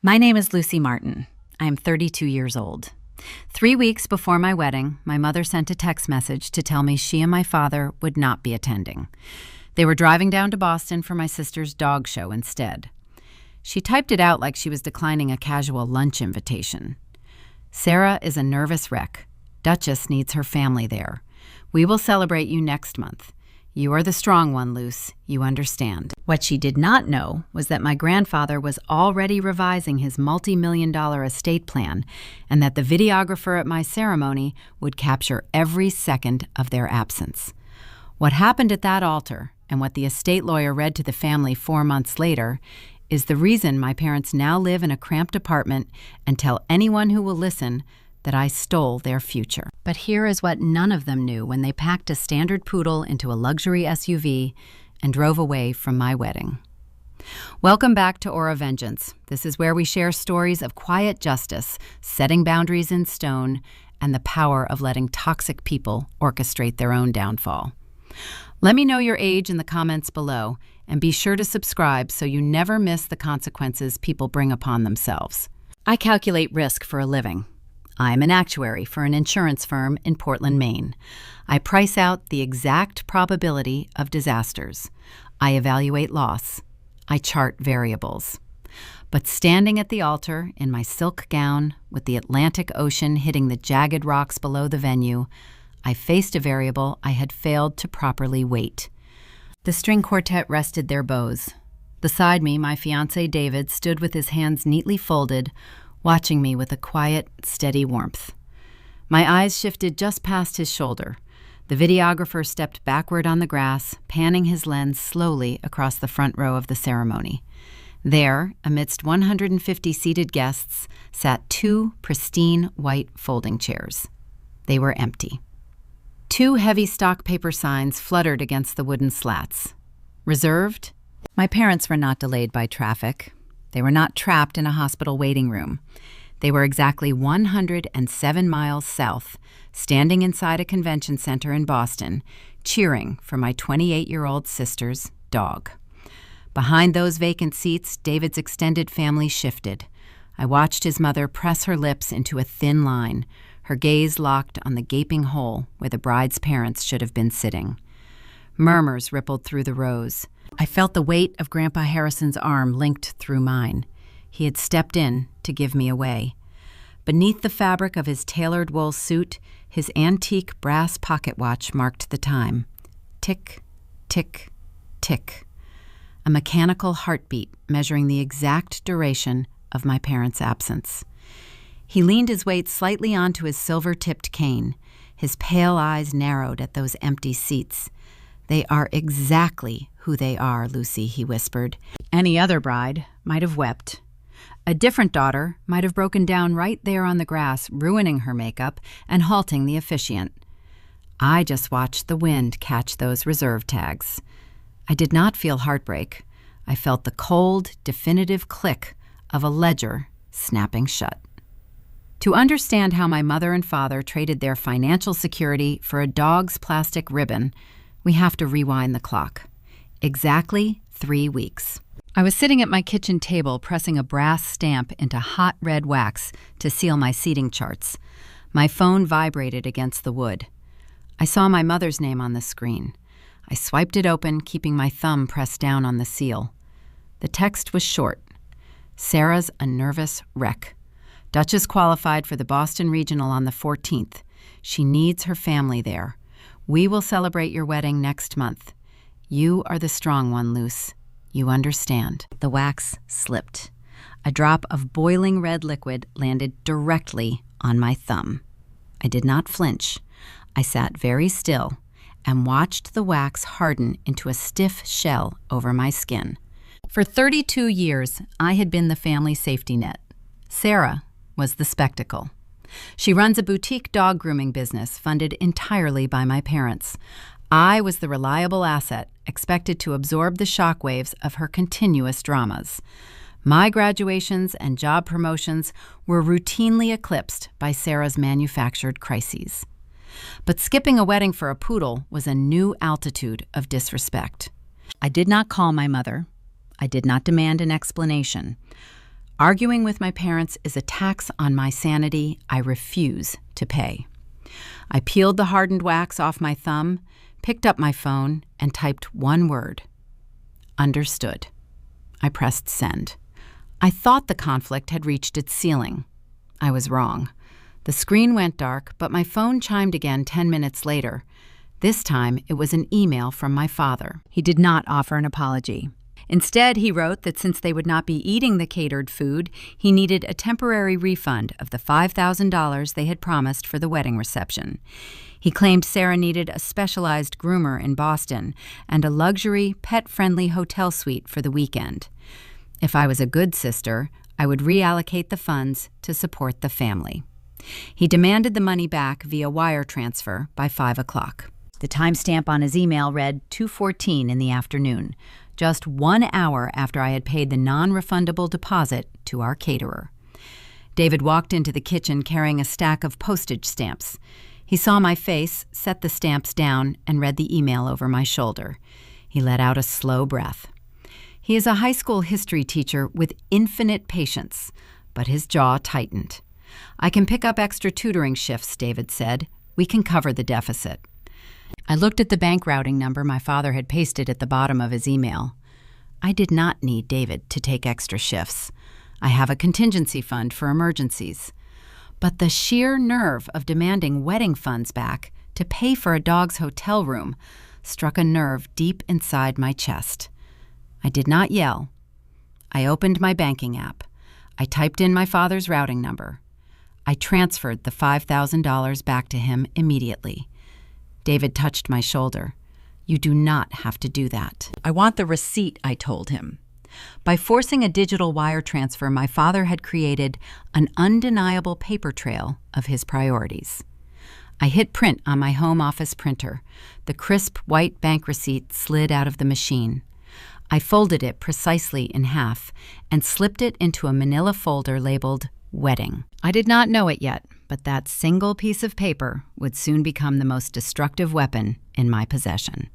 My name is Lucy Martin. I am 32 years old. 3 weeks before my wedding, my mother sent a text message to tell me she and my father would not be attending. They were driving down to Boston for my sister's dog show instead. She typed it out like she was declining a casual lunch invitation. Sarah is a nervous wreck. Duchess needs her family there. We will celebrate you next month. You are the strong one, Luce. You understand. What she did not know was that my grandfather was already revising his multi-million-dollar estate plan and that the videographer at my ceremony would capture every second of their absence. What happened at that altar and what the estate lawyer read to the family 4 months later is the reason my parents now live in a cramped apartment and tell anyone who will listen that I stole their future. But here is what none of them knew when they packed a standard poodle into a luxury SUV and drove away from my wedding. Welcome back to Aura Vengeance. This is where we share stories of quiet justice, setting boundaries in stone, and the power of letting toxic people orchestrate their own downfall. Let me know your age in the comments below, and be sure to subscribe so you never miss the consequences people bring upon themselves. I calculate risk for a living. I'm an actuary for an insurance firm in Portland, Maine. I price out the exact probability of disasters. I evaluate loss. I chart variables. But standing at the altar in my silk gown with the Atlantic Ocean hitting the jagged rocks below the venue, I faced a variable I had failed to properly weight. The string quartet rested their bows. Beside me, my fiancé David stood with his hands neatly folded, watching me with a quiet, steady warmth. My eyes shifted just past his shoulder. The videographer stepped backward on the grass, panning his lens slowly across the front row of the ceremony. There, amidst 150 seated guests, sat 2 pristine white folding chairs. They were empty. 2 heavy stock paper signs fluttered against the wooden slats. Reserved? My parents were not delayed by traffic. They were not trapped in a hospital waiting room. They were exactly 107 miles south, standing inside a convention center in Boston, cheering for my 28-year-old sister's dog. Behind those vacant seats, David's extended family shifted. I watched his mother press her lips into a thin line, her gaze locked on the gaping hole where the bride's parents should have been sitting. Murmurs rippled through the rows. I felt the weight of Grandpa Harrison's arm linked through mine. He had stepped in to give me away. Beneath the fabric of his tailored wool suit, his antique brass pocket watch marked the time. Tick, tick, tick. A mechanical heartbeat measuring the exact duration of my parents' absence. He leaned his weight slightly onto his silver-tipped cane. His pale eyes narrowed at those empty seats. "They are exactly who they are, Lucy," he whispered. Any other bride might have wept. A different daughter might have broken down right there on the grass, ruining her makeup and halting the officiant. I just watched the wind catch those reserve tags. I did not feel heartbreak. I felt the cold, definitive click of a ledger snapping shut. To understand how my mother and father traded their financial security for a dog's plastic ribbon, we have to rewind the clock. Exactly 3 weeks. I was sitting at my kitchen table pressing a brass stamp into hot red wax to seal my seating charts. My phone vibrated against the wood. I saw my mother's name on the screen. I swiped it open, keeping my thumb pressed down on the seal. The text was short. "Sarah's a nervous wreck. Duchess qualified for the Boston Regional on the 14th. She needs her family there. We will celebrate your wedding next month. You are the strong one, Luce. You understand." The wax slipped. A drop of boiling red liquid landed directly on my thumb. I did not flinch. I sat very still and watched the wax harden into a stiff shell over my skin. For 32 years, I had been the family safety net. Sarah was the spectacle. She runs a boutique dog grooming business funded entirely by my parents. I was the reliable asset expected to absorb the shockwaves of her continuous dramas. My graduations and job promotions were routinely eclipsed by Sarah's manufactured crises. But skipping a wedding for a poodle was a new altitude of disrespect. I did not call my mother. I did not demand an explanation. Arguing with my parents is a tax on my sanity I refuse to pay. I peeled the hardened wax off my thumb, picked up my phone, and typed one word. Understood. I pressed send. I thought the conflict had reached its ceiling. I was wrong. The screen went dark, but my phone chimed again 10 minutes later. This time, it was an email from my father. He did not offer an apology. Instead, he wrote that since they would not be eating the catered food, he needed a temporary refund of the $5,000 they had promised for the wedding reception. He claimed Sarah needed a specialized groomer in Boston and a luxury, pet-friendly hotel suite for the weekend. If I was a good sister, I would reallocate the funds to support the family. He demanded the money back via wire transfer by 5 o'clock. The timestamp on his email read 2:14 in the afternoon, just 1 hour after I had paid the non-refundable deposit to our caterer. David walked into the kitchen carrying a stack of postage stamps. He saw my face, set the stamps down, and read the email over my shoulder. He let out a slow breath. He is a high school history teacher with infinite patience, but his jaw tightened. I can pick up extra tutoring shifts, David said. We can cover the deficit. I looked at the bank routing number my father had pasted at the bottom of his email. I did not need David to take extra shifts. I have a contingency fund for emergencies. But the sheer nerve of demanding wedding funds back to pay for a dog's hotel room struck a nerve deep inside my chest. I did not yell. I opened my banking app. I typed in my father's routing number. I transferred the $5,000 back to him immediately. David touched my shoulder. You do not have to do that. I want the receipt, I told him. By forcing a digital wire transfer, my father had created an undeniable paper trail of his priorities. I hit print on my home office printer. The crisp white bank receipt slid out of the machine. I folded it precisely in half and slipped it into a manila folder labeled Wedding. I did not know it yet, but that single piece of paper would soon become the most destructive weapon in my possession.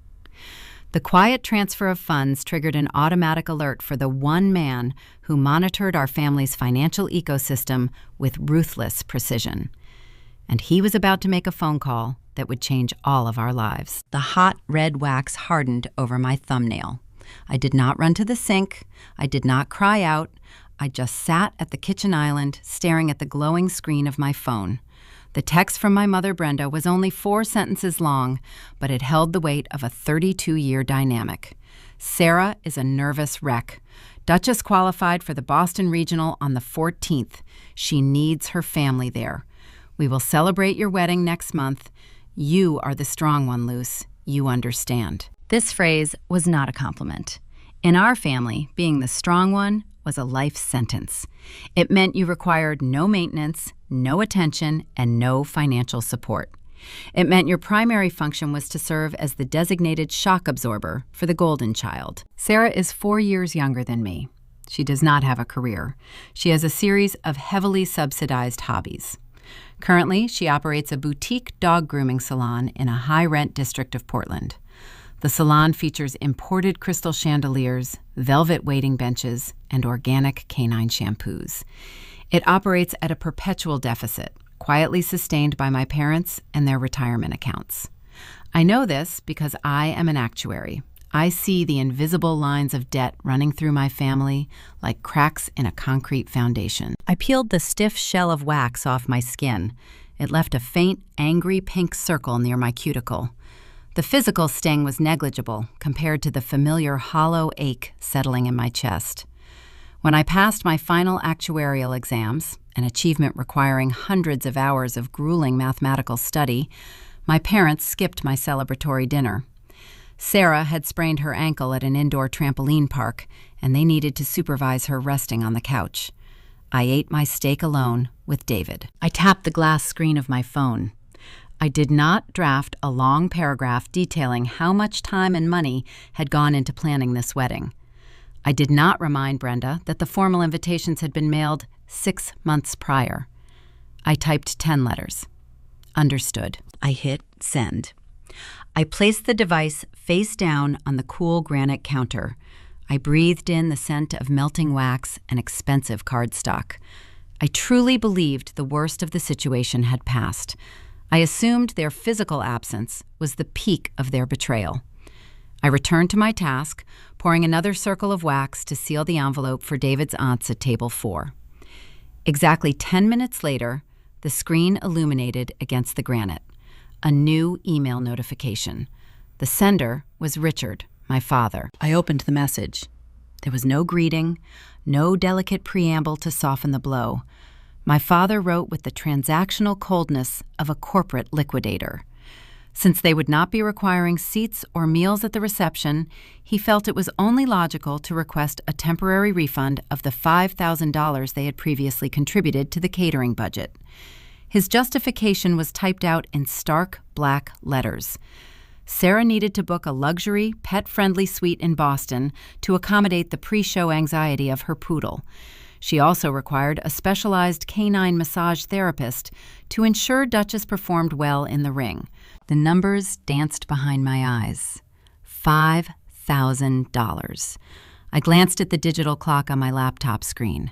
The quiet transfer of funds triggered an automatic alert for the one man who monitored our family's financial ecosystem with ruthless precision. And he was about to make a phone call that would change all of our lives. The hot red wax hardened over my thumbnail. I did not run to the sink. I did not cry out. I just sat at the kitchen island, staring at the glowing screen of my phone. The text from my mother, Brenda, was only 4 sentences long, but it held the weight of a 32-year dynamic. Sarah is a nervous wreck. Duchess qualified for the Boston Regional on the 14th. She needs her family there. We will celebrate your wedding next month. You are the strong one, Luce. You understand. This phrase was not a compliment. In our family, being the strong one was a life sentence. It meant you required no maintenance, no attention, and no financial support. It meant your primary function was to serve as the designated shock absorber for the golden child. Sarah is 4 years younger than me. She does not have a career. She has a series of heavily subsidized hobbies. Currently, she operates a boutique dog grooming salon in a high-rent district of Portland. The salon features imported crystal chandeliers, velvet waiting benches, and organic canine shampoos. It operates at a perpetual deficit, quietly sustained by my parents and their retirement accounts. I know this because I am an actuary. I see the invisible lines of debt running through my family like cracks in a concrete foundation. I peeled the stiff shell of wax off my skin. It left a faint, angry pink circle near my cuticle. The physical sting was negligible compared to the familiar hollow ache settling in my chest. When I passed my final actuarial exams, an achievement requiring hundreds of hours of grueling mathematical study, my parents skipped my celebratory dinner. Sarah had sprained her ankle at an indoor trampoline park, and they needed to supervise her resting on the couch. I ate my steak alone with David. I tapped the glass screen of my phone. I did not draft a long paragraph detailing how much time and money had gone into planning this wedding. I did not remind Brenda that the formal invitations had been mailed 6 months prior. I typed 10 letters. Understood. I hit send. I placed the device face down on the cool granite counter. I breathed in the scent of melting wax and expensive cardstock. I truly believed the worst of the situation had passed. I assumed their physical absence was the peak of their betrayal. I returned to my task, pouring another circle of wax to seal the envelope for David's aunts at table 4. Exactly 10 minutes later, the screen illuminated against the granite. A new email notification. The sender was Richard, my father. I opened the message. There was no greeting, no delicate preamble to soften the blow. My father wrote with the transactional coldness of a corporate liquidator. Since they would not be requiring seats or meals at the reception, he felt it was only logical to request a temporary refund of the $5,000 they had previously contributed to the catering budget. His justification was typed out in stark black letters. Sarah needed to book a luxury, pet-friendly suite in Boston to accommodate the pre-show anxiety of her poodle. She also required a specialized canine massage therapist to ensure Duchess performed well in the ring. The numbers danced behind my eyes. $5,000. I glanced at the digital clock on my laptop screen.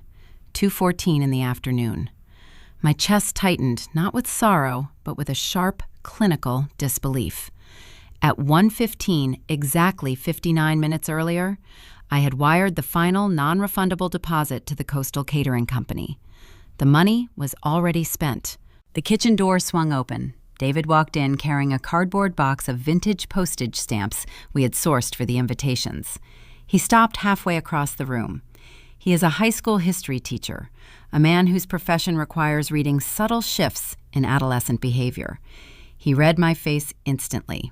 2:14 in the afternoon. My chest tightened, not with sorrow, but with a sharp, clinical disbelief. At 1:15, exactly 59 minutes earlier, I had wired the final non-refundable deposit to the Coastal Catering Company. The money was already spent. The kitchen door swung open. David walked in carrying a cardboard box of vintage postage stamps we had sourced for the invitations. He stopped halfway across the room. He is a high school history teacher, a man whose profession requires reading subtle shifts in adolescent behavior. He read my face instantly.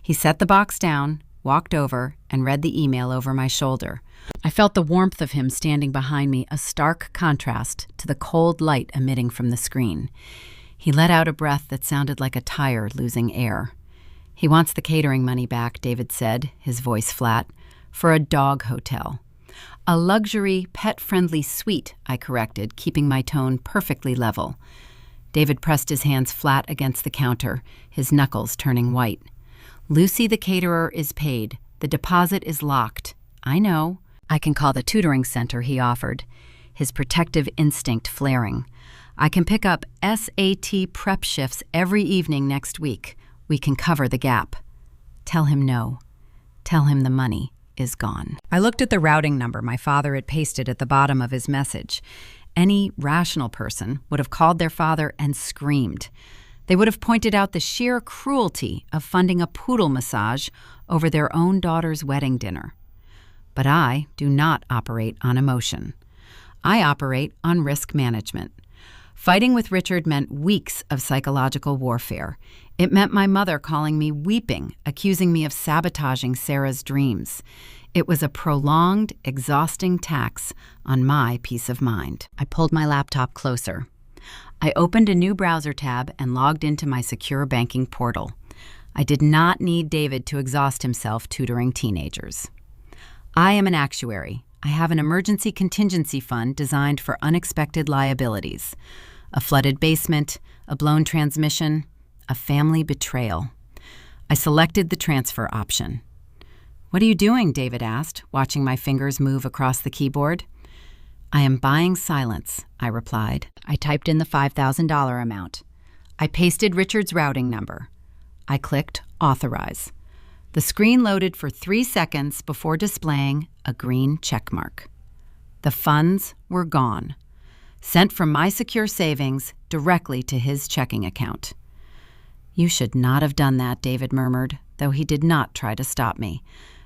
He set the box down, walked over, and read the email over my shoulder. I felt the warmth of him standing behind me, a stark contrast to the cold light emitting from the screen. He let out a breath that sounded like a tire losing air. "He wants the catering money back," David said, his voice flat, "for a dog hotel." "A luxury, pet-friendly suite," I corrected, keeping my tone perfectly level. David pressed his hands flat against the counter, his knuckles turning white. "Lucy the caterer is paid. The deposit is locked." "I know." "I can call the tutoring center," he offered, his protective instinct flaring. "I can pick up SAT prep shifts every evening next week. We can cover the gap." "Tell him no. Tell him the money is gone." I looked at the routing number my father had pasted at the bottom of his message. Any rational person would have called their father and screamed. They would have pointed out the sheer cruelty of funding a poodle massage over their own daughter's wedding dinner. But I do not operate on emotion. I operate on risk management. Fighting with Richard meant weeks of psychological warfare. It meant my mother calling me weeping, accusing me of sabotaging Sarah's dreams. It was a prolonged, exhausting tax on my peace of mind. I pulled my laptop closer. I opened a new browser tab and logged into my secure banking portal. I did not need David to exhaust himself tutoring teenagers. I am an actuary. I have an emergency contingency fund designed for unexpected liabilities. A flooded basement, a blown transmission, a family betrayal. I selected the transfer option. "What are you doing?" David asked, watching my fingers move across the keyboard. "I am buying silence," I replied. I typed in the $5,000 amount. I pasted Richard's routing number. I clicked Authorize. The screen loaded for 3 seconds before displaying a green checkmark. The funds were gone, sent from my secure savings directly to his checking account. "You should not have done that," David murmured, though he did not try to stop me.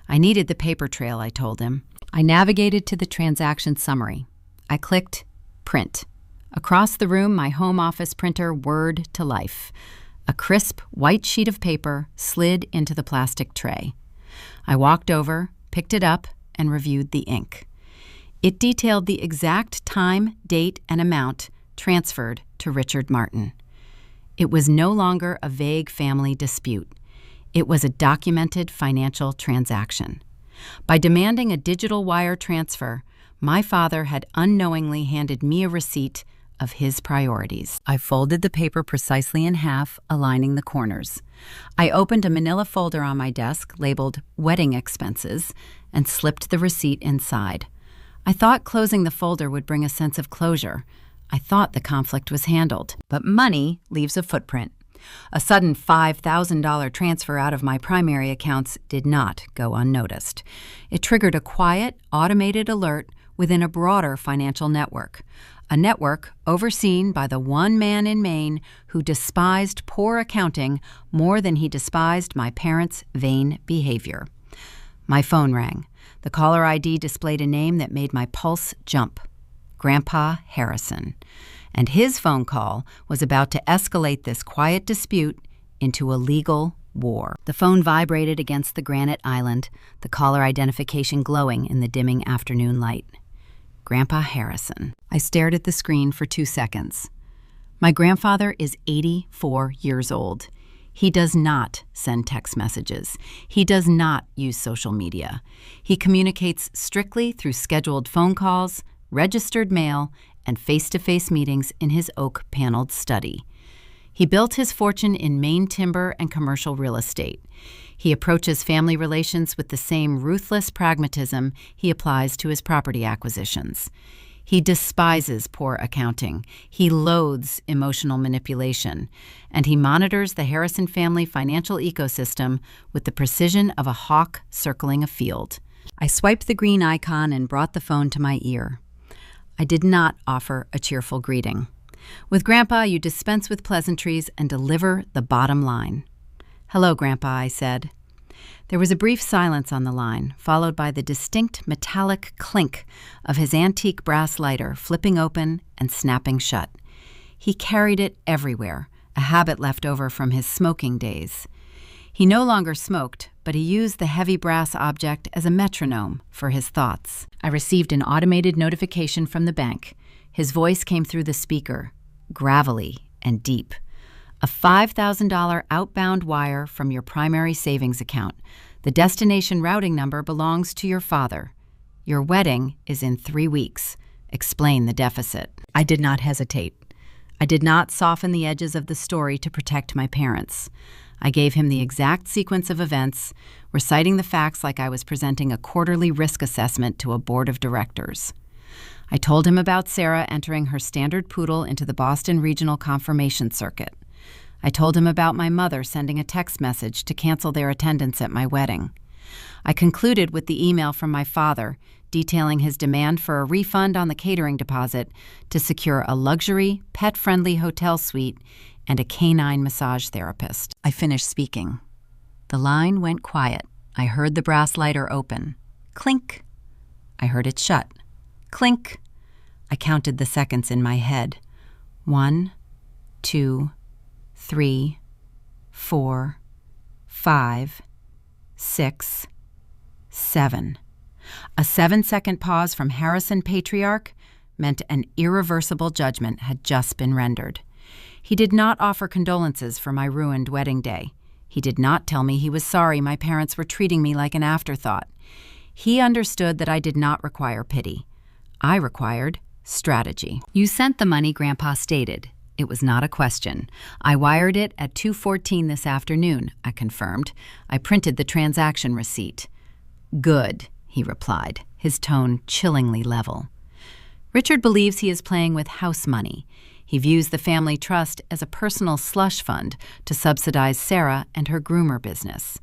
I needed the paper trail, I told him. I navigated to the transaction summary. I clicked Print. Across the room, my home office printer whirred to life. A crisp, white sheet of paper slid into the plastic tray. I walked over, picked it up, and reviewed the ink. It detailed the exact time, date, and amount transferred to Richard Martin. It was no longer a vague family dispute. It was a documented financial transaction. By demanding a digital wire transfer, my father had unknowingly handed me a receipt of his priorities. I folded the paper precisely in half, aligning the corners. I opened a manila folder on my desk labeled Wedding Expenses and slipped the receipt inside. I thought closing the folder would bring a sense of closure. I thought the conflict was handled. But money leaves a footprint. A sudden $5,000 transfer out of my primary accounts did not go unnoticed. It triggered a quiet, automated alert within a broader financial network, a network overseen by the one man in Maine who despised poor accounting more than he despised my parents' vain behavior. My phone rang. The caller ID displayed a name that made my pulse jump. Grandpa Harrison. And his phone call was about to escalate this quiet dispute into a legal war. The phone vibrated against the granite island, the caller identification glowing in the dimming afternoon light. Grandpa Harrison. I stared at the screen for 2 seconds. My grandfather is 84 years old. He does not send text messages. He does not use social media. He communicates strictly through scheduled phone calls, registered mail, and face-to-face meetings in his oak-paneled study. He built his fortune in Maine timber and commercial real estate. He approaches family relations with the same ruthless pragmatism he applies to his property acquisitions. He despises poor accounting. He loathes emotional manipulation. And he monitors the Harrison family financial ecosystem with the precision of a hawk circling a field. I swiped the green icon and brought the phone to my ear. I did not offer a cheerful greeting. With Grandpa, you dispense with pleasantries and deliver the bottom line. "Hello, Grandpa," I said. There was a brief silence on the line, followed by the distinct metallic clink of his antique brass lighter flipping open and snapping shut. He carried it everywhere, a habit left over from his smoking days. He no longer smoked, but he used the heavy brass object as a metronome for his thoughts. I received an automated notification from the bank. His voice came through the speaker, gravelly and deep. "A $5,000 outbound wire from your primary savings account. The destination routing number belongs to your father. Your wedding is in 3 weeks. Explain the deficit." I did not hesitate. I did not soften the edges of the story to protect my parents. I gave him the exact sequence of events, reciting the facts like I was presenting a quarterly risk assessment to a board of directors. I told him about Sarah entering her standard poodle into the Boston Regional Confirmation Circuit. I told him about my mother sending a text message to cancel their attendance at my wedding. I concluded with the email from my father detailing his demand for a refund on the catering deposit to secure a luxury, pet-friendly hotel suite and a canine massage therapist. I finished speaking. The line went quiet. I heard the brass lighter open. Clink. I heard it shut. Clink. I counted the seconds in my head. 1, 2, 3, 4, 5, 6, 7. A 7-second pause from Harrison Patriarch meant an irreversible judgment had just been rendered. He did not offer condolences for my ruined wedding day. He did not tell me he was sorry my parents were treating me like an afterthought. He understood that I did not require pity. I required strategy. "You sent the money," Grandpa stated. It was not a question. "I wired it at 2:14 this afternoon," I confirmed. I printed the transaction receipt. "Good," he replied, his tone chillingly level. Richard believes he is playing with house money. He views the family trust as a personal slush fund to subsidize Sarah and her groomer business.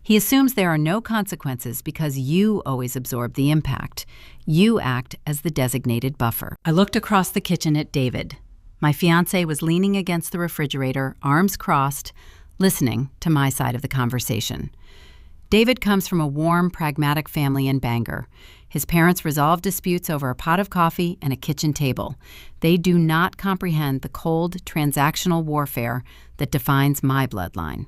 He assumes there are no consequences because you always absorb the impact. You act as the designated buffer. I looked across the kitchen at David. My fiancé was leaning against the refrigerator, arms crossed, listening to my side of the conversation. David comes from a warm, pragmatic family in Bangor. His parents resolve disputes over a pot of coffee and a kitchen table. They do not comprehend the cold, transactional warfare that defines my bloodline.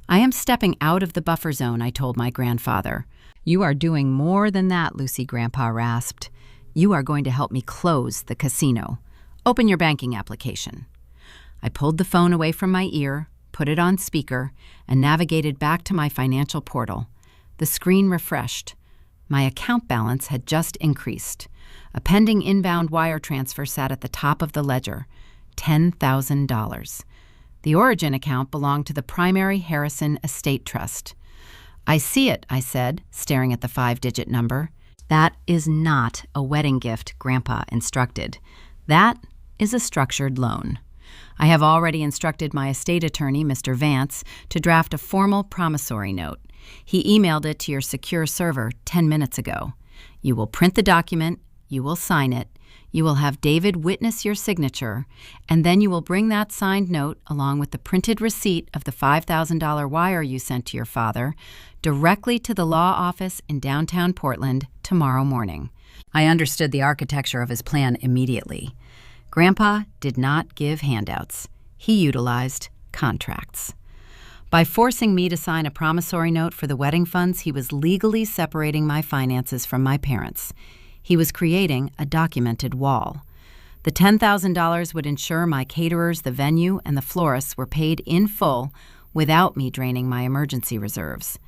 "I am stepping out of the buffer zone," I told my grandfather. "You are doing more than that," Lucy, Grandpa rasped. "You are going to help me close the casino. Open your banking application." I pulled the phone away from my ear, put it on speaker, and navigated back to my financial portal. The screen refreshed. My account balance had just increased. A pending inbound wire transfer sat at the top of the ledger, $10,000. The origin account belonged to the Primary Harrison Estate Trust. "I see it," I said, staring at the 5-digit number. "That is not a wedding gift," Grandpa instructed. "That is a structured loan. I have already instructed my estate attorney, Mr. Vance, to draft a formal promissory note. He emailed it to your secure server 10 minutes ago. You will print the document, you will sign it, you will have David witness your signature, and then you will bring that signed note along with the printed receipt of the $5,000 wire you sent to your father directly to the law office in downtown Portland tomorrow morning." I understood the architecture of his plan immediately. Grandpa did not give handouts. He utilized contracts. By forcing me to sign a promissory note for the wedding funds, he was legally separating my finances from my parents. He was creating a documented wall. The $10,000 would ensure my caterers, the venue, and the florists were paid in full without me draining my emergency reserves.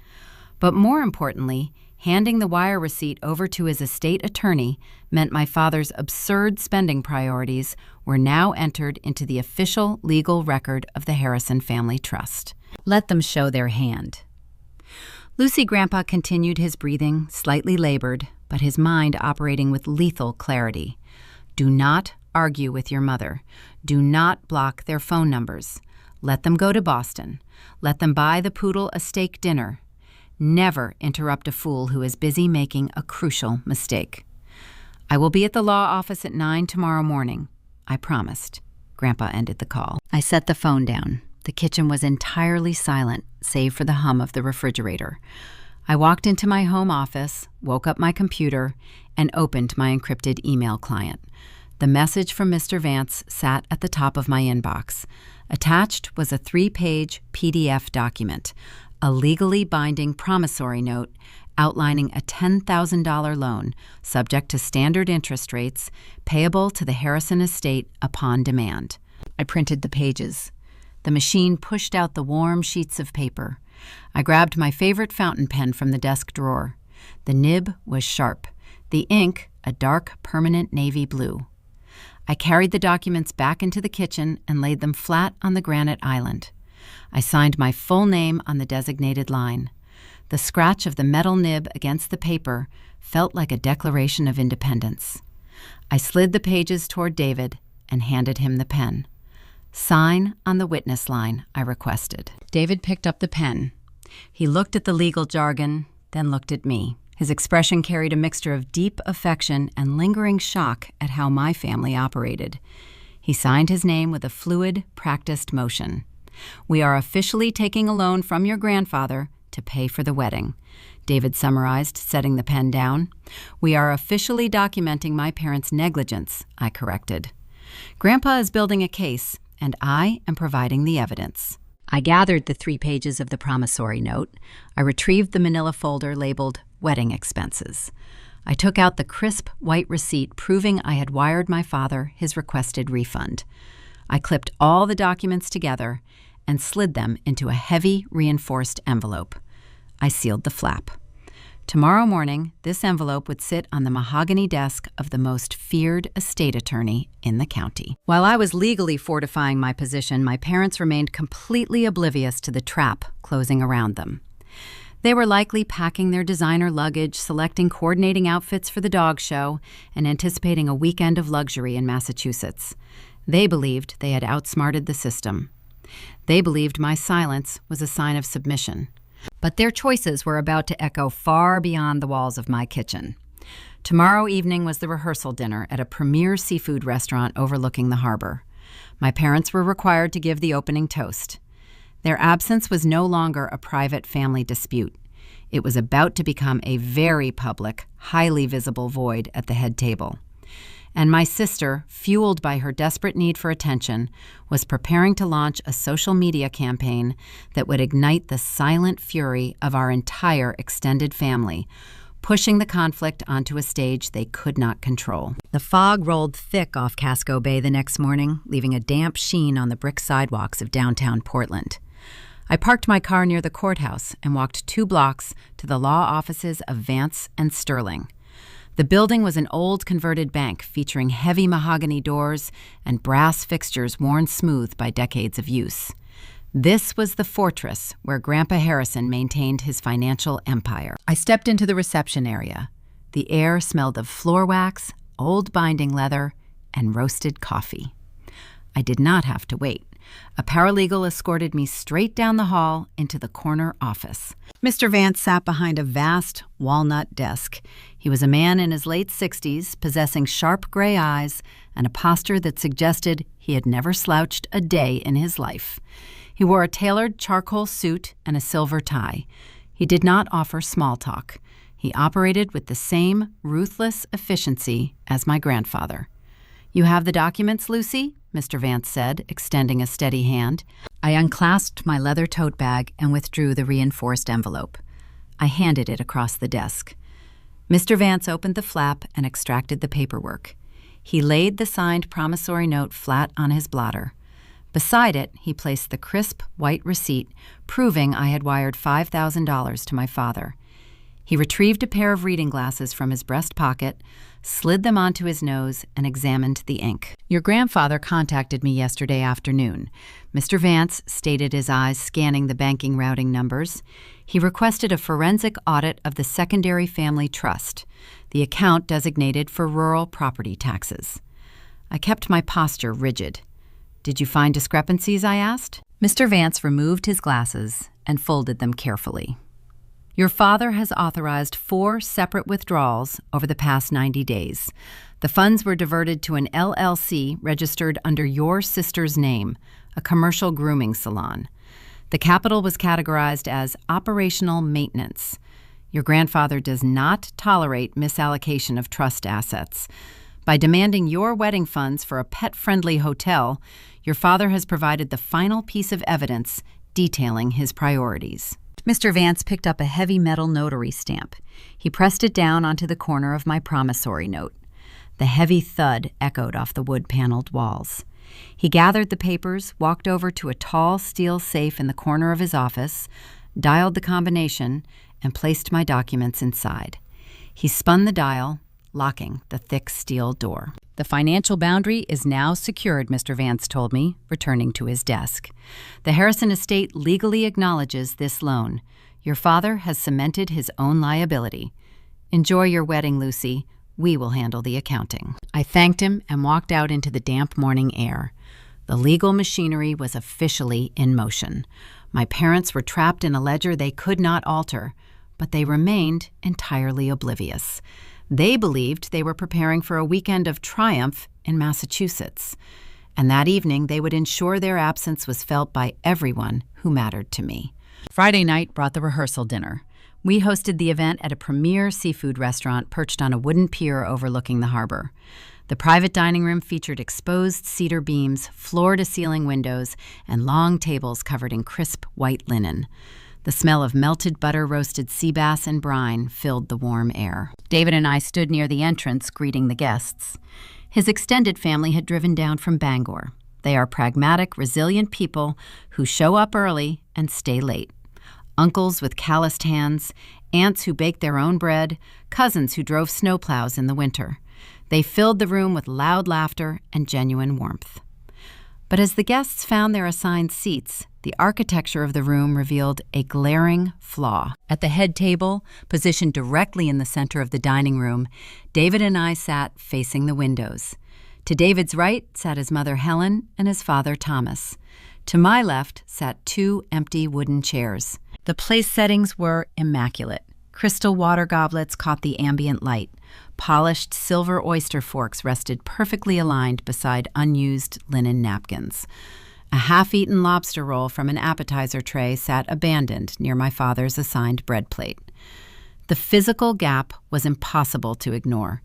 But more importantly, handing the wire receipt over to his estate attorney meant my father's absurd spending priorities were now entered into the official legal record of the Harrison Family Trust. Let them show their hand. Lucy Grandpa continued his breathing, slightly labored, but his mind operating with lethal clarity. "Do not argue with your mother. Do not block their phone numbers. Let them go to Boston. Let them buy the poodle a steak dinner. Never interrupt a fool who is busy making a crucial mistake. I will be at the law office at 9 tomorrow morning. I promised." Grandpa ended the call. I set the phone down. The kitchen was entirely silent, save for the hum of the refrigerator. I walked into my home office, woke up my computer, and opened my encrypted email client. The message from Mr. Vance sat at the top of my inbox. Attached was a 3-page PDF document, a legally binding promissory note outlining a $10,000 loan subject to standard interest rates payable to the Harrison estate upon demand. I printed the pages. The machine pushed out the warm sheets of paper. I grabbed my favorite fountain pen from the desk drawer. The nib was sharp, the ink a dark permanent navy blue. I carried the documents back into the kitchen and laid them flat on the granite island. I signed my full name on the designated line. The scratch of the metal nib against the paper felt like a declaration of independence. I slid the pages toward David and handed him the pen. "Sign on the witness line," I requested. David picked up the pen. He looked at the legal jargon, then looked at me. His expression carried a mixture of deep affection and lingering shock at how my family operated. He signed his name with a fluid, practiced motion. "We are officially taking a loan from your grandfather to pay for the wedding," David summarized, setting the pen down. "We are officially documenting my parents' negligence," I corrected. "Grandpa is building a case, and I am providing the evidence." I gathered the 3 pages of the promissory note. I retrieved the manila folder labeled wedding expenses. I took out the crisp white receipt proving I had wired my father his requested refund. I clipped all the documents together and slid them into a heavy, reinforced envelope. I sealed the flap. Tomorrow morning, this envelope would sit on the mahogany desk of the most feared estate attorney in the county. While I was legally fortifying my position, my parents remained completely oblivious to the trap closing around them. They were likely packing their designer luggage, selecting coordinating outfits for the dog show, and anticipating a weekend of luxury in Massachusetts. They believed they had outsmarted the system. They believed my silence was a sign of submission. But their choices were about to echo far beyond the walls of my kitchen. Tomorrow evening was the rehearsal dinner at a premier seafood restaurant overlooking the harbor. My parents were required to give the opening toast. Their absence was no longer a private family dispute. It was about to become a very public, highly visible void at the head table. And my sister, fueled by her desperate need for attention, was preparing to launch a social media campaign that would ignite the silent fury of our entire extended family, pushing the conflict onto a stage they could not control. The fog rolled thick off Casco Bay the next morning, leaving a damp sheen on the brick sidewalks of downtown Portland. I parked my car near the courthouse and walked 2 blocks to the law offices of Vance and Sterling. The building was an old converted bank featuring heavy mahogany doors and brass fixtures worn smooth by decades of use. This was the fortress where Grandpa Harrison maintained his financial empire. I stepped into the reception area. The air smelled of floor wax, old binding leather, and roasted coffee. I did not have to wait. A paralegal escorted me straight down the hall into the corner office. Mr. Vance sat behind a vast walnut desk. He was a man in his late 60s, possessing sharp gray eyes and a posture that suggested he had never slouched a day in his life. He wore a tailored charcoal suit and a silver tie. He did not offer small talk. He operated with the same ruthless efficiency as my grandfather. "You have the documents, Lucy?" Mr. Vance said, extending a steady hand. I unclasped my leather tote bag and withdrew the reinforced envelope. I handed it across the desk. Mr. Vance opened the flap and extracted the paperwork. He laid the signed promissory note flat on his blotter. Beside it, he placed the crisp white receipt proving I had wired $5,000 to my father. He retrieved a pair of reading glasses from his breast pocket, slid them onto his nose, and examined the ink. "Your grandfather contacted me yesterday afternoon." Mr. Vance stated, his eyes scanning the banking routing numbers. He requested a forensic audit of the secondary family trust, the account designated for rural property taxes. I kept my posture rigid. "Did you find discrepancies?" I asked. Mr. Vance removed his glasses and folded them carefully. "Your father has authorized 4 separate withdrawals over the past 90 days. The funds were diverted to an LLC registered under your sister's name, a commercial grooming salon. The capital was categorized as operational maintenance. Your grandfather does not tolerate misallocation of trust assets. By demanding your wedding funds for a pet-friendly hotel, your father has provided the final piece of evidence detailing his priorities." Mr. Vance picked up a heavy metal notary stamp. He pressed it down onto the corner of my promissory note. The heavy thud echoed off the wood-paneled walls. He gathered the papers, walked over to a tall steel safe in the corner of his office, dialed the combination, and placed my documents inside. He spun the dial, locking the thick steel door. "The financial boundary is now secured," Mr. Vance told me, returning to his desk. "The Harrison estate legally acknowledges this loan. Your father has cemented his own liability. Enjoy your wedding, Lucy. We will handle the accounting." I thanked him and walked out into the damp morning air. The legal machinery was officially in motion. My parents were trapped in a ledger they could not alter, but they remained entirely oblivious. They believed they were preparing for a weekend of triumph in Massachusetts, and that evening they would ensure their absence was felt by everyone who mattered to me. Friday night brought the rehearsal dinner. We hosted the event at a premier seafood restaurant perched on a wooden pier overlooking the harbor. The private dining room featured exposed cedar beams, floor-to-ceiling windows, and long tables covered in crisp white linen. The smell of melted butter-roasted sea bass and brine filled the warm air. David and I stood near the entrance, greeting the guests. His extended family had driven down from Bangor. They are pragmatic, resilient people who show up early and stay late. Uncles with calloused hands, aunts who baked their own bread, cousins who drove snowplows in the winter. They filled the room with loud laughter and genuine warmth. But as the guests found their assigned seats, the architecture of the room revealed a glaring flaw. At the head table, positioned directly in the center of the dining room, David and I sat facing the windows. To David's right sat his mother Helen and his father Thomas. To my left sat 2 empty wooden chairs. The place settings were immaculate. Crystal water goblets caught the ambient light. Polished silver oyster forks rested perfectly aligned beside unused linen napkins. A half-eaten lobster roll from an appetizer tray sat abandoned near my father's assigned bread plate. The physical gap was impossible to ignore.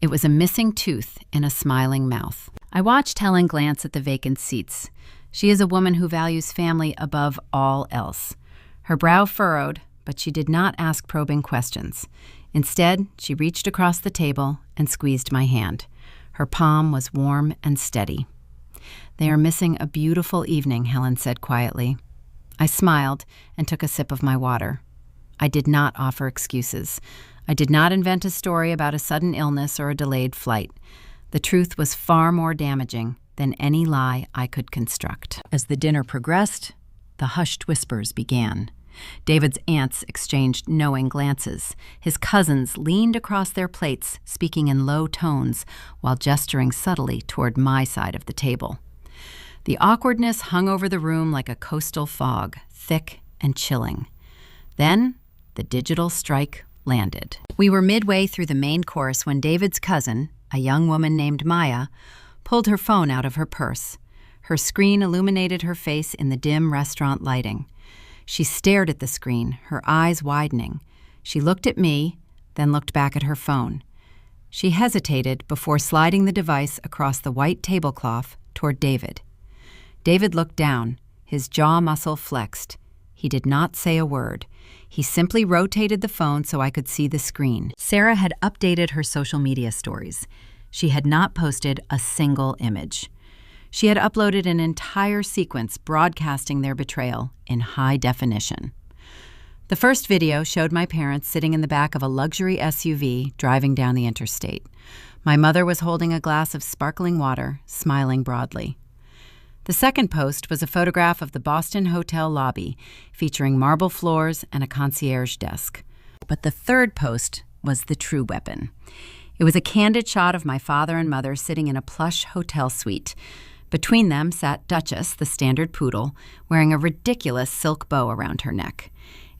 It was a missing tooth in a smiling mouth. I watched Helen glance at the vacant seats. She is a woman who values family above all else. Her brow furrowed, but she did not ask probing questions. Instead, she reached across the table and squeezed my hand. Her palm was warm and steady. "They are missing a beautiful evening," Helen said quietly. I smiled and took a sip of my water. I did not offer excuses. I did not invent a story about a sudden illness or a delayed flight. The truth was far more damaging than any lie I could construct. As the dinner progressed, the hushed whispers began. David's aunts exchanged knowing glances. His cousins leaned across their plates, speaking in low tones, while gesturing subtly toward my side of the table. The awkwardness hung over the room like a coastal fog, thick and chilling. Then, the digital strike landed. We were midway through the main course when David's cousin, a young woman named Maya, pulled her phone out of her purse. Her screen illuminated her face in the dim restaurant lighting. She stared at the screen, her eyes widening. She looked at me, then looked back at her phone. She hesitated before sliding the device across the white tablecloth toward David. David looked down, his jaw muscle flexed. He did not say a word. He simply rotated the phone so I could see the screen. Sarah had updated her social media stories. She had not posted a single image. She had uploaded an entire sequence broadcasting their betrayal in high definition. The first video showed my parents sitting in the back of a luxury SUV driving down the interstate. My mother was holding a glass of sparkling water, smiling broadly. The second post was a photograph of the Boston hotel lobby, featuring marble floors and a concierge desk. But the third post was the true weapon. It was a candid shot of my father and mother sitting in a plush hotel suite. Between them sat Duchess, the standard poodle, wearing a ridiculous silk bow around her neck.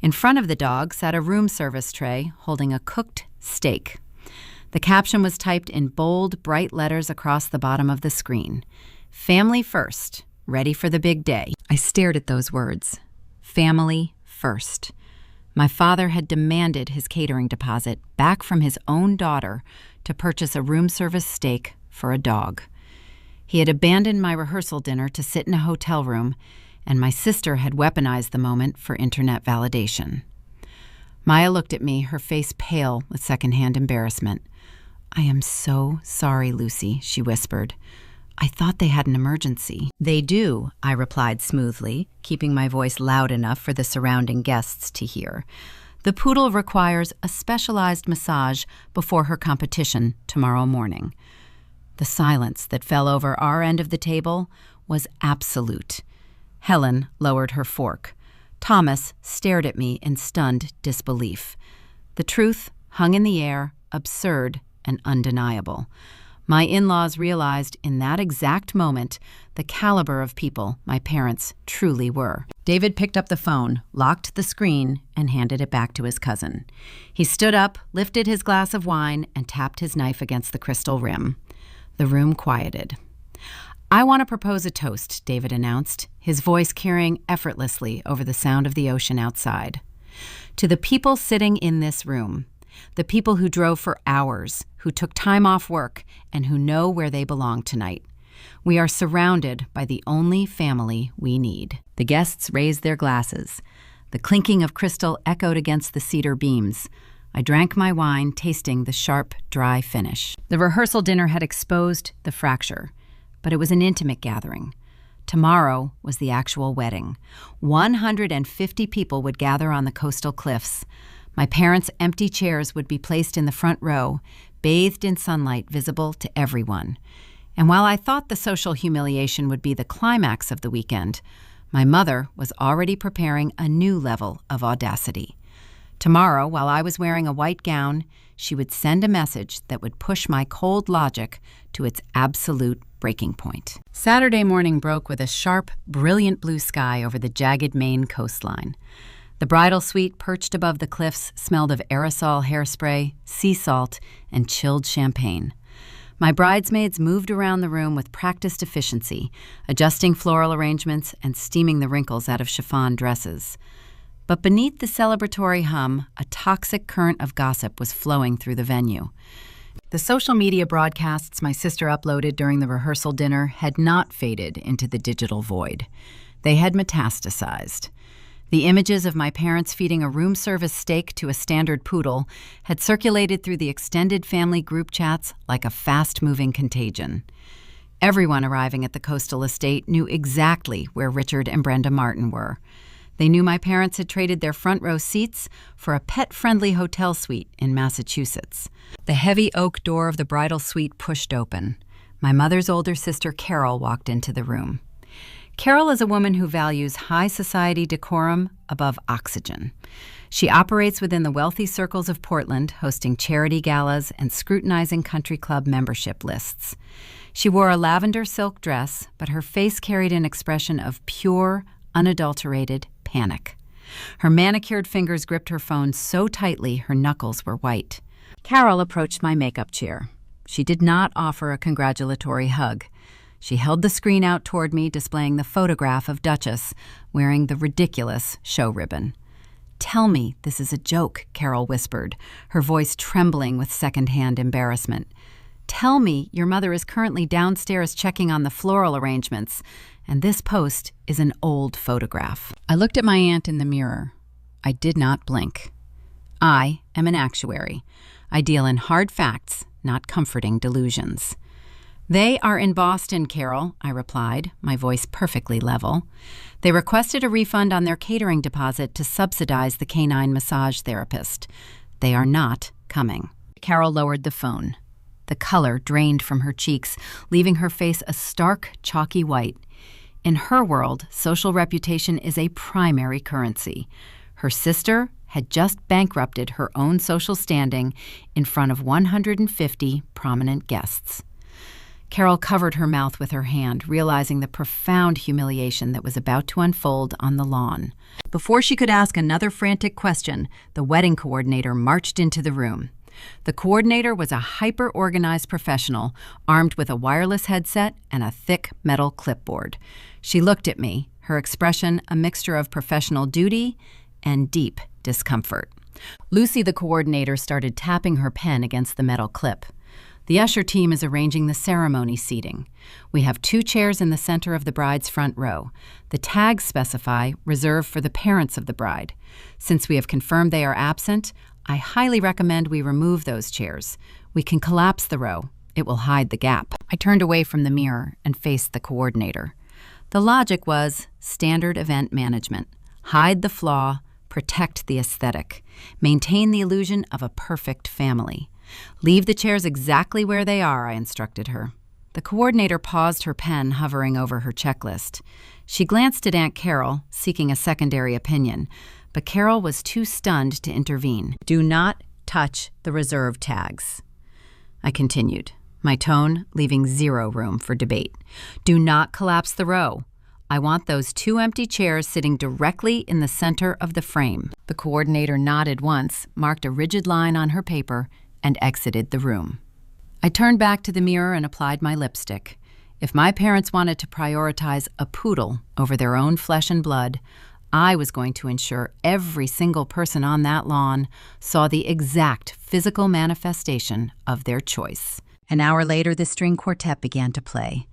In front of the dog sat a room service tray holding a cooked steak. The caption was typed in bold, bright letters across the bottom of the screen. Family first, ready for the big day. I stared at those words. Family first. My father had demanded his catering deposit back from his own daughter to purchase a room service steak for a dog. He had abandoned my rehearsal dinner to sit in a hotel room, and my sister had weaponized the moment for internet validation. Maya looked at me, her face pale with secondhand embarrassment. "I am so sorry, Lucy," she whispered. "I thought they had an emergency." "They do," I replied smoothly, keeping my voice loud enough for the surrounding guests to hear. "The poodle requires a specialized massage before her competition tomorrow morning." The silence that fell over our end of the table was absolute. Helen lowered her fork. Thomas stared at me in stunned disbelief. The truth hung in the air, absurd and undeniable. My in-laws realized in that exact moment the caliber of people my parents truly were. David picked up the phone, locked the screen, and handed it back to his cousin. He stood up, lifted his glass of wine, and tapped his knife against the crystal rim. The room quieted. "I want to propose a toast," David announced, his voice carrying effortlessly over the sound of the ocean outside. "To the people sitting in this room, the people who drove for hours, who took time off work, and who know where they belong tonight. We are surrounded by the only family we need." The guests raised their glasses. The clinking of crystal echoed against the cedar beams. I drank my wine, tasting the sharp, dry finish. The rehearsal dinner had exposed the fracture, but it was an intimate gathering. Tomorrow was the actual wedding. 150 people would gather on the coastal cliffs. My parents' empty chairs would be placed in the front row, bathed in sunlight visible to everyone. And while I thought the social humiliation would be the climax of the weekend, my mother was already preparing a new level of audacity. Tomorrow, while I was wearing a white gown, she would send a message that would push my cold logic to its absolute breaking point. Saturday morning broke with a sharp, brilliant blue sky over the jagged Maine coastline. The bridal suite perched above the cliffs smelled of aerosol hairspray, sea salt, and chilled champagne. My bridesmaids moved around the room with practiced efficiency, adjusting floral arrangements and steaming the wrinkles out of chiffon dresses. But beneath the celebratory hum, a toxic current of gossip was flowing through the venue. The social media broadcasts my sister uploaded during the rehearsal dinner had not faded into the digital void. They had metastasized. The images of my parents feeding a room service steak to a standard poodle had circulated through the extended family group chats like a fast-moving contagion. Everyone arriving at the coastal estate knew exactly where Richard and Brenda Martin were. They knew my parents had traded their front row seats for a pet-friendly hotel suite in Massachusetts. The heavy oak door of the bridal suite pushed open. My mother's older sister, Carol, walked into the room. Carol is a woman who values high society decorum above oxygen. She operates within the wealthy circles of Portland, hosting charity galas and scrutinizing country club membership lists. She wore a lavender silk dress, but her face carried an expression of pure, unadulterated panic. Her manicured fingers gripped her phone so tightly her knuckles were white. Carol approached my makeup chair. She did not offer a congratulatory hug. She held the screen out toward me, displaying the photograph of Duchess wearing the ridiculous show ribbon. "Tell me this is a joke," Carol whispered, her voice trembling with second-hand embarrassment. "Tell me your mother is currently downstairs checking on the floral arrangements, and this post is an old photograph." I looked at my aunt in the mirror. I did not blink. I am an actuary. I deal in hard facts, not comforting delusions. "They are in Boston, Carol," I replied, my voice perfectly level. "They requested a refund on their catering deposit to subsidize the canine massage therapist. They are not coming." Carol lowered the phone. The color drained from her cheeks, leaving her face a stark, chalky white. In her world, social reputation is a primary currency. Her sister had just bankrupted her own social standing in front of 150 prominent guests. Carol covered her mouth with her hand, realizing the profound humiliation that was about to unfold on the lawn. Before she could ask another frantic question, the wedding coordinator marched into the room. The coordinator was a hyper-organized professional, armed with a wireless headset and a thick metal clipboard. She looked at me, her expression a mixture of professional duty and deep discomfort. Lucy, the coordinator, started tapping her pen against the metal clip. The usher team is arranging the ceremony seating. We have 2 chairs in the center of the bride's front row. The tags specify reserved for the parents of the bride. Since we have confirmed they are absent, I highly recommend we remove those chairs. We can collapse the row. It will hide the gap. I turned away from the mirror and faced the coordinator. The logic was standard event management. Hide the flaw, protect the aesthetic, maintain the illusion of a perfect family. "Leave the chairs exactly where they are," I instructed her. The coordinator paused, her pen hovering over her checklist. She glanced at Aunt Carol, seeking a secondary opinion, but Carol was too stunned to intervene. "Do not touch the reserve tags." I continued, my tone leaving zero room for debate. "Do not collapse the row. I want those 2 empty chairs sitting directly in the center of the frame." The coordinator nodded once, marked a rigid line on her paper, and exited the room. I turned back to the mirror and applied my lipstick. If my parents wanted to prioritize a poodle over their own flesh and blood, I was going to ensure every single person on that lawn saw the exact physical manifestation of their choice. An hour later, the string quartet began to play.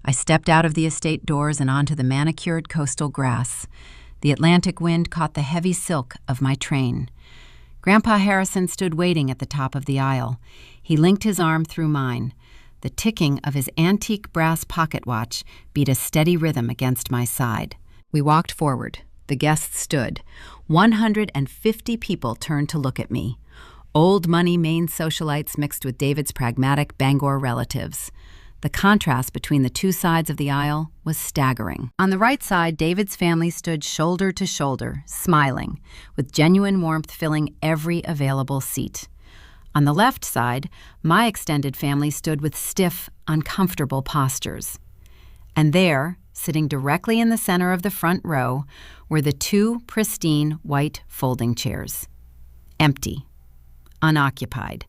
I stepped out of the estate doors and onto the manicured coastal grass. The Atlantic wind caught the heavy silk of my train. Grandpa Harrison stood waiting at the top of the aisle. He linked his arm through mine. The ticking of his antique brass pocket watch beat a steady rhythm against my side. We walked forward. The guests stood. 150 people turned to look at me. Old money Maine socialites mixed with David's pragmatic Bangor relatives. The contrast between the 2 sides of the aisle was staggering. On the right side, David's family stood shoulder to shoulder, smiling, with genuine warmth filling every available seat. On the left side, my extended family stood with stiff, uncomfortable postures. And there, sitting directly in the center of the front row, were the 2 pristine white folding chairs. Empty, unoccupied,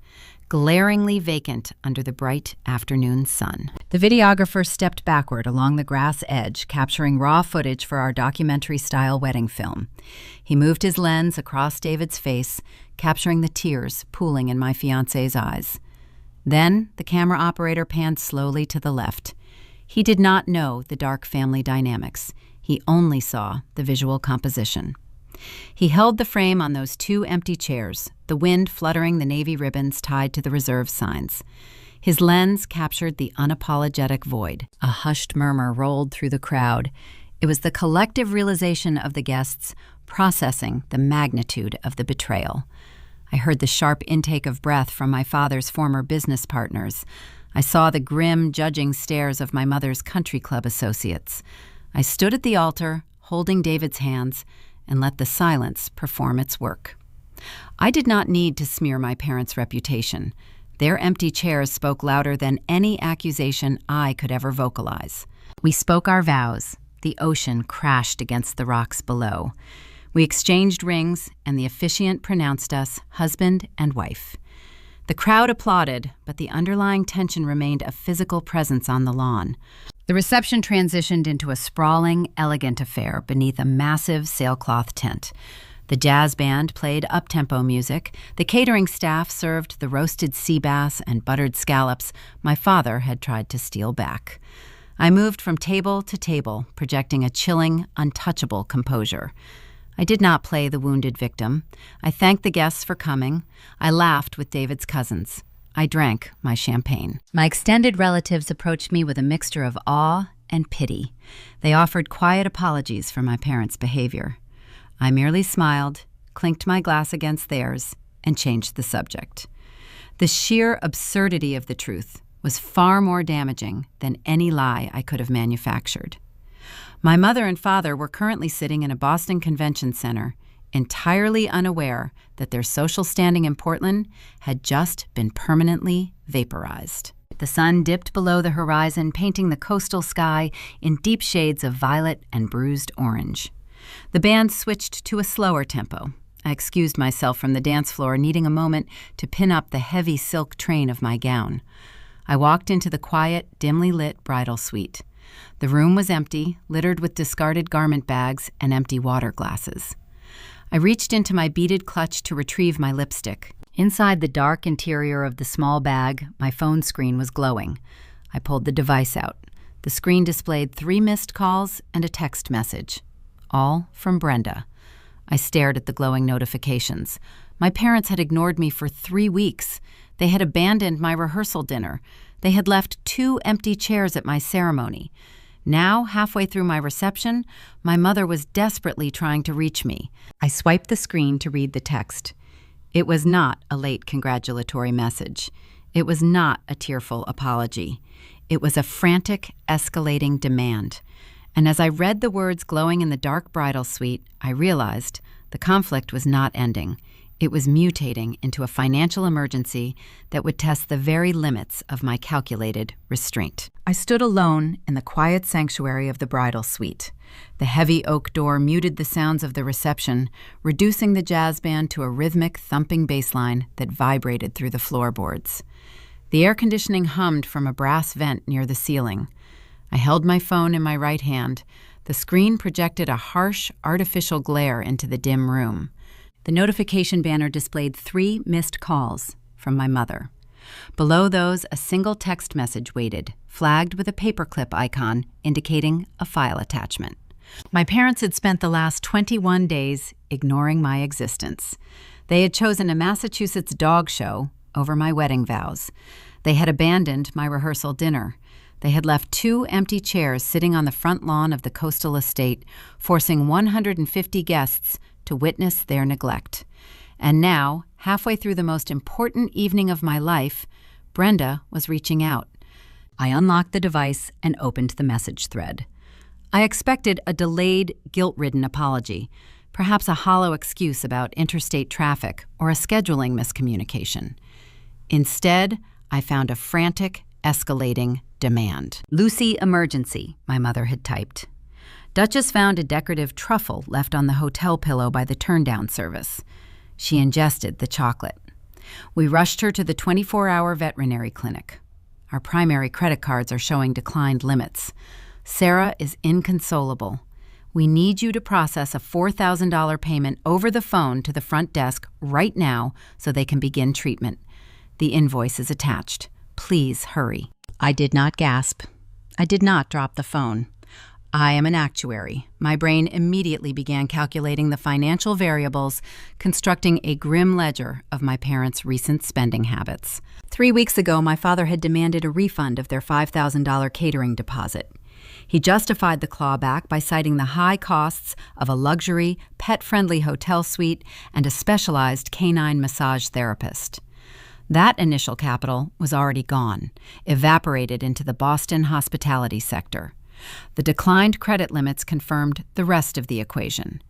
glaringly vacant under the bright afternoon sun. The videographer stepped backward along the grass edge, capturing raw footage for our documentary-style wedding film. He moved his lens across David's face, capturing the tears pooling in my fiancé's eyes. Then the camera operator panned slowly to the left. He did not know the dark family dynamics. He only saw the visual composition. He held the frame on those 2 empty chairs, the wind fluttering the navy ribbons tied to the reserve signs. His lens captured the unapologetic void. A hushed murmur rolled through the crowd. It was the collective realization of the guests processing the magnitude of the betrayal. I heard the sharp intake of breath from my father's former business partners. I saw the grim, judging stares of my mother's country club associates. I stood at the altar, holding David's hands, and let the silence perform its work. I did not need to smear my parents' reputation. Their empty chairs spoke louder than any accusation I could ever vocalize. We spoke our vows. The ocean crashed against the rocks below. We exchanged rings, and the officiant pronounced us husband and wife. The crowd applauded, but the underlying tension remained a physical presence on the lawn. The reception transitioned into a sprawling, elegant affair beneath a massive sailcloth tent. The jazz band played up-tempo music. The catering staff served the roasted sea bass and buttered scallops my father had tried to steal back. I moved from table to table, projecting a chilling, untouchable composure. I did not play the wounded victim. I thanked the guests for coming. I laughed with David's cousins. I drank my champagne. My extended relatives approached me with a mixture of awe and pity. They offered quiet apologies for my parents' behavior. I merely smiled, clinked my glass against theirs, and changed the subject. The sheer absurdity of the truth was far more damaging than any lie I could have manufactured. My mother and father were currently sitting in a Boston Convention Center, entirely unaware that their social standing in Portland had just been permanently vaporized. The sun dipped below the horizon, painting the coastal sky in deep shades of violet and bruised orange. The band switched to a slower tempo. I excused myself from the dance floor, needing a moment to pin up the heavy silk train of my gown. I walked into the quiet, dimly lit bridal suite. The room was empty, littered with discarded garment bags and empty water glasses. I reached into my beaded clutch to retrieve my lipstick. Inside the dark interior of the small bag, my phone screen was glowing. I pulled the device out. The screen displayed 3 missed calls and a text message, all from Brenda. I stared at the glowing notifications. My parents had ignored me for 3 weeks. They had abandoned my rehearsal dinner. They had left 2 empty chairs at my ceremony. Now, halfway through my reception, my mother was desperately trying to reach me. I swiped the screen to read the text. It was not a late congratulatory message. It was not a tearful apology. It was a frantic, escalating demand. And as I read the words glowing in the dark bridal suite, I realized the conflict was not ending. It was mutating into a financial emergency that would test the very limits of my calculated restraint. I stood alone in the quiet sanctuary of the bridal suite. The heavy oak door muted the sounds of the reception, reducing the jazz band to a rhythmic, thumping bass line that vibrated through the floorboards. The air conditioning hummed from a brass vent near the ceiling. I held my phone in my right hand. The screen projected a harsh, artificial glare into the dim room. The notification banner displayed 3 missed calls from my mother. Below those, a single text message waited, flagged with a paperclip icon indicating a file attachment. My parents had spent the last 21 days ignoring my existence. They had chosen a Massachusetts dog show over my wedding vows. They had abandoned my rehearsal dinner. They had left 2 empty chairs sitting on the front lawn of the coastal estate, forcing 150 guests to witness their neglect. And now, halfway through the most important evening of my life, Brenda was reaching out. I unlocked the device and opened the message thread. I expected a delayed, guilt-ridden apology, perhaps a hollow excuse about interstate traffic or a scheduling miscommunication. Instead, I found a frantic, escalating demand. Lucy emergency, my mother had typed. Duchess found a decorative truffle left on the hotel pillow by the turn-down service. She ingested the chocolate. We rushed her to the 24-hour veterinary clinic. Our primary credit cards are showing declined limits. Sarah is inconsolable. We need you to process a $4,000 payment over the phone to the front desk right now so they can begin treatment. The invoice is attached. Please hurry. I did not gasp. I did not drop the phone. I am an actuary. My brain immediately began calculating the financial variables, constructing a grim ledger of my parents' recent spending habits. 3 weeks ago, my father had demanded a refund of their $5,000 catering deposit. He justified the clawback by citing the high costs of a luxury, pet-friendly hotel suite and a specialized canine massage therapist. That initial capital was already gone, evaporated into the Boston hospitality sector. The declined credit limits confirmed the rest of the equation.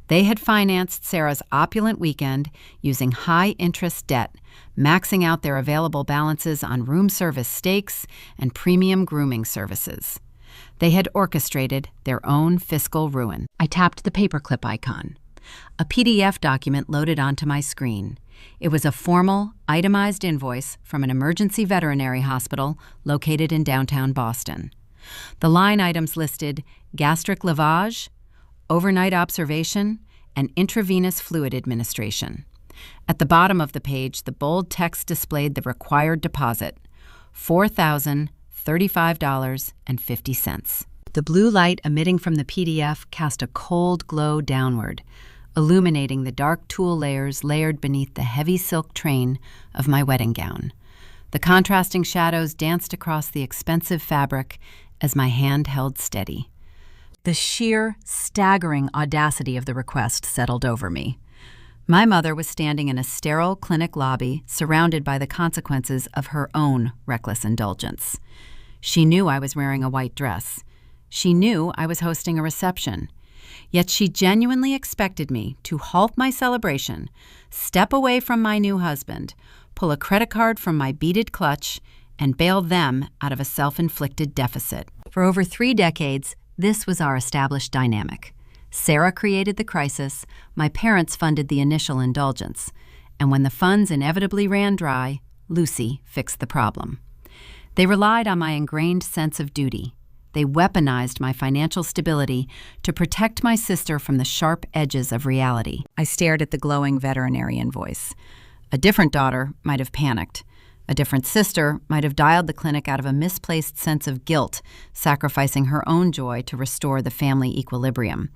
They had financed Sarah's opulent weekend using high-interest debt, maxing out their available balances on room service steaks and premium grooming services. They had orchestrated their own fiscal ruin. I tapped the paperclip icon. A PDF document loaded onto my screen. It was a formal, itemized invoice from an emergency veterinary hospital located in downtown Boston. The line items listed gastric lavage, overnight observation, and intravenous fluid administration. At the bottom of the page, the bold text displayed the required deposit, $4,035.50. The blue light emitting from the PDF cast a cold glow downward, illuminating the dark tulle layers layered beneath the heavy silk train of my wedding gown. The contrasting shadows danced across the expensive fabric as my hand held steady. The sheer, staggering audacity of the request settled over me. My mother was standing in a sterile clinic lobby, surrounded by the consequences of her own reckless indulgence. She knew I was wearing a white dress. She knew I was hosting a reception. Yet she genuinely expected me to halt my celebration, step away from my new husband, pull a credit card from my beaded clutch, and bail them out of a self-inflicted deficit. For over 3 decades, this was our established dynamic. Sarah created the crisis, my parents funded the initial indulgence, and when the funds inevitably ran dry, Lucy fixed the problem. They relied on my ingrained sense of duty. They weaponized my financial stability to protect my sister from the sharp edges of reality. I stared at the glowing veterinary invoice. A different daughter might have panicked. A different sister might have dialed the clinic out of a misplaced sense of guilt, sacrificing her own joy to restore the family equilibrium.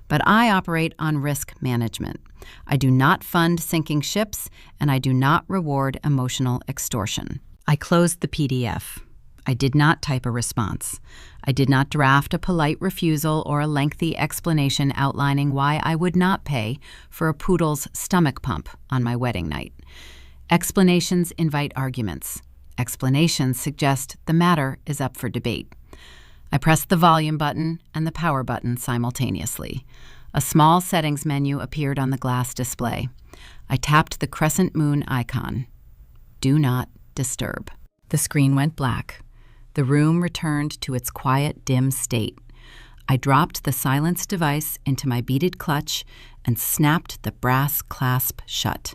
But I operate on risk management. I do not fund sinking ships, and I do not reward emotional extortion. I closed the PDF. I did not type a response. I did not draft a polite refusal or a lengthy explanation outlining why I would not pay for a poodle's stomach pump on my wedding night. Explanations invite arguments. Explanations suggest the matter is up for debate. I pressed the volume button and the power button simultaneously. A small settings menu appeared on the glass display. I tapped the crescent moon icon. Do not disturb. The screen went black. The room returned to its quiet, dim state. I dropped the silence device into my beaded clutch and snapped the brass clasp shut.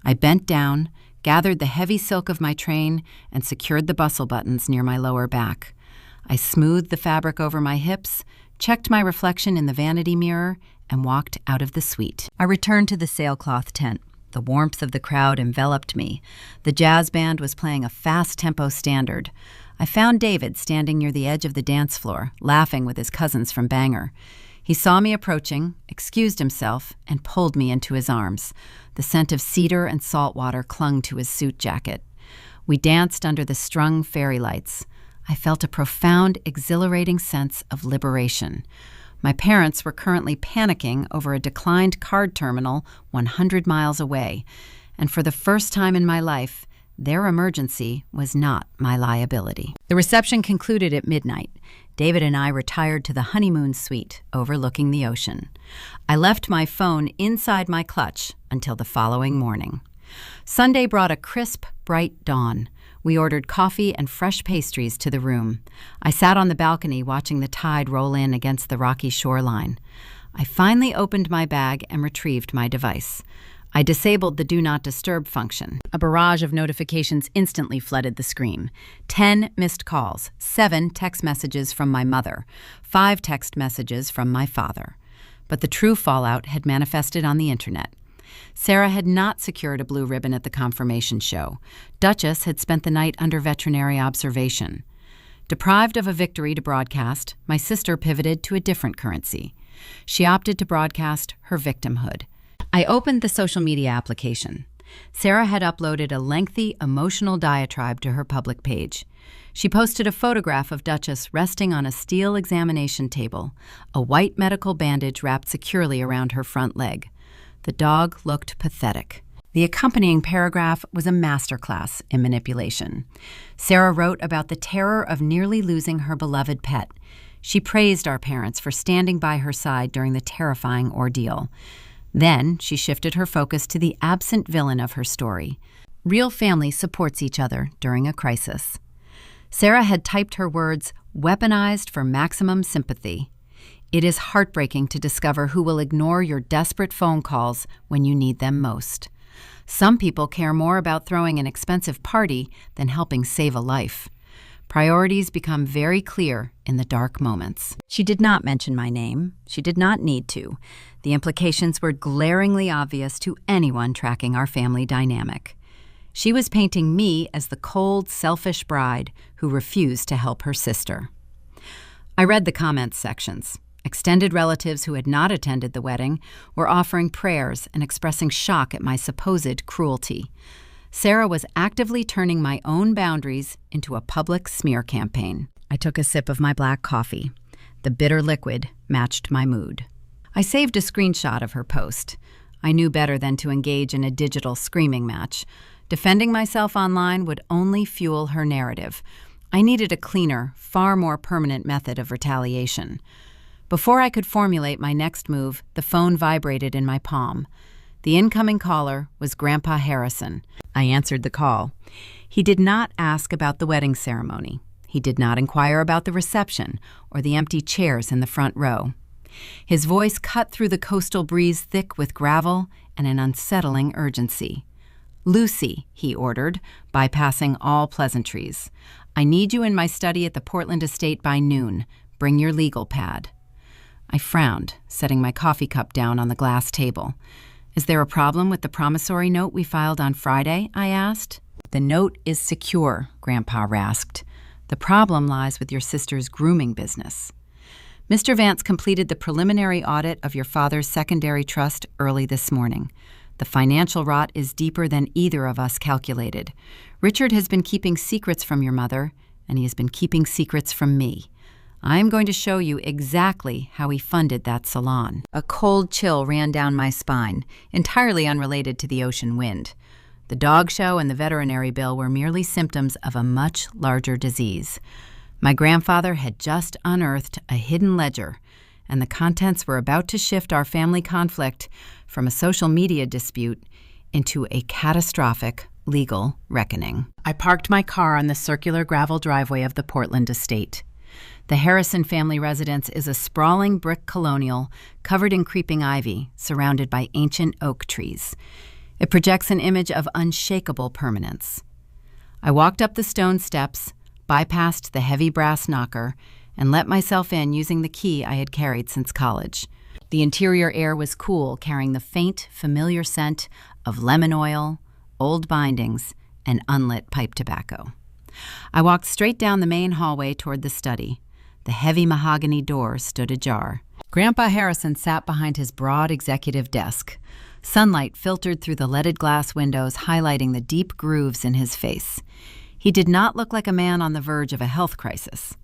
I bent down, gathered the heavy silk of my train, and secured the bustle buttons near my lower back. I smoothed the fabric over my hips, checked my reflection in the vanity mirror, and walked out of the suite. I returned to the sailcloth tent. The warmth of the crowd enveloped me. The jazz band was playing a fast-tempo standard. I found David standing near the edge of the dance floor, laughing with his cousins from Bangor. He saw me approaching, excused himself, and pulled me into his arms. The scent of cedar and salt water clung to his suit jacket. We danced under the strung fairy lights. I felt a profound, exhilarating sense of liberation. My parents were currently panicking over a declined card terminal 100 miles away, and for the first time in my life, their emergency was not my liability. The reception concluded at midnight. David and I retired to the honeymoon suite overlooking the ocean. I left my phone inside my clutch until the following morning. Sunday brought a crisp, bright dawn. We ordered coffee and fresh pastries to the room. I sat on the balcony watching the tide roll in against the rocky shoreline. I finally opened my bag and retrieved my device. I disabled the Do Not Disturb function. A barrage of notifications instantly flooded the screen. 10 missed calls, 7 text messages from my mother, 5 text messages from my father. But the true fallout had manifested on the internet. Sarah had not secured a blue ribbon at the confirmation show. Duchess had spent the night under veterinary observation. Deprived of a victory to broadcast, my sister pivoted to a different currency. She opted to broadcast her victimhood. I opened the social media application. Sarah had uploaded a lengthy, emotional diatribe to her public page. She posted a photograph of Duchess resting on a steel examination table, a white medical bandage wrapped securely around her front leg. The dog looked pathetic. The accompanying paragraph was a masterclass in manipulation. Sarah wrote about the terror of nearly losing her beloved pet. She praised our parents for standing by her side during the terrifying ordeal. Then she shifted her focus to the absent villain of her story. Real family supports each other during a crisis. Sarah had typed her words, weaponized for maximum sympathy. It is heartbreaking to discover who will ignore your desperate phone calls when you need them most. Some people care more about throwing an expensive party than helping save a life. Priorities become very clear in the dark moments. She did not mention my name. She did not need to. The implications were glaringly obvious to anyone tracking our family dynamic. She was painting me as the cold, selfish bride who refused to help her sister. I read the comments sections. Extended relatives who had not attended the wedding were offering prayers and expressing shock at my supposed cruelty. Sarah was actively turning my own boundaries into a public smear campaign. I took a sip of my black coffee. The bitter liquid matched my mood. I saved a screenshot of her post. I knew better than to engage in a digital screaming match. Defending myself online would only fuel her narrative. I needed a cleaner, far more permanent method of retaliation. Before I could formulate my next move, the phone vibrated in my palm. The incoming caller was Grandpa Harrison. I answered the call. He did not ask about the wedding ceremony. He did not inquire about the reception or the empty chairs in the front row. His voice cut through the coastal breeze thick with gravel and an unsettling urgency. "Lucy," he ordered, bypassing all pleasantries. "I need you in my study at the Portland estate by noon. Bring your legal pad." I frowned, setting my coffee cup down on the glass table. "Is there a problem with the promissory note we filed on Friday?" I asked. "The note is secure," Grandpa rasped. "The problem lies with your sister's grooming business. Mr. Vance completed the preliminary audit of your father's secondary trust early this morning. The financial rot is deeper than either of us calculated. Richard has been keeping secrets from your mother, and he has been keeping secrets from me. I am going to show you exactly how he funded that salon." A cold chill ran down my spine, entirely unrelated to the ocean wind. The dog show and the veterinary bill were merely symptoms of a much larger disease. My grandfather had just unearthed a hidden ledger, and the contents were about to shift our family conflict from a social media dispute into a catastrophic legal reckoning. I parked my car on the circular gravel driveway of the Portland estate. The Harrison family residence is a sprawling brick colonial covered in creeping ivy, surrounded by ancient oak trees. It projects an image of unshakable permanence. I walked up the stone steps, bypassed the heavy brass knocker, and let myself in using the key I had carried since college. The interior air was cool, carrying the faint, familiar scent of lemon oil, old bindings, and unlit pipe tobacco. I walked straight down the main hallway toward the study. The heavy mahogany door stood ajar. Grandpa Harrison sat behind his broad executive desk. Sunlight filtered through the leaded glass windows, highlighting the deep grooves in his face. He did not look like a man on the verge of a health crisis.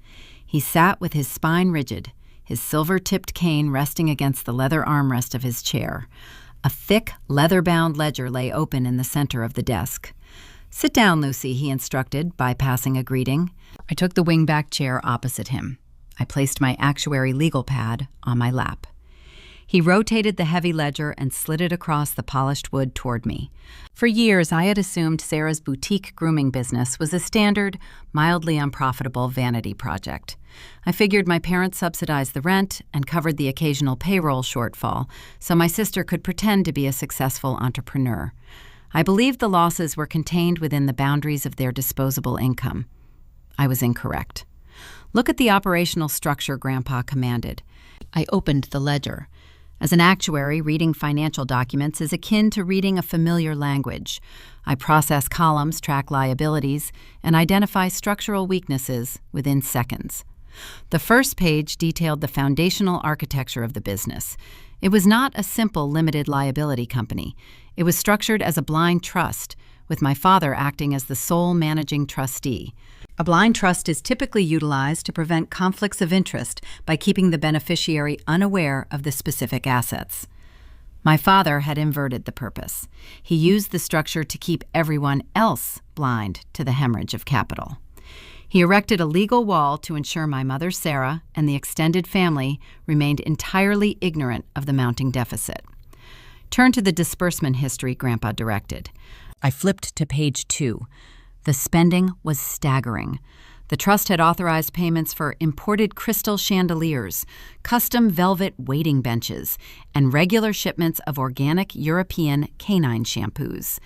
He sat with his spine rigid, his silver-tipped cane resting against the leather armrest of his chair. A thick, leather-bound ledger lay open in the center of the desk. "Sit down, Lucy," he instructed, bypassing a greeting. I took the wingback chair opposite him. I placed my actuary legal pad on my lap. He rotated the heavy ledger and slid it across the polished wood toward me. For years, I had assumed Sarah's boutique grooming business was a standard, mildly unprofitable vanity project. I figured my parents subsidized the rent and covered the occasional payroll shortfall, so my sister could pretend to be a successful entrepreneur. I believed the losses were contained within the boundaries of their disposable income. I was incorrect. "Look at the operational structure," Grandpa commanded. I opened the ledger. As an actuary, reading financial documents is akin to reading a familiar language. I process columns, track liabilities, and identify structural weaknesses within seconds. The first page detailed the foundational architecture of the business. It was not a simple limited liability company. It was structured as a blind trust, with my father acting as the sole managing trustee. A blind trust is typically utilized to prevent conflicts of interest by keeping the beneficiary unaware of the specific assets. My father had inverted the purpose. He used the structure to keep everyone else blind to the hemorrhage of capital. He erected a legal wall to ensure my mother, Sarah, and the extended family remained entirely ignorant of the mounting deficit. Turn to the disbursement history Grandpa directed. I flipped to page 2. The spending was staggering. The trust had authorized payments for imported crystal chandeliers, custom velvet waiting benches, and regular shipments of organic European canine shampoos.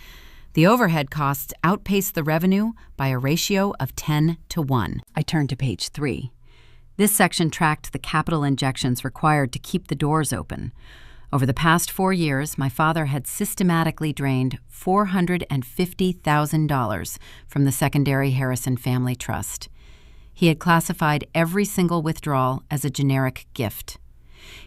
The overhead costs outpaced the revenue by a ratio of 10-1. I turned to page 3. This section tracked the capital injections required to keep the doors open. Over the past 4 years, my father had systematically drained $450,000 from the secondary Harrison Family Trust. He had classified every single withdrawal as a generic gift.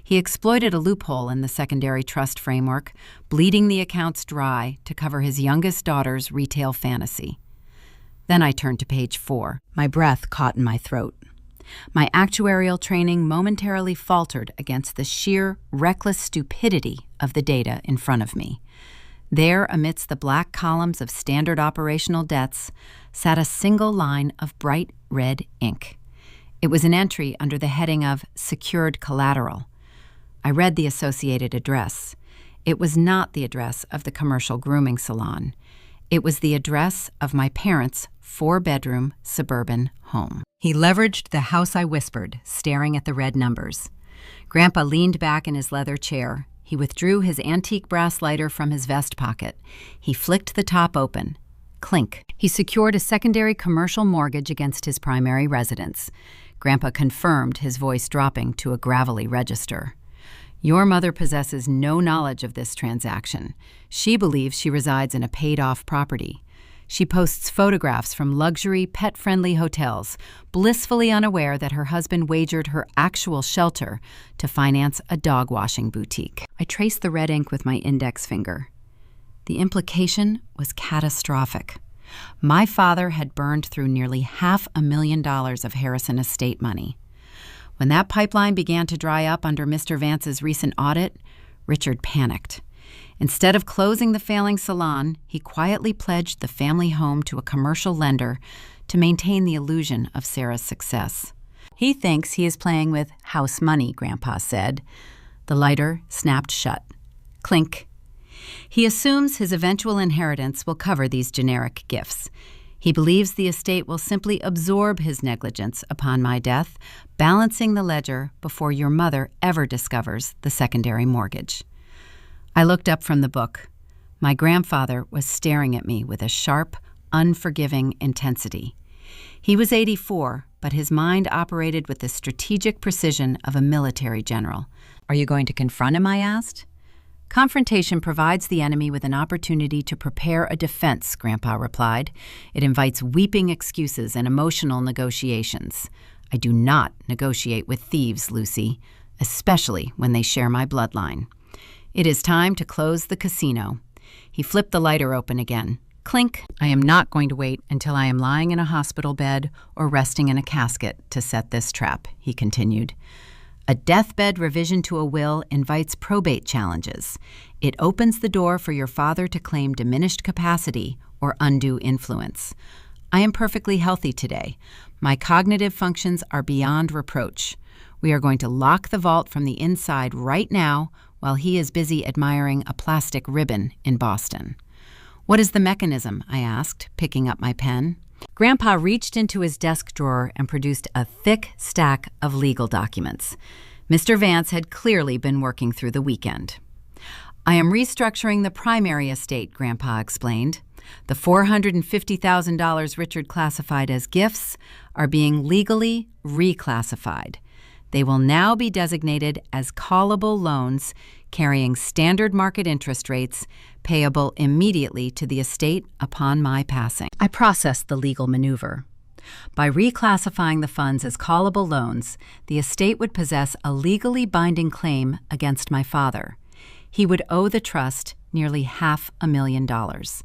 He exploited a loophole in the secondary trust framework, bleeding the accounts dry to cover his youngest daughter's retail fantasy. Then I turned to page 4. My breath caught in my throat. My actuarial training momentarily faltered against the sheer, reckless stupidity of the data in front of me. There, amidst the black columns of standard operational debts, sat a single line of bright red ink. It was an entry under the heading of Secured Collateral. I read the associated address. It was not the address of the commercial grooming salon. It was the address of my parents' 4-bedroom suburban home. He leveraged the house I whispered, staring at the red numbers. Grandpa leaned back in his leather chair. He withdrew his antique brass lighter from his vest pocket. He flicked the top open. Clink. He secured a secondary commercial mortgage against his primary residence. Grandpa confirmed, his voice dropping to a gravelly register. Your mother possesses no knowledge of this transaction. She believes she resides in a paid-off property. She posts photographs from luxury, pet-friendly hotels, blissfully unaware that her husband wagered her actual shelter to finance a dog-washing boutique. I traced the red ink with my index finger. The implication was catastrophic. My father had burned through nearly $500,000 of Harrison estate money. When that pipeline began to dry up under Mr. Vance's recent audit, Richard panicked. Instead of closing the failing salon, he quietly pledged the family home to a commercial lender to maintain the illusion of Sarah's success. He thinks he is playing with house money, Grandpa said. The lighter snapped shut. Clink. He assumes his eventual inheritance will cover these generic gifts. He believes the estate will simply absorb his negligence upon my death, balancing the ledger before your mother ever discovers the secondary mortgage. I looked up from the book. My grandfather was staring at me with a sharp, unforgiving intensity. He was 84, but his mind operated with the strategic precision of a military general. Are you going to confront him? I asked. Confrontation provides the enemy with an opportunity to prepare a defense, Grandpa replied. It invites weeping excuses and emotional negotiations. I do not negotiate with thieves, Lucy, especially when they share my bloodline. It is time to close the casino. He flipped the lighter open again. Clink. I am not going to wait until I am lying in a hospital bed or resting in a casket to set this trap, he continued. A deathbed revision to a will invites probate challenges. It opens the door for your father to claim diminished capacity or undue influence. I am perfectly healthy today. My cognitive functions are beyond reproach. We are going to lock the vault from the inside right now while he is busy admiring a plastic ribbon in Boston. What is the mechanism? I asked, picking up my pen. Grandpa reached into his desk drawer and produced a thick stack of legal documents. Mr. Vance had clearly been working through the weekend. I am restructuring the primary estate, Grandpa explained. The $450,000 Richard classified as gifts are being legally reclassified. They will now be designated as callable loans carrying standard market interest rates payable immediately to the estate upon my passing. I processed the legal maneuver. By reclassifying the funds as callable loans, the estate would possess a legally binding claim against my father. He would owe the trust nearly $500,000.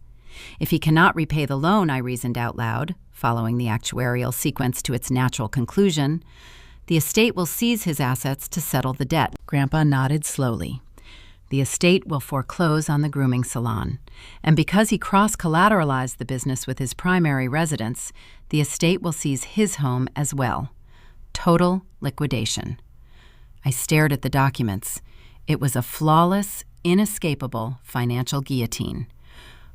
If he cannot repay the loan, I reasoned out loud, following the actuarial sequence to its natural conclusion, the estate will seize his assets to settle the debt. Grandpa nodded slowly. The estate will foreclose on the grooming salon, and because he cross-collateralized the business with his primary residence, the estate will seize his home as well. Total liquidation. I stared at the documents. It was a flawless, inescapable financial guillotine.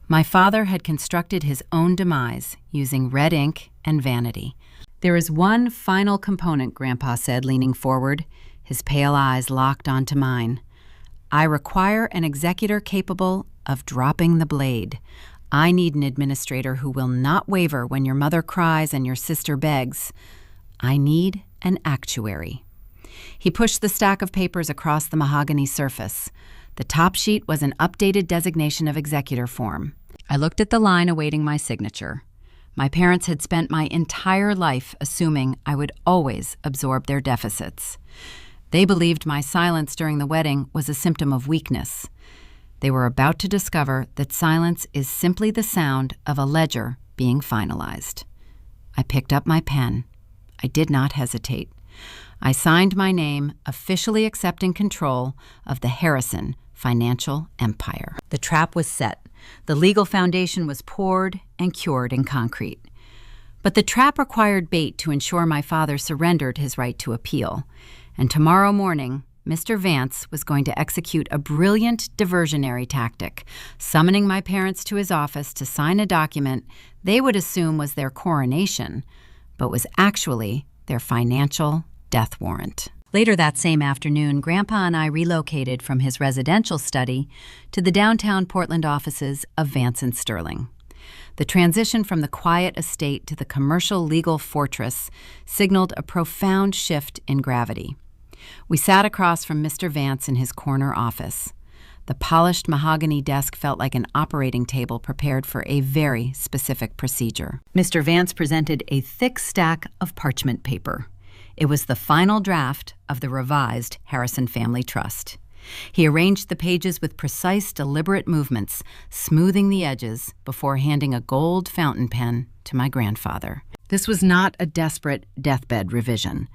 My father had constructed his own demise using red ink and vanity. "There is one final component," Grandpa said, leaning forward, his pale eyes locked onto mine. "I require an executor capable of dropping the blade. I need an administrator who will not waver when your mother cries and your sister begs. I need an actuary." He pushed the stack of papers across the mahogany surface. The top sheet was an updated designation of executor form. I looked at the line awaiting my signature. My parents had spent my entire life assuming I would always absorb their deficits. They believed my silence during the wedding was a symptom of weakness. They were about to discover that silence is simply the sound of a ledger being finalized. I picked up my pen. I did not hesitate. I signed my name, officially accepting control of the Harrison financial empire. The trap was set. The legal foundation was poured and cured in concrete. But the trap required bait to ensure my father surrendered his right to appeal. And tomorrow morning, Mr. Vance was going to execute a brilliant diversionary tactic, summoning my parents to his office to sign a document they would assume was their coronation, but was actually their financial death warrant. Later that same afternoon, Grandpa and I relocated from his residential study to the downtown Portland offices of Vance & Sterling. The transition from the quiet estate to the commercial legal fortress signaled a profound shift in gravity. We sat across from Mr. Vance in his corner office. The polished mahogany desk felt like an operating table prepared for a very specific procedure. Mr. Vance presented a thick stack of parchment paper. It was the final draft of the revised Harrison Family Trust. He arranged the pages with precise, deliberate movements, smoothing the edges before handing a gold fountain pen to my grandfather. This was not a desperate deathbed revision.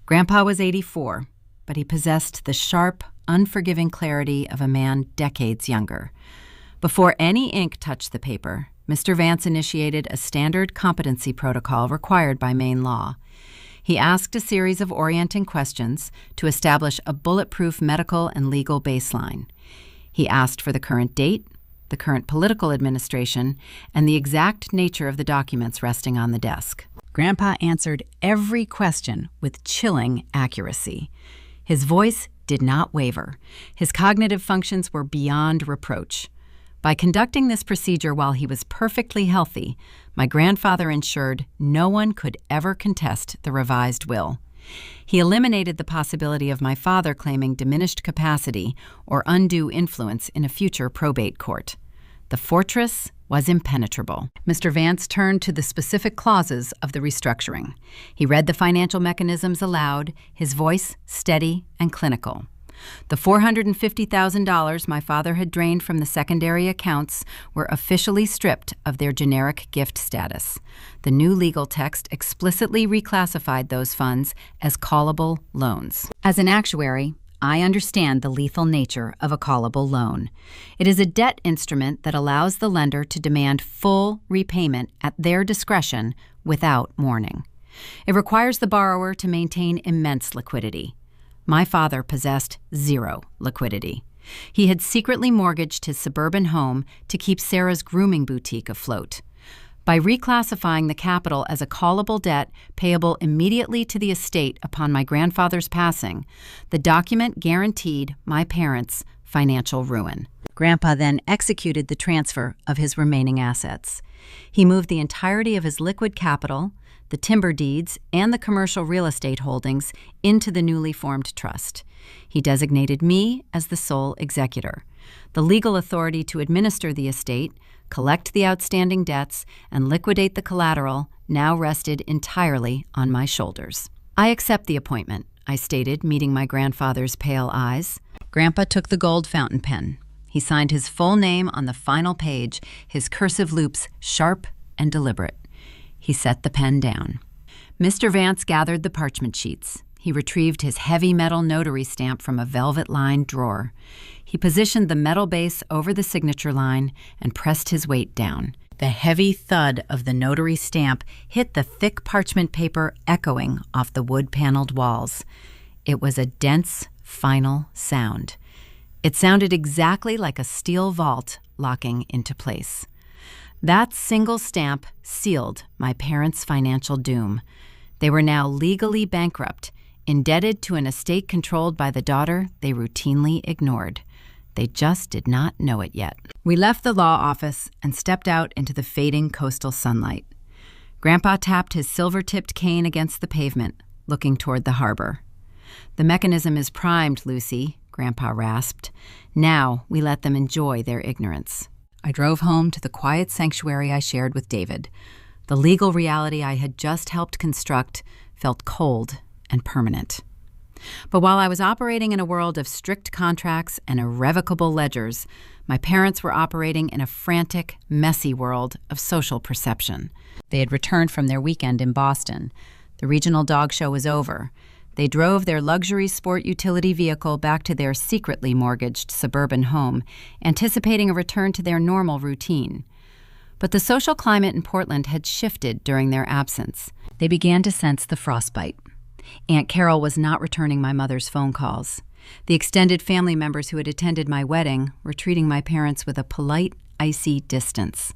Grandpa was 84, but he possessed the sharp, unforgiving clarity of a man decades younger. Before any ink touched the paper, Mr. Vance initiated a standard competency protocol required by Maine law. He asked a series of orienting questions to establish a bulletproof medical and legal baseline. He asked for the current date, the current political administration, and the exact nature of the documents resting on the desk. Grandpa answered every question with chilling accuracy. His voice did not waver. His cognitive functions were beyond reproach. By conducting this procedure while he was perfectly healthy, my grandfather ensured no one could ever contest the revised will. He eliminated the possibility of my father claiming diminished capacity or undue influence in a future probate court. The fortress was impenetrable. Mr. Vance turned to the specific clauses of the restructuring. He read the financial mechanisms aloud, his voice steady and clinical. The $450,000 my father had drained from the secondary accounts were officially stripped of their generic gift status. The new legal text explicitly reclassified those funds as callable loans. As an actuary, I understand the lethal nature of a callable loan. It is a debt instrument that allows the lender to demand full repayment at their discretion without warning. It requires the borrower to maintain immense liquidity. My father possessed zero liquidity. He had secretly mortgaged his suburban home to keep Sarah's grooming boutique afloat. By reclassifying the capital as a callable debt payable immediately to the estate upon my grandfather's passing, the document guaranteed my parents' financial ruin. Grandpa then executed the transfer of his remaining assets. He moved the entirety of his liquid capital, the timber deeds, and the commercial real estate holdings into the newly formed trust. He designated me as the sole executor. The legal authority to administer the estate, collect the outstanding debts, and liquidate the collateral now rested entirely on my shoulders. "I accept the appointment," I stated, meeting my grandfather's pale eyes. Grandpa took the gold fountain pen. He signed his full name on the final page, his cursive loops sharp and deliberate. He set the pen down. Mr. Vance gathered the parchment sheets. He retrieved his heavy metal notary stamp from a velvet-lined drawer. He positioned the metal base over the signature line and pressed his weight down. The heavy thud of the notary stamp hit the thick parchment paper, echoing off the wood-paneled walls. It was a dense, final sound. It sounded exactly like a steel vault locking into place. That single stamp sealed my parents' financial doom. They were now legally bankrupt, indebted to an estate controlled by the daughter they routinely ignored. They just did not know it yet. We left the law office and stepped out into the fading coastal sunlight. Grandpa tapped his silver-tipped cane against the pavement, looking toward the harbor. "The mechanism is primed, Lucy," Grandpa rasped. "Now we let them enjoy their ignorance." I drove home to the quiet sanctuary I shared with David. The legal reality I had just helped construct felt cold and permanent. But while I was operating in a world of strict contracts and irrevocable ledgers, my parents were operating in a frantic, messy world of social perception. They had returned from their weekend in Boston. The regional dog show was over. They drove their luxury sport utility vehicle back to their secretly mortgaged suburban home, anticipating a return to their normal routine. But the social climate in Portland had shifted during their absence. They began to sense the frostbite. Aunt Carol was not returning my mother's phone calls. The extended family members who had attended my wedding were treating my parents with a polite, icy distance.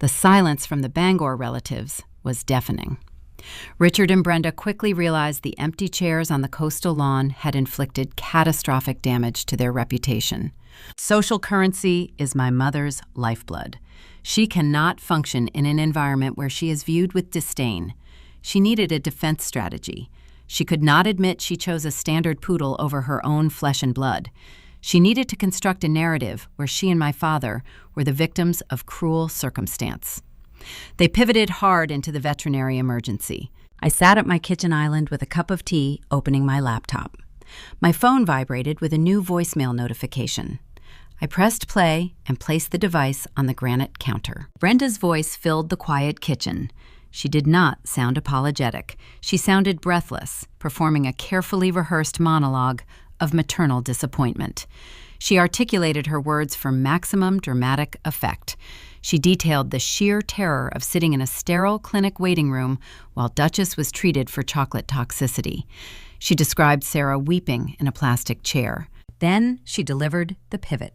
The silence from the Bangor relatives was deafening. Richard and Brenda quickly realized the empty chairs on the coastal lawn had inflicted catastrophic damage to their reputation. Social currency is my mother's lifeblood. She cannot function in an environment where she is viewed with disdain. She needed a defense strategy. She could not admit she chose a standard poodle over her own flesh and blood. She needed to construct a narrative where she and my father were the victims of cruel circumstance. They pivoted hard into the veterinary emergency. I sat at my kitchen island with a cup of tea, opening my laptop. My phone vibrated with a new voicemail notification. I pressed play and placed the device on the granite counter. Brenda's voice filled the quiet kitchen. She did not sound apologetic. She sounded breathless, performing a carefully rehearsed monologue of maternal disappointment. She articulated her words for maximum dramatic effect. She detailed the sheer terror of sitting in a sterile clinic waiting room while Duchess was treated for chocolate toxicity. She described Sarah weeping in a plastic chair. Then she delivered the pivot.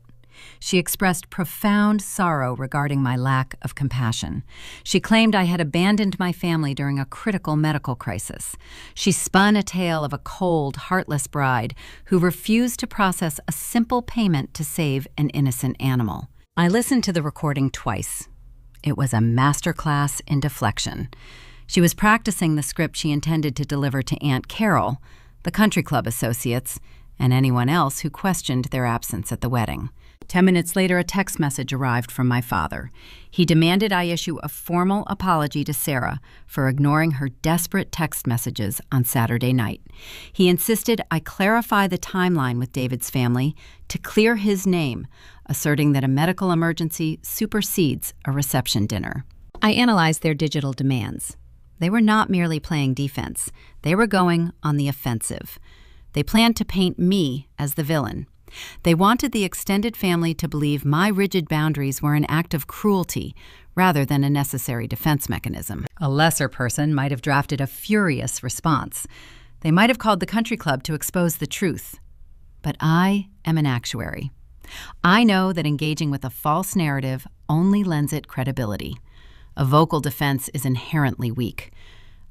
She expressed profound sorrow regarding my lack of compassion. She claimed I had abandoned my family during a critical medical crisis. She spun a tale of a cold, heartless bride who refused to process a simple payment to save an innocent animal. I listened to the recording twice. It was a masterclass in deflection. She was practicing the script she intended to deliver to Aunt Carol, the country club associates, and anyone else who questioned their absence at the wedding. 10 minutes later, a text message arrived from my father. He demanded I issue a formal apology to Sarah for ignoring her desperate text messages on Saturday night. He insisted I clarify the timeline with David's family to clear his name, asserting that a medical emergency supersedes a reception dinner. I analyzed their digital demands. They were not merely playing defense. They were going on the offensive. They planned to paint me as the villain. They wanted the extended family to believe my rigid boundaries were an act of cruelty rather than a necessary defense mechanism. A lesser person might have drafted a furious response. They might have called the country club to expose the truth. But I am an actuary. I know that engaging with a false narrative only lends it credibility. A vocal defense is inherently weak.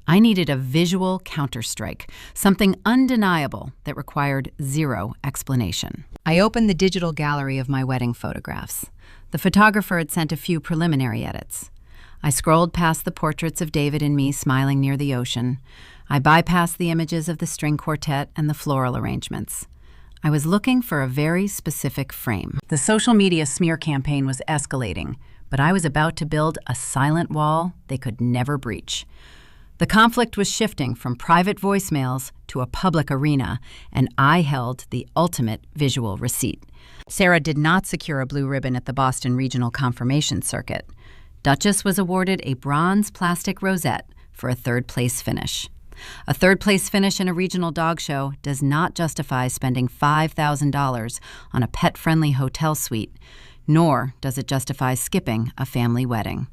I needed a visual counterstrike, something undeniable that required zero explanation. I opened the digital gallery of my wedding photographs. The photographer had sent a few preliminary edits. I scrolled past the portraits of David and me smiling near the ocean. I bypassed the images of the string quartet and the floral arrangements. I was looking for a very specific frame. The social media smear campaign was escalating, but I was about to build a silent wall they could never breach. The conflict was shifting from private voicemails to a public arena, and I held the ultimate visual receipt. Sarah did not secure a blue ribbon at the Boston Regional Confirmation Circuit. Duchess was awarded a bronze plastic rosette for a third-place finish. A third-place finish in a regional dog show does not justify spending $5,000 on a pet-friendly hotel suite, nor does it justify skipping a family wedding.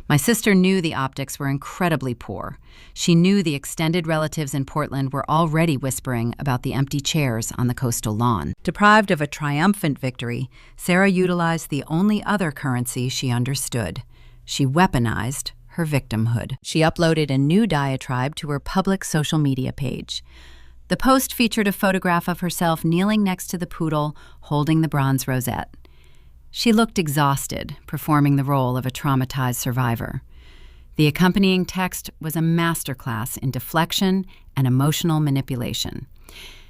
My sister knew the optics were incredibly poor. She knew the extended relatives in Portland were already whispering about the empty chairs on the coastal lawn. Deprived of a triumphant victory, Sarah utilized the only other currency she understood. She weaponized her victimhood. She uploaded a new diatribe to her public social media page. The post featured a photograph of herself kneeling next to the poodle, holding the bronze rosette. She looked exhausted, performing the role of a traumatized survivor. The accompanying text was a masterclass in deflection and emotional manipulation.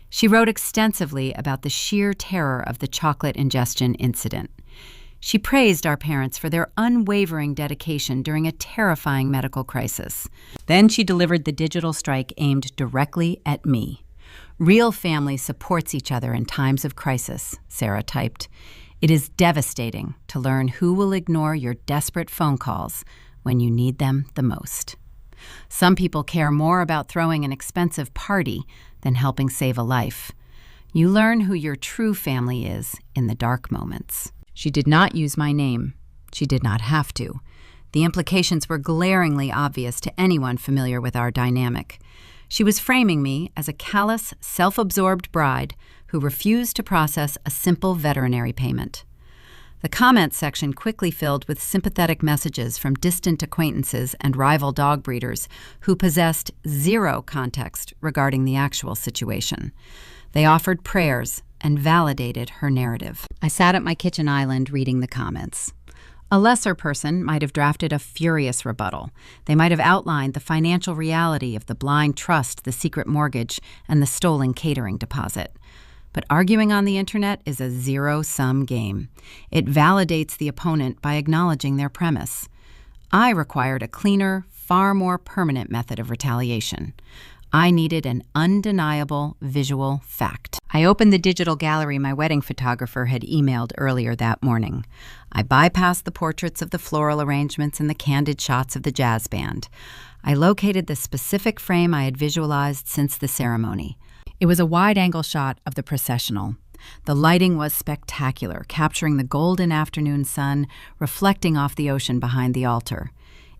She wrote extensively about the sheer terror of the chocolate ingestion incident. She praised our parents for their unwavering dedication during a terrifying medical crisis. Then she delivered the digital strike aimed directly at me. "Real family supports each other in times of crisis," Sarah typed. "It is devastating to learn who will ignore your desperate phone calls when you need them the most. Some people care more about throwing an expensive party than helping save a life. You learn who your true family is in the dark moments." She did not use my name. She did not have to. The implications were glaringly obvious to anyone familiar with our dynamic. She was framing me as a callous, self-absorbed bride who refused to process a simple veterinary payment. The comments section quickly filled with sympathetic messages from distant acquaintances and rival dog breeders who possessed zero context regarding the actual situation. They offered prayers and validated her narrative. I sat at my kitchen island reading the comments. A lesser person might have drafted a furious rebuttal. They might have outlined the financial reality of the blind trust, the secret mortgage, and the stolen catering deposit. But arguing on the internet is a zero-sum game. It validates the opponent by acknowledging their premise. I required a cleaner, far more permanent method of retaliation. I needed an undeniable visual fact. I opened the digital gallery my wedding photographer had emailed earlier that morning. I bypassed the portraits of the floral arrangements and the candid shots of the jazz band. I located the specific frame I had visualized since the ceremony. It was a wide-angle shot of the processional. The lighting was spectacular, capturing the golden afternoon sun reflecting off the ocean behind the altar.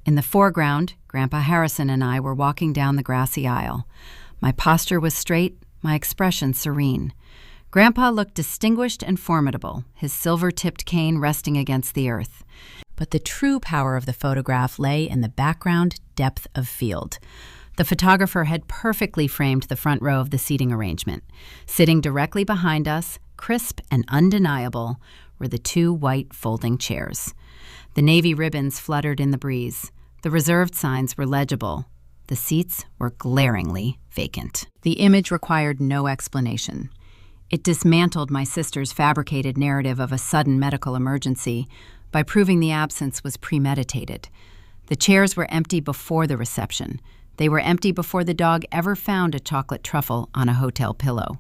In the foreground, Grandpa Harrison and I were walking down the grassy aisle. My posture was straight, my expression serene. Grandpa looked distinguished and formidable, his silver-tipped cane resting against the earth. But the true power of the photograph lay in the background depth of field. The photographer had perfectly framed the front row of the seating arrangement. Sitting directly behind us, crisp and undeniable, were the two white folding chairs. The navy ribbons fluttered in the breeze. The reserved signs were legible. The seats were glaringly vacant. The image required no explanation. It dismantled my sister's fabricated narrative of a sudden medical emergency by proving the absence was premeditated. The chairs were empty before the reception. They were empty before the dog ever found a chocolate truffle on a hotel pillow.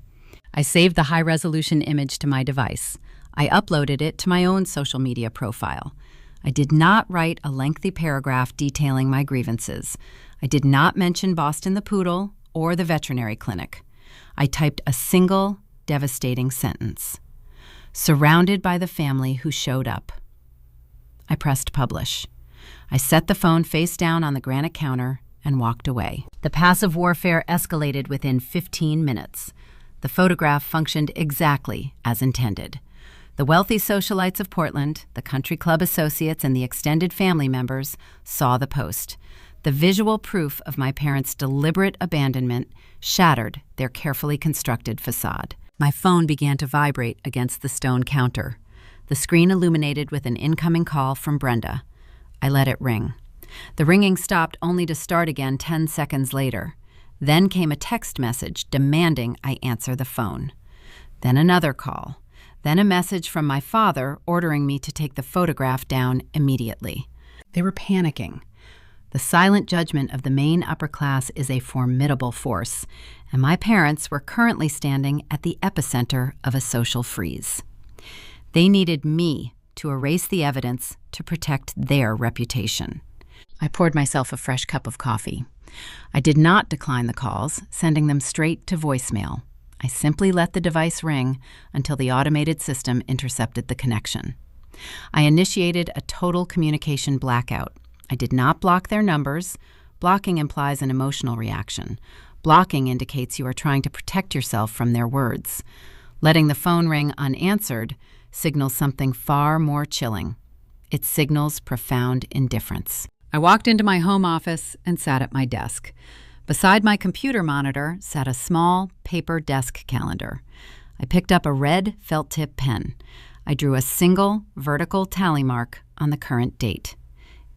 I saved the high-resolution image to my device. I uploaded it to my own social media profile. I did not write a lengthy paragraph detailing my grievances. I did not mention Boston the Poodle or the veterinary clinic. I typed a single, devastating sentence. Surrounded by the family who showed up. I pressed publish. I set the phone face down on the granite counter and walked away. The passive warfare escalated within 15 minutes. The photograph functioned exactly as intended. The wealthy socialites of Portland, the country club associates, and the extended family members saw the post. The visual proof of my parents' deliberate abandonment shattered their carefully constructed facade. My phone began to vibrate against the stone counter. The screen illuminated with an incoming call from Brenda. I let it ring. The ringing stopped only to start again 10 seconds later. Then came a text message demanding I answer the phone. Then another call. Then a message from my father ordering me to take the photograph down immediately. They were panicking. The silent judgment of the Maine upper class is a formidable force, and my parents were currently standing at the epicenter of a social freeze. They needed me to erase the evidence to protect their reputation. I poured myself a fresh cup of coffee. I did not decline the calls, sending them straight to voicemail. I simply let the device ring until the automated system intercepted the connection. I initiated a total communication blackout. I did not block their numbers. Blocking implies an emotional reaction. Blocking indicates you are trying to protect yourself from their words. Letting the phone ring unanswered signals something far more chilling. It signals profound indifference. I walked into my home office and sat at my desk. Beside my computer monitor sat a small paper desk calendar. I picked up a red felt-tip pen. I drew a single vertical tally mark on the current date.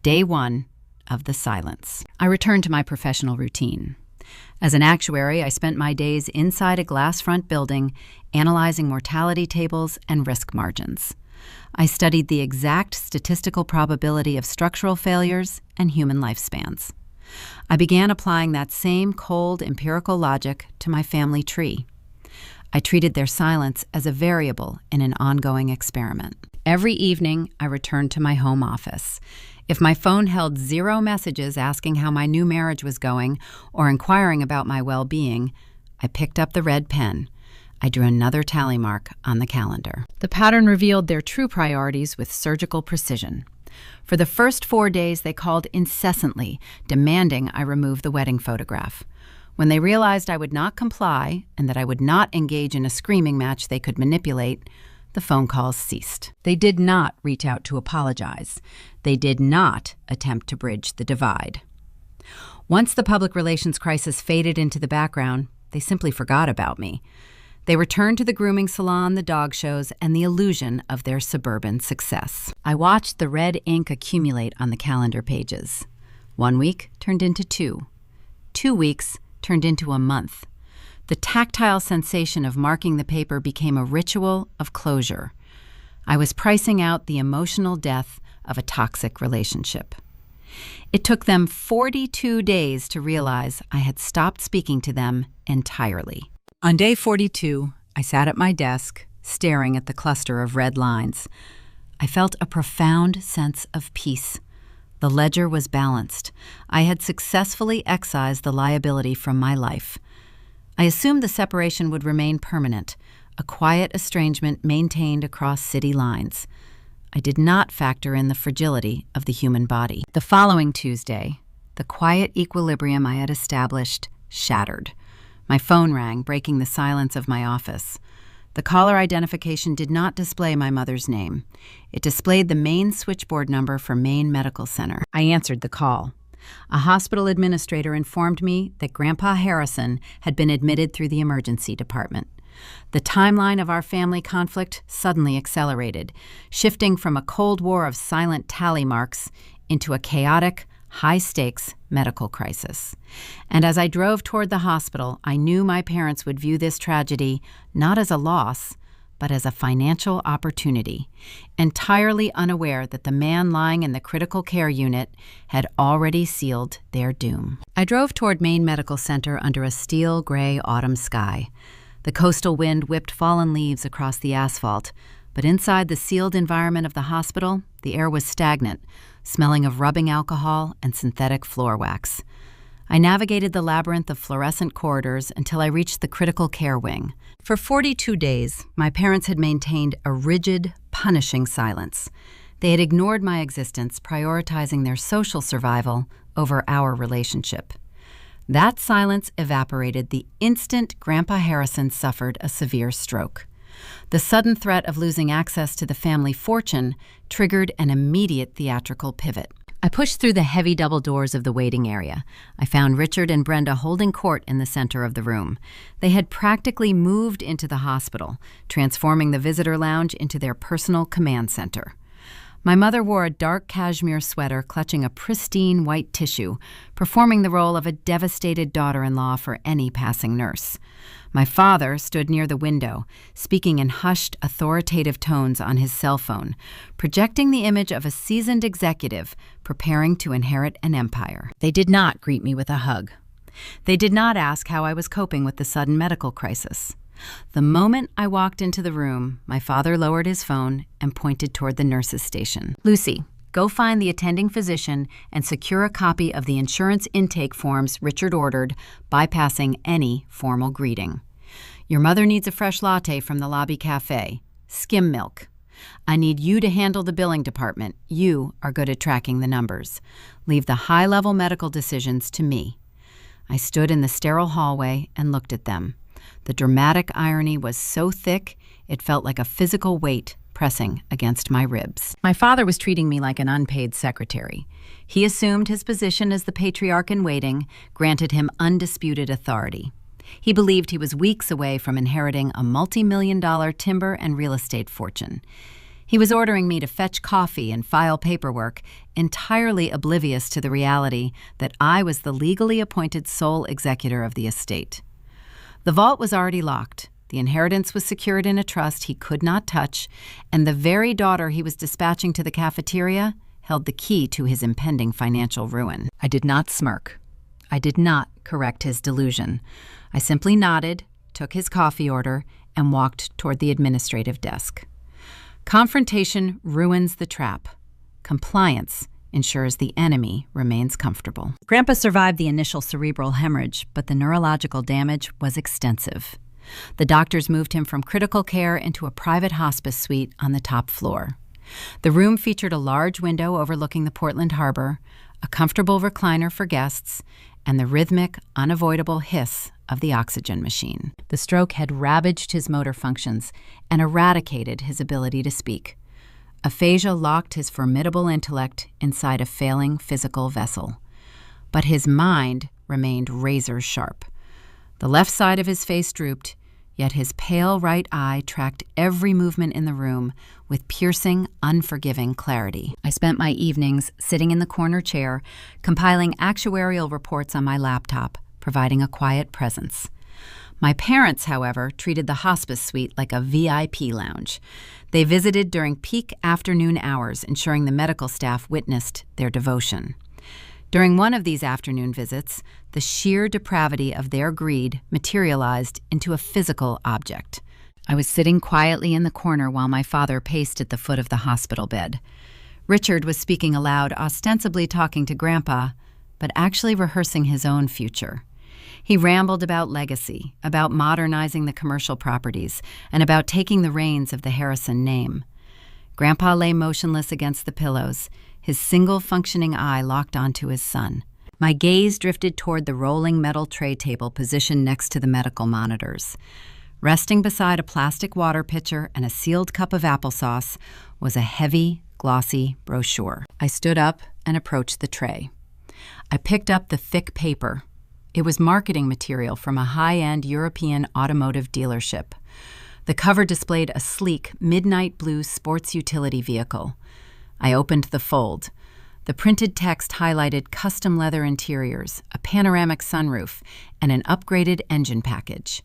Day 1 of the silence. I returned to my professional routine. As an actuary, I spent my days inside a glass front building analyzing mortality tables and risk margins. I studied the exact statistical probability of structural failures and human lifespans. I began applying that same cold empirical logic to my family tree. I treated their silence as a variable in an ongoing experiment. Every evening, I returned to my home office. If my phone held 0 messages asking how my new marriage was going or inquiring about my well-being, I picked up the red pen. I drew another tally mark on the calendar. The pattern revealed their true priorities with surgical precision. For the first 4 days, they called incessantly, demanding I remove the wedding photograph. When they realized I would not comply and that I would not engage in a screaming match they could manipulate, the phone calls ceased. They did not reach out to apologize. They did not attempt to bridge the divide. Once the public relations crisis faded into the background, they simply forgot about me. They returned to the grooming salon, the dog shows, and the illusion of their suburban success. I watched the red ink accumulate on the calendar pages. 1 week turned into 2. 2 weeks turned into a month. The tactile sensation of marking the paper became a ritual of closure. I was pricing out the emotional death of a toxic relationship. It took them 42 days to realize I had stopped speaking to them entirely. On day 42, I sat at my desk, staring at the cluster of red lines. I felt a profound sense of peace. The ledger was balanced. I had successfully excised the liability from my life. I assumed the separation would remain permanent, a quiet estrangement maintained across city lines. I did not factor in the fragility of the human body. The following Tuesday, the quiet equilibrium I had established shattered. My phone rang, breaking the silence of my office. The caller identification did not display my mother's name. It displayed the main switchboard number for Maine Medical Center. I answered the call. A hospital administrator informed me that Grandpa Harrison had been admitted through the emergency department. The timeline of our family conflict suddenly accelerated, shifting from a Cold War of silent tally marks into a chaotic, high-stakes medical crisis. And as I drove toward the hospital, I knew my parents would view this tragedy not as a loss, but as a financial opportunity, entirely unaware that the man lying in the critical care unit had already sealed their doom. I drove toward Maine Medical Center under a steel gray autumn sky. The coastal wind whipped fallen leaves across the asphalt, but inside the sealed environment of the hospital, the air was stagnant, smelling of rubbing alcohol and synthetic floor wax. I navigated the labyrinth of fluorescent corridors until I reached the critical care wing. For 42 days, my parents had maintained a rigid, punishing silence. They had ignored my existence, prioritizing their social survival over our relationship. That silence evaporated the instant Grandpa Harrison suffered a severe stroke. The sudden threat of losing access to the family fortune triggered an immediate theatrical pivot. I pushed through the heavy double doors of the waiting area. I found Richard and Brenda holding court in the center of the room. They had practically moved into the hospital, transforming the visitor lounge into their personal command center. My mother wore a dark cashmere sweater clutching a pristine white tissue, performing the role of a devastated daughter-in-law for any passing nurse. My father stood near the window, speaking in hushed, authoritative tones on his cell phone, projecting the image of a seasoned executive preparing to inherit an empire. They did not greet me with a hug. They did not ask how I was coping with the sudden medical crisis. The moment I walked into the room, my father lowered his phone and pointed toward the nurse's station. "Lucy, go find the attending physician and secure a copy of the insurance intake forms Richard ordered, bypassing any formal greeting. Your mother needs a fresh latte from the lobby cafe. Skim milk. I need you to handle the billing department. You are good at tracking the numbers. Leave the high-level medical decisions to me." I stood in the sterile hallway and looked at them. The dramatic irony was so thick, it felt like a physical weight pressing against my ribs. My father was treating me like an unpaid secretary. He assumed his position as the patriarch in waiting granted him undisputed authority. He believed he was weeks away from inheriting a multi-million-dollar timber and real estate fortune. He was ordering me to fetch coffee and file paperwork, entirely oblivious to the reality that I was the legally appointed sole executor of the estate. The vault was already locked. The inheritance was secured in a trust he could not touch, and the very daughter he was dispatching to the cafeteria held the key to his impending financial ruin. I did not smirk. I did not correct his delusion. I simply nodded, took his coffee order, and walked toward the administrative desk. Confrontation ruins the trap. Compliance ensures the enemy remains comfortable. Grandpa survived the initial cerebral hemorrhage, but the neurological damage was extensive. The doctors moved him from critical care into a private hospice suite on the top floor. The room featured a large window overlooking the Portland Harbor, a comfortable recliner for guests, and the rhythmic, unavoidable hiss of the oxygen machine. The stroke had ravaged his motor functions and eradicated his ability to speak. Aphasia locked his formidable intellect inside a failing physical vessel. But his mind remained razor sharp. The left side of his face drooped, yet his pale right eye tracked every movement in the room with piercing, unforgiving clarity. I spent my evenings sitting in the corner chair, compiling actuarial reports on my laptop, providing a quiet presence. My parents, however, treated the hospice suite like a VIP lounge. They visited during peak afternoon hours, ensuring the medical staff witnessed their devotion. During one of these afternoon visits, the sheer depravity of their greed materialized into a physical object. I was sitting quietly in the corner while my father paced at the foot of the hospital bed. Richard was speaking aloud, ostensibly talking to Grandpa, but actually rehearsing his own future. He rambled about legacy, about modernizing the commercial properties, and about taking the reins of the Harrison name. Grandpa lay motionless against the pillows, his single functioning eye locked onto his son. My gaze drifted toward the rolling metal tray table positioned next to the medical monitors. Resting beside a plastic water pitcher and a sealed cup of applesauce was a heavy, glossy brochure. I stood up and approached the tray. I picked up the thick paper. It was marketing material from a high-end European automotive dealership. The cover displayed a sleek, midnight blue sports utility vehicle. I opened the fold. The printed text highlighted custom leather interiors, a panoramic sunroof, and an upgraded engine package.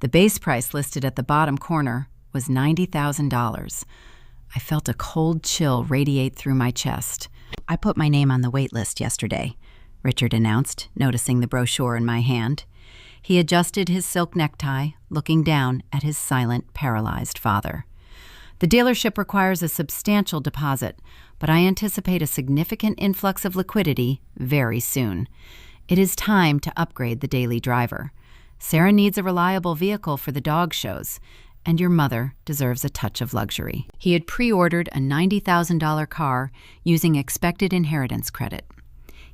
The base price listed at the bottom corner was $90,000. I felt a cold chill radiate through my chest. "I put my name on the wait list yesterday," Richard announced, noticing the brochure in my hand. He adjusted his silk necktie, looking down at his silent, paralyzed father. "The dealership requires a substantial deposit, but I anticipate a significant influx of liquidity very soon. It is time to upgrade the daily driver. Sarah needs a reliable vehicle for the dog shows, and your mother deserves a touch of luxury." He had pre-ordered a $90,000 car using expected inheritance credit.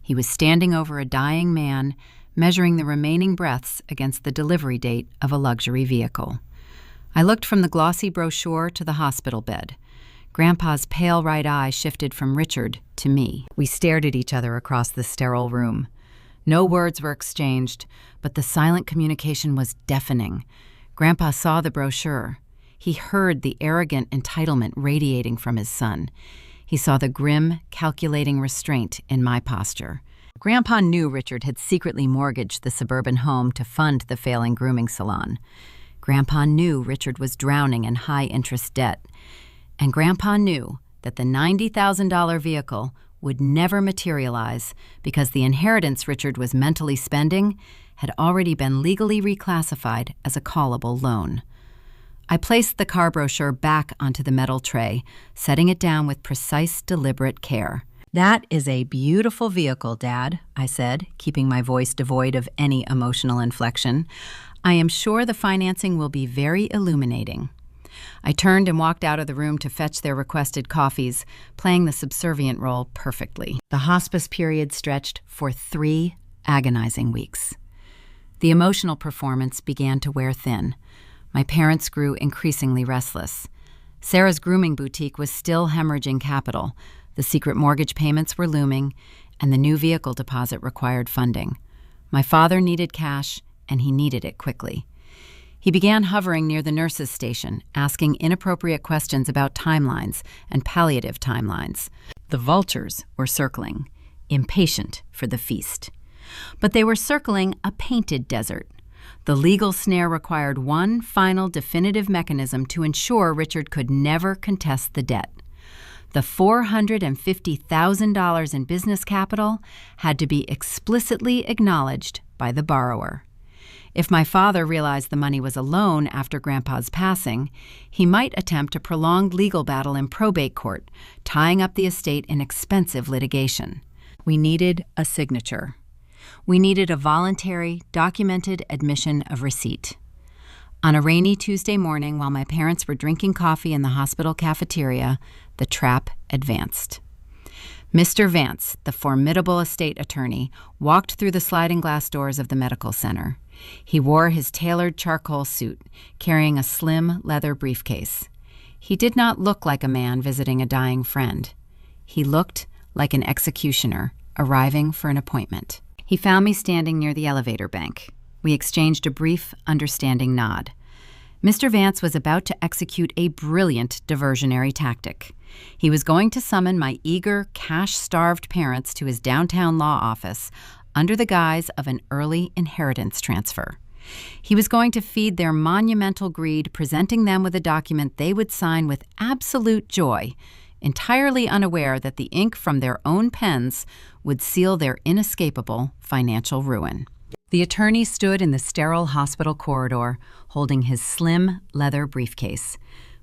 He was standing over a dying man, measuring the remaining breaths against the delivery date of a luxury vehicle. I looked from the glossy brochure to the hospital bed. Grandpa's pale right eye shifted from Richard to me. We stared at each other across the sterile room. No words were exchanged, but the silent communication was deafening. Grandpa saw the brochure. He heard the arrogant entitlement radiating from his son. He saw the grim, calculating restraint in my posture. Grandpa knew Richard had secretly mortgaged the suburban home to fund the failing grooming salon. Grandpa knew Richard was drowning in high-interest debt. And Grandpa knew that the $90,000 vehicle would never materialize because the inheritance Richard was mentally spending had already been legally reclassified as a callable loan. I placed the car brochure back onto the metal tray, setting it down with precise, deliberate care. "That is a beautiful vehicle, Dad," I said, keeping my voice devoid of any emotional inflection. "I am sure the financing will be very illuminating." I turned and walked out of the room to fetch their requested coffees, playing the subservient role perfectly. The hospice period stretched for 3 agonizing weeks. The emotional performance began to wear thin. My parents grew increasingly restless. Sarah's grooming boutique was still hemorrhaging capital. The secret mortgage payments were looming, and the new vehicle deposit required funding. My father needed cash, and he needed it quickly. He began hovering near the nurses' station, asking inappropriate questions about timelines and palliative timelines. The vultures were circling, impatient for the feast. But they were circling a painted desert. The legal snare required one final definitive mechanism to ensure Richard could never contest the debt. The $450,000 in business capital had to be explicitly acknowledged by the borrower. If my father realized the money was a loan after Grandpa's passing, he might attempt a prolonged legal battle in probate court, tying up the estate in expensive litigation. We needed a signature. We needed a voluntary, documented admission of receipt. On a rainy Tuesday morning, while my parents were drinking coffee in the hospital cafeteria, the trap advanced. Mr. Vance, the formidable estate attorney, walked through the sliding glass doors of the medical center. He wore his tailored charcoal suit, carrying a slim leather briefcase. He did not look like a man visiting a dying friend. He looked like an executioner arriving for an appointment. He found me standing near the elevator bank. We exchanged a brief, understanding nod. Mr. Vance was about to execute a brilliant diversionary tactic. He was going to summon my eager, cash-starved parents to his downtown law office under the guise of an early inheritance transfer. He was going to feed their monumental greed, presenting them with a document they would sign with absolute joy, entirely unaware that the ink from their own pens would seal their inescapable financial ruin. The attorney stood in the sterile hospital corridor, holding his slim leather briefcase.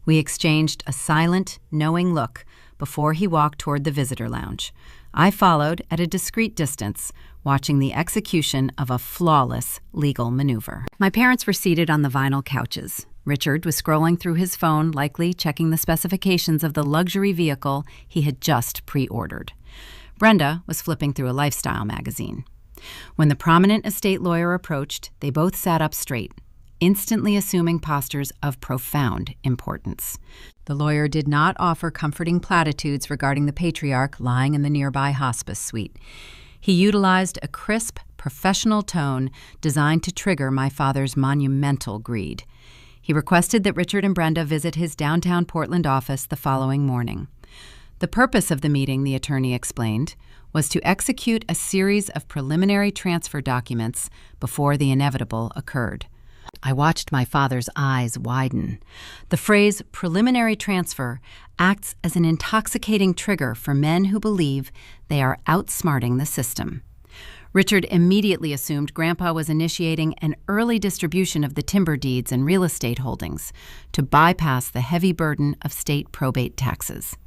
We exchanged a silent, knowing look before he walked toward the visitor lounge. I followed at a discreet distance, watching the execution of a flawless legal maneuver. My parents were seated on the vinyl couches. Richard was scrolling through his phone, likely checking the specifications of the luxury vehicle he had just pre-ordered. Brenda was flipping through a lifestyle magazine. When the prominent estate lawyer approached, they both sat up straight, instantly assuming postures of profound importance. The lawyer did not offer comforting platitudes regarding the patriarch lying in the nearby hospice suite. He utilized a crisp, professional tone designed to trigger my father's monumental greed. He requested that Richard and Brenda visit his downtown Portland office the following morning. The purpose of the meeting, the attorney explained, was to execute a series of preliminary transfer documents before the inevitable occurred. I watched my father's eyes widen. The phrase preliminary transfer acts as an intoxicating trigger for men who believe they are outsmarting the system. Richard immediately assumed Grandpa was initiating an early distribution of the timber deeds and real estate holdings to bypass the heavy burden of state probate taxes.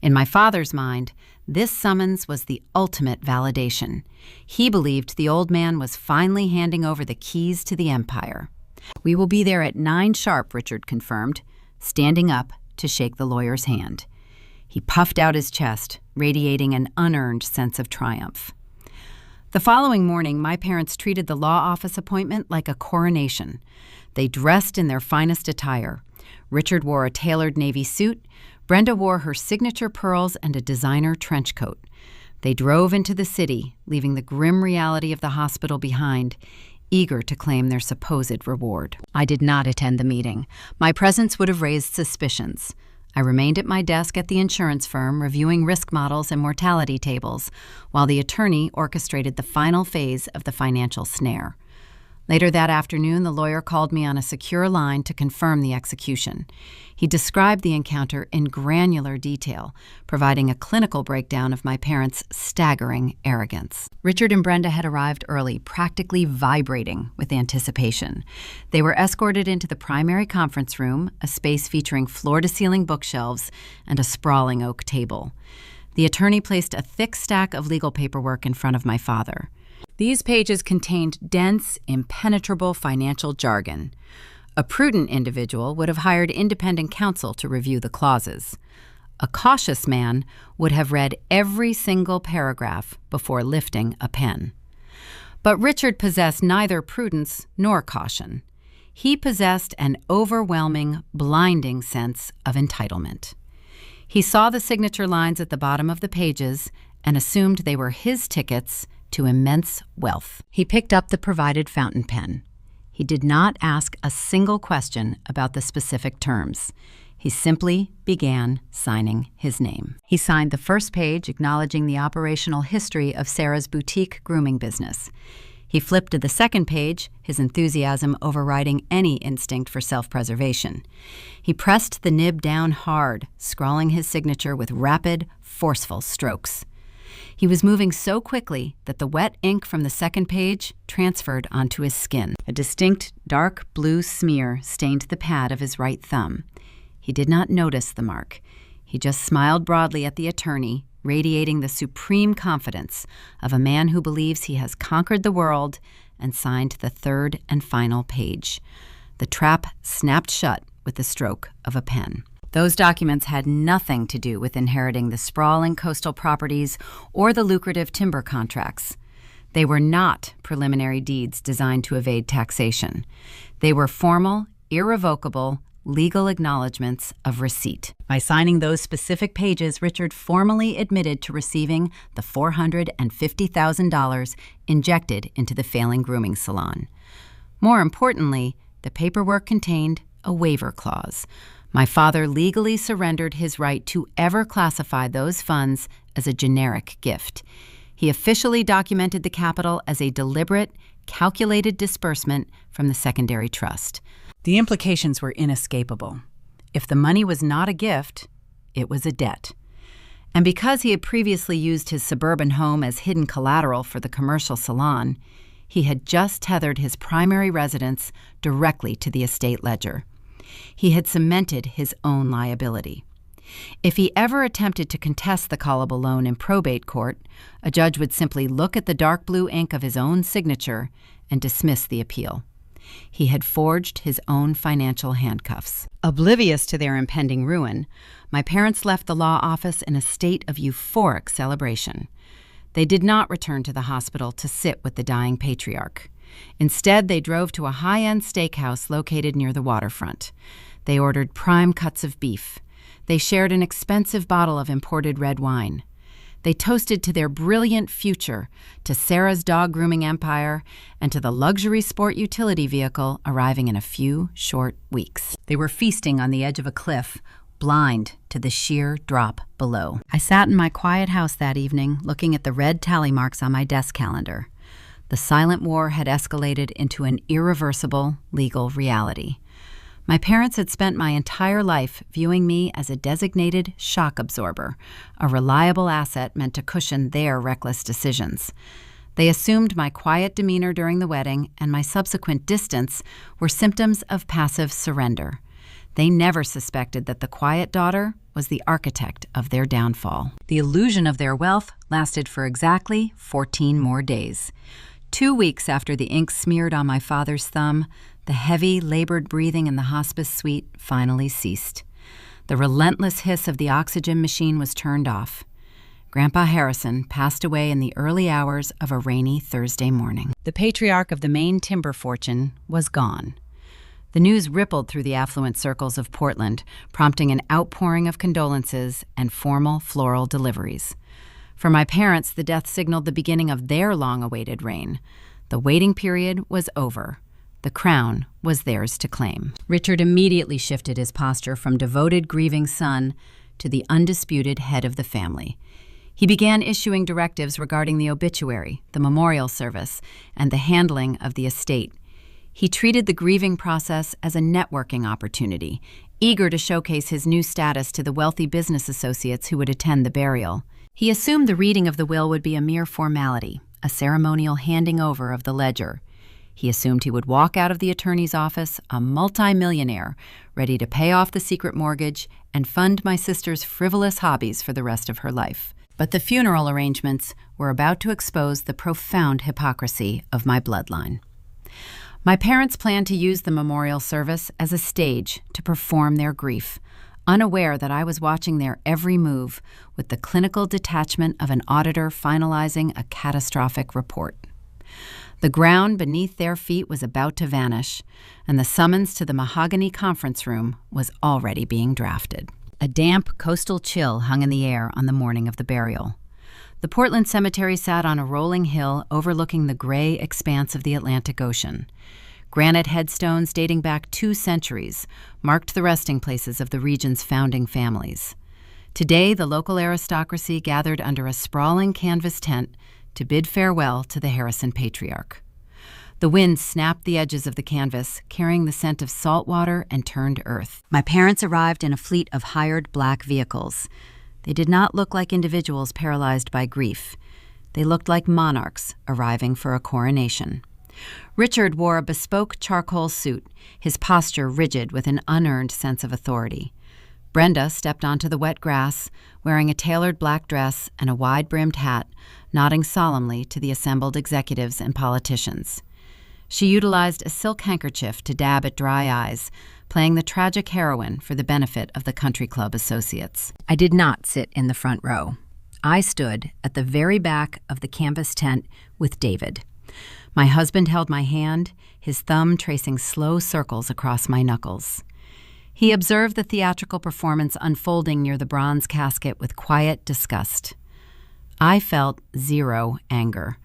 In my father's mind, this summons was the ultimate validation. He believed the old man was finally handing over the keys to the empire. "We will be there at 9 sharp, Richard confirmed, standing up to shake the lawyer's hand. He puffed out his chest, radiating an unearned sense of triumph. The following morning, my parents treated the law office appointment like a coronation. They dressed in their finest attire. Richard wore a tailored navy suit. Brenda wore her signature pearls and a designer trench coat. They drove into the city, leaving the grim reality of the hospital behind, eager to claim their supposed reward. I did not attend the meeting. My presence would have raised suspicions. I remained at my desk at the insurance firm reviewing risk models and mortality tables, while the attorney orchestrated the final phase of the financial snare. Later that afternoon, the lawyer called me on a secure line to confirm the execution. He described the encounter in granular detail, providing a clinical breakdown of my parents' staggering arrogance. Richard and Brenda had arrived early, practically vibrating with anticipation. They were escorted into the primary conference room, a space featuring floor-to-ceiling bookshelves and a sprawling oak table. The attorney placed a thick stack of legal paperwork in front of my father. These pages contained dense, impenetrable financial jargon. A prudent individual would have hired independent counsel to review the clauses. A cautious man would have read every single paragraph before lifting a pen. But Richard possessed neither prudence nor caution. He possessed an overwhelming, blinding sense of entitlement. He saw the signature lines at the bottom of the pages and assumed they were his tickets to immense wealth. He picked up the provided fountain pen. He did not ask a single question about the specific terms. He simply began signing his name. He signed the first page acknowledging the operational history of Sarah's boutique grooming business. He flipped to the second page, his enthusiasm overriding any instinct for self-preservation. He pressed the nib down hard, scrawling his signature with rapid, forceful strokes. He was moving so quickly that the wet ink from the second page transferred onto his skin. A distinct dark blue smear stained the pad of his right thumb. He did not notice the mark. He just smiled broadly at the attorney, radiating the supreme confidence of a man who believes he has conquered the world, and signed the third and final page. The trap snapped shut with the stroke of a pen. Those documents had nothing to do with inheriting the sprawling coastal properties or the lucrative timber contracts. They were not preliminary deeds designed to evade taxation. They were formal, irrevocable, legal acknowledgments of receipt. By signing those specific pages, Richard formally admitted to receiving the $450,000 injected into the failing grooming salon. More importantly, the paperwork contained a waiver clause. My father legally surrendered his right to ever classify those funds as a generic gift. He officially documented the capital as a deliberate, calculated disbursement from the secondary trust. The implications were inescapable. If the money was not a gift, it was a debt. And because he had previously used his suburban home as hidden collateral for the commercial salon, he had just tethered his primary residence directly to the estate ledger. He had cemented his own liability. If he ever attempted to contest the callable loan in probate court, a judge would simply look at the dark blue ink of his own signature and dismiss the appeal. He had forged his own financial handcuffs. Oblivious to their impending ruin, my parents left the law office in a state of euphoric celebration. They did not return to the hospital to sit with the dying patriarch. Instead, they drove to a high-end steakhouse located near the waterfront. They ordered prime cuts of beef. They shared an expensive bottle of imported red wine. They toasted to their brilliant future, to Sarah's dog grooming empire, and to the luxury sport utility vehicle arriving in a few short weeks. They were feasting on the edge of a cliff, blind to the sheer drop below. I sat in my quiet house that evening, looking at the red tally marks on my desk calendar. The silent war had escalated into an irreversible legal reality. My parents had spent my entire life viewing me as a designated shock absorber, a reliable asset meant to cushion their reckless decisions. They assumed my quiet demeanor during the wedding and my subsequent distance were symptoms of passive surrender. They never suspected that the quiet daughter was the architect of their downfall. The illusion of their wealth lasted for exactly 14 more days. 2 weeks after the ink smeared on my father's thumb, the heavy, labored breathing in the hospice suite finally ceased. The relentless hiss of the oxygen machine was turned off. Grandpa Harrison passed away in the early hours of a rainy Thursday morning. The patriarch of the Maine timber fortune was gone. The news rippled through the affluent circles of Portland, prompting an outpouring of condolences and formal floral deliveries. For my parents, the death signaled the beginning of their long-awaited reign. The waiting period was over. The crown was theirs to claim. Richard immediately shifted his posture from devoted, grieving son to the undisputed head of the family. He began issuing directives regarding the obituary, the memorial service, and the handling of the estate. He treated the grieving process as a networking opportunity, eager to showcase his new status to the wealthy business associates who would attend the burial. He assumed the reading of the will would be a mere formality, a ceremonial handing over of the ledger. He assumed he would walk out of the attorney's office a multimillionaire, ready to pay off the secret mortgage and fund my sister's frivolous hobbies for the rest of her life. But the funeral arrangements were about to expose the profound hypocrisy of my bloodline. My parents planned to use the memorial service as a stage to perform their grief, unaware that I was watching their every move with the clinical detachment of an auditor finalizing a catastrophic report. The ground beneath their feet was about to vanish, and the summons to the mahogany conference room was already being drafted. A damp coastal chill hung in the air on the morning of the burial. The Portland Cemetery sat on a rolling hill overlooking the gray expanse of the Atlantic Ocean. Granite headstones dating back 2 centuries marked the resting places of the region's founding families. Today, the local aristocracy gathered under a sprawling canvas tent to bid farewell to the Harrison patriarch. The wind snapped the edges of the canvas, carrying the scent of salt water and turned earth. My parents arrived in a fleet of hired black vehicles. They did not look like individuals paralyzed by grief. They looked like monarchs arriving for a coronation. Richard wore a bespoke charcoal suit, his posture rigid with an unearned sense of authority. Brenda stepped onto the wet grass, wearing a tailored black dress and a wide-brimmed hat, nodding solemnly to the assembled executives and politicians. She utilized a silk handkerchief to dab at dry eyes, playing the tragic heroine for the benefit of the country club associates. I did not sit in the front row. I stood at the very back of the canvas tent with David. My husband held my hand, his thumb tracing slow circles across my knuckles. He observed the theatrical performance unfolding near the bronze casket with quiet disgust. I felt zero anger.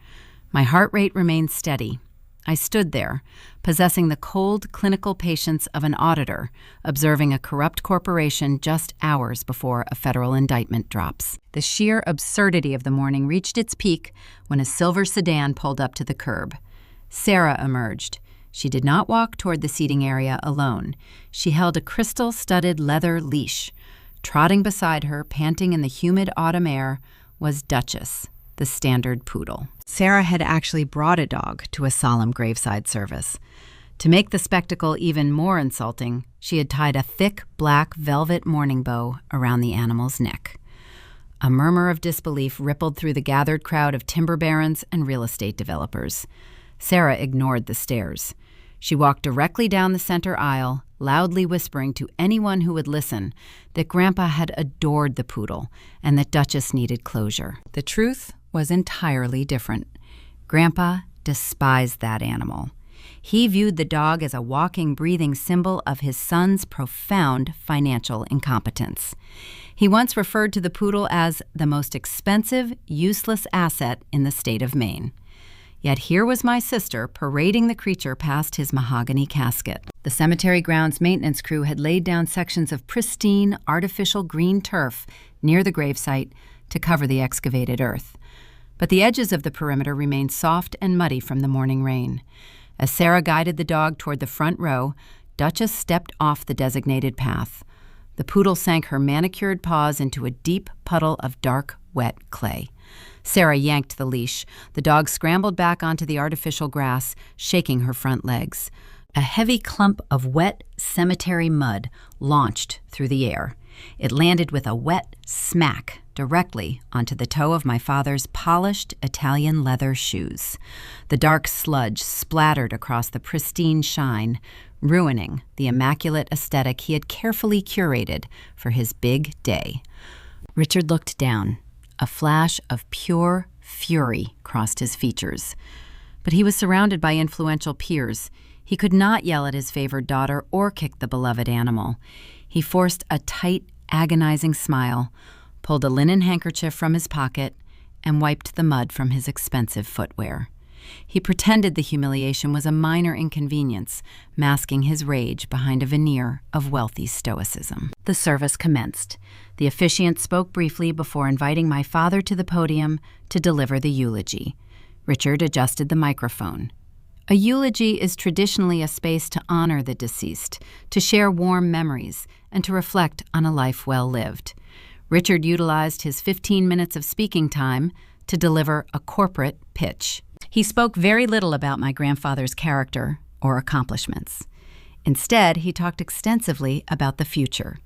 My heart rate remained steady. I stood there, possessing the cold, clinical patience of an auditor, observing a corrupt corporation just hours before a federal indictment drops. The sheer absurdity of the morning reached its peak when a silver sedan pulled up to the curb. Sarah emerged. She did not walk toward the seating area alone. She held a crystal-studded leather leash. Trotting beside her, panting in the humid autumn air, was Duchess, the standard poodle. Sarah had actually brought a dog to a solemn graveside service. To make the spectacle even more insulting, she had tied a thick black velvet mourning bow around the animal's neck. A murmur of disbelief rippled through the gathered crowd of timber barons and real estate developers. Sarah ignored the stares. She walked directly down the center aisle, loudly whispering to anyone who would listen that Grandpa had adored the poodle and that Duchess needed closure. The truth was entirely different. Grandpa despised that animal. He viewed the dog as a walking, breathing symbol of his son's profound financial incompetence. He once referred to the poodle as the most expensive, useless asset in the state of Maine. Yet here was my sister parading the creature past his mahogany casket. The cemetery grounds maintenance crew had laid down sections of pristine, artificial green turf near the gravesite to cover the excavated earth. But the edges of the perimeter remained soft and muddy from the morning rain. As Sarah guided the dog toward the front row, Duchess stepped off the designated path. The poodle sank her manicured paws into a deep puddle of dark, wet clay. Sarah yanked the leash. The dog scrambled back onto the artificial grass, shaking her front legs. A heavy clump of wet cemetery mud launched through the air. It landed with a wet smack directly onto the toe of my father's polished Italian leather shoes. The dark sludge splattered across the pristine shine, ruining the immaculate aesthetic he had carefully curated for his big day. Richard looked down. A flash of pure fury crossed his features. But he was surrounded by influential peers. He could not yell at his favored daughter or kick the beloved animal. He forced a tight, agonizing smile, pulled a linen handkerchief from his pocket, and wiped the mud from his expensive footwear. He pretended the humiliation was a minor inconvenience, masking his rage behind a veneer of wealthy stoicism. The service commenced. The officiant spoke briefly before inviting my father to the podium to deliver the eulogy. Richard adjusted the microphone. A eulogy is traditionally a space to honor the deceased, to share warm memories, and to reflect on a life well lived. Richard utilized his 15 minutes of speaking time to deliver a corporate pitch. He spoke very little about my grandfather's character or accomplishments. Instead, he talked extensively about the future.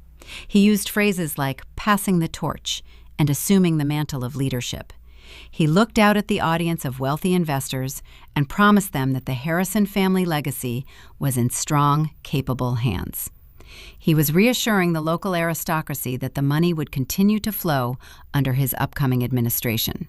He used phrases like passing the torch and assuming the mantle of leadership. He looked out at the audience of wealthy investors and promised them that the Harrison family legacy was in strong, capable hands. He was reassuring the local aristocracy that the money would continue to flow under his upcoming administration.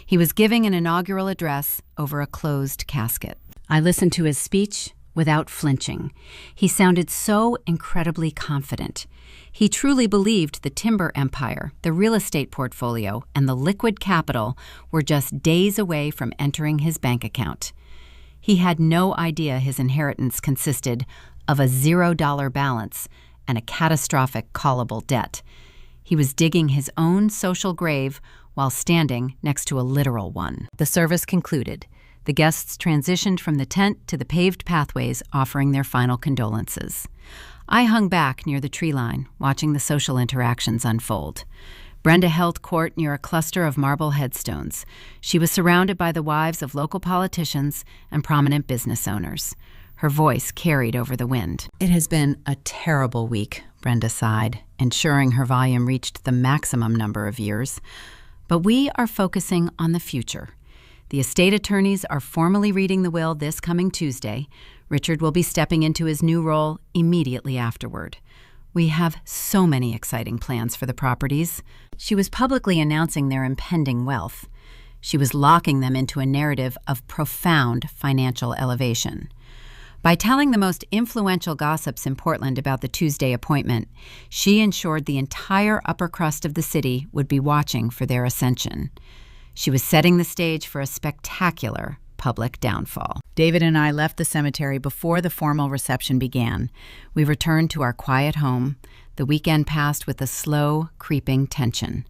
He was giving an inaugural address over a closed casket. I listened to his speech without flinching. He sounded so incredibly confident. He truly believed the timber empire, the real estate portfolio, and the liquid capital were just days away from entering his bank account. He had no idea his inheritance consisted of a $0 balance and a catastrophic callable debt. He was digging his own social grave while standing next to a literal one. The service concluded. The guests transitioned from the tent to the paved pathways, offering their final condolences. I hung back near the tree line, watching the social interactions unfold. Brenda held court near a cluster of marble headstones. She was surrounded by the wives of local politicians and prominent business owners. Her voice carried over the wind. "It has been a terrible week," Brenda sighed, ensuring her volume reached the maximum number of years. "But we are focusing on the future. The estate attorneys are formally reading the will this coming Tuesday. Richard will be stepping into his new role immediately afterward. We have so many exciting plans for the properties." She was publicly announcing their impending wealth. She was locking them into a narrative of profound financial elevation. By telling the most influential gossips in Portland about the Tuesday appointment, she ensured the entire upper crust of the city would be watching for their ascension. She was setting the stage for a spectacular public downfall. David and I left the cemetery before the formal reception began. We returned to our quiet home. The weekend passed with a slow, creeping tension.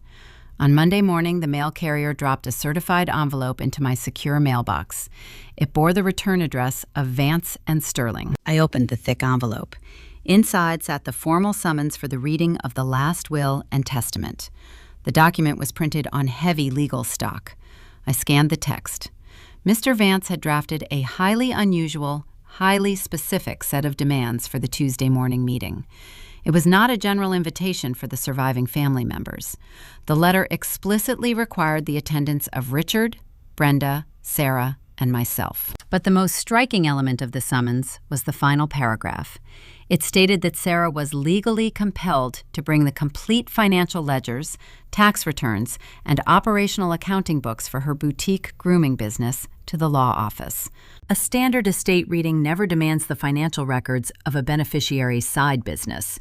On Monday morning, the mail carrier dropped a certified envelope into my secure mailbox. It bore the return address of Vance and Sterling. I opened the thick envelope. Inside sat the formal summons for the reading of the last will and testament. The document was printed on heavy legal stock. I scanned the text. Mr. Vance had drafted a highly unusual, highly specific set of demands for the Tuesday morning meeting. It was not a general invitation for the surviving family members. The letter explicitly required the attendance of Richard, Brenda, Sarah, and myself. But the most striking element of the summons was the final paragraph. It stated that Sarah was legally compelled to bring the complete financial ledgers, tax returns, and operational accounting books for her boutique grooming business to the law office. A standard estate reading never demands the financial records of a beneficiary's side business.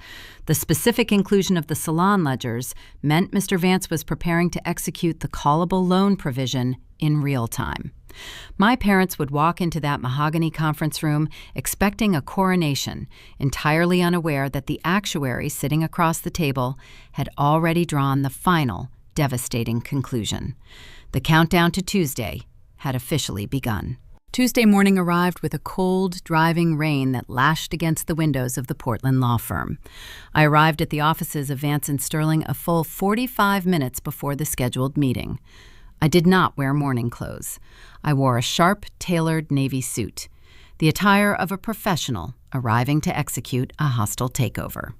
The specific inclusion of the salon ledgers meant Mr. Vance was preparing to execute the callable loan provision in real time. My parents would walk into that mahogany conference room expecting a coronation, entirely unaware that the actuary sitting across the table had already drawn the final, devastating conclusion. The countdown to Tuesday had officially begun. Tuesday morning arrived with a cold, driving rain that lashed against the windows of the Portland law firm. I arrived at the offices of Vance and Sterling a full 45 minutes before the scheduled meeting. I did not wear morning clothes. I wore a sharp, tailored navy suit, the attire of a professional arriving to execute a hostile takeover.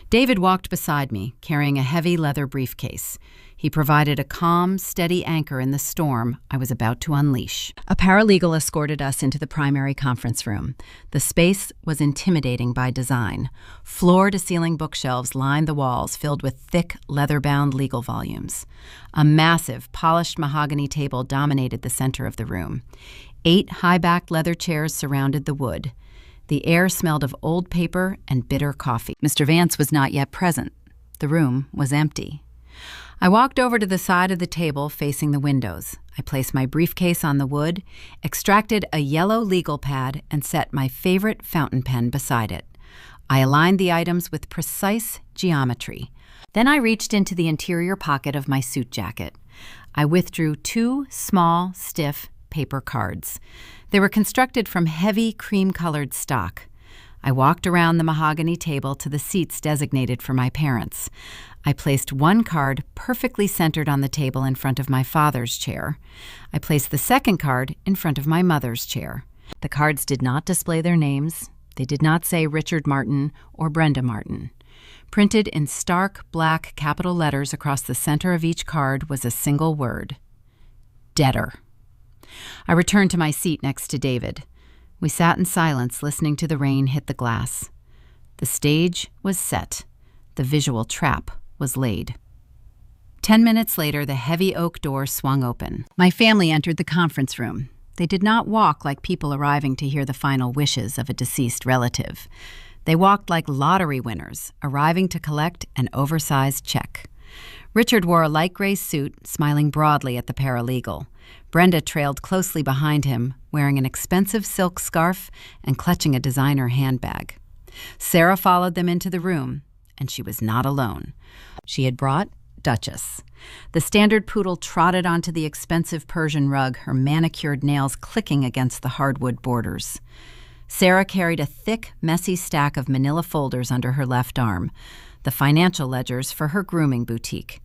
David walked beside me, carrying a heavy leather briefcase. He provided a calm, steady anchor in the storm I was about to unleash. A paralegal escorted us into the primary conference room. The space was intimidating by design. Floor-to-ceiling bookshelves lined the walls, filled with thick, leather-bound legal volumes. A massive, polished mahogany table dominated the center of the room. 8 high-backed leather chairs surrounded the wood. The air smelled of old paper and bitter coffee. Mr. Vance was not yet present. The room was empty. I walked over to the side of the table facing the windows. I placed my briefcase on the wood, extracted a yellow legal pad, and set my favorite fountain pen beside it. I aligned the items with precise geometry. Then I reached into the interior pocket of my suit jacket. I withdrew 2 small, stiff paper cards. They were constructed from heavy, cream-colored stock. I walked around the mahogany table to the seats designated for my parents. I placed 1 card perfectly centered on the table in front of my father's chair. I placed the 2nd card in front of my mother's chair. The cards did not display their names. They did not say Richard Martin or Brenda Martin. Printed in stark black capital letters across the center of each card was a single word: debtor. I returned to my seat next to David. We sat in silence, listening to the rain hit the glass. The stage was set. The visual trap was laid. 10 minutes later, the heavy oak door swung open. My family entered the conference room. They did not walk like people arriving to hear the final wishes of a deceased relative. They walked like lottery winners, arriving to collect an oversized check. Richard wore a light gray suit, smiling broadly at the paralegal. Brenda trailed closely behind him, wearing an expensive silk scarf and clutching a designer handbag. Sarah followed them into the room, and she was not alone. She had brought Duchess. The standard poodle trotted onto the expensive Persian rug, her manicured nails clicking against the hardwood borders. Sarah carried a thick, messy stack of manila folders under her left arm, the financial ledgers for her grooming boutique.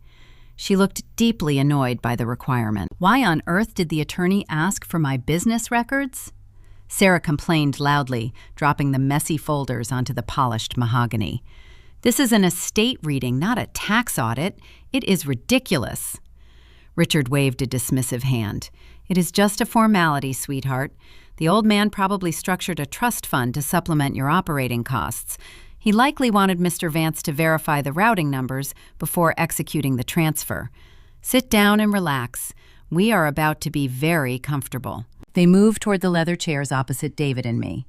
She looked deeply annoyed by the requirement. Why on earth did the attorney ask for my business records? Sarah complained loudly, dropping the messy folders onto the polished mahogany. This is an estate reading, not a tax audit. It is ridiculous. Richard waved a dismissive hand. It is just a formality, sweetheart. The old man probably structured a trust fund to supplement your operating costs. He likely wanted Mr. Vance to verify the routing numbers before executing the transfer. Sit down and relax. We are about to be very comfortable. They moved toward the leather chairs opposite David and me.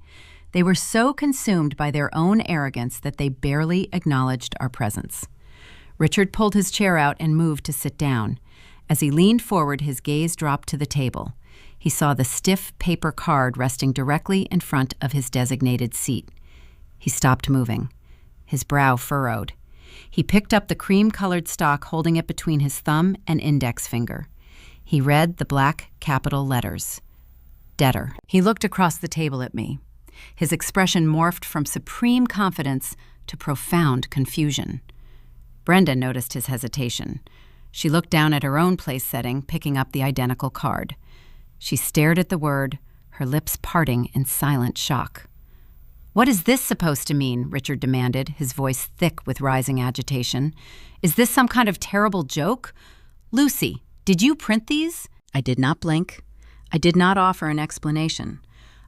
They were so consumed by their own arrogance that they barely acknowledged our presence. Richard pulled his chair out and moved to sit down. As he leaned forward, his gaze dropped to the table. He saw the stiff paper card resting directly in front of his designated seat. He stopped moving. His brow furrowed. He picked up the cream-colored stock, holding it between his thumb and index finger. He read the black capital letters. Debtor. He looked across the table at me. His expression morphed from supreme confidence to profound confusion. Brenda noticed his hesitation. She looked down at her own place setting, picking up the identical card. She stared at the word, her lips parting in silent shock. "What is this supposed to mean?" Richard demanded, his voice thick with rising agitation. "Is this some kind of terrible joke? Lucy, did you print these?" I did not blink. I did not offer an explanation.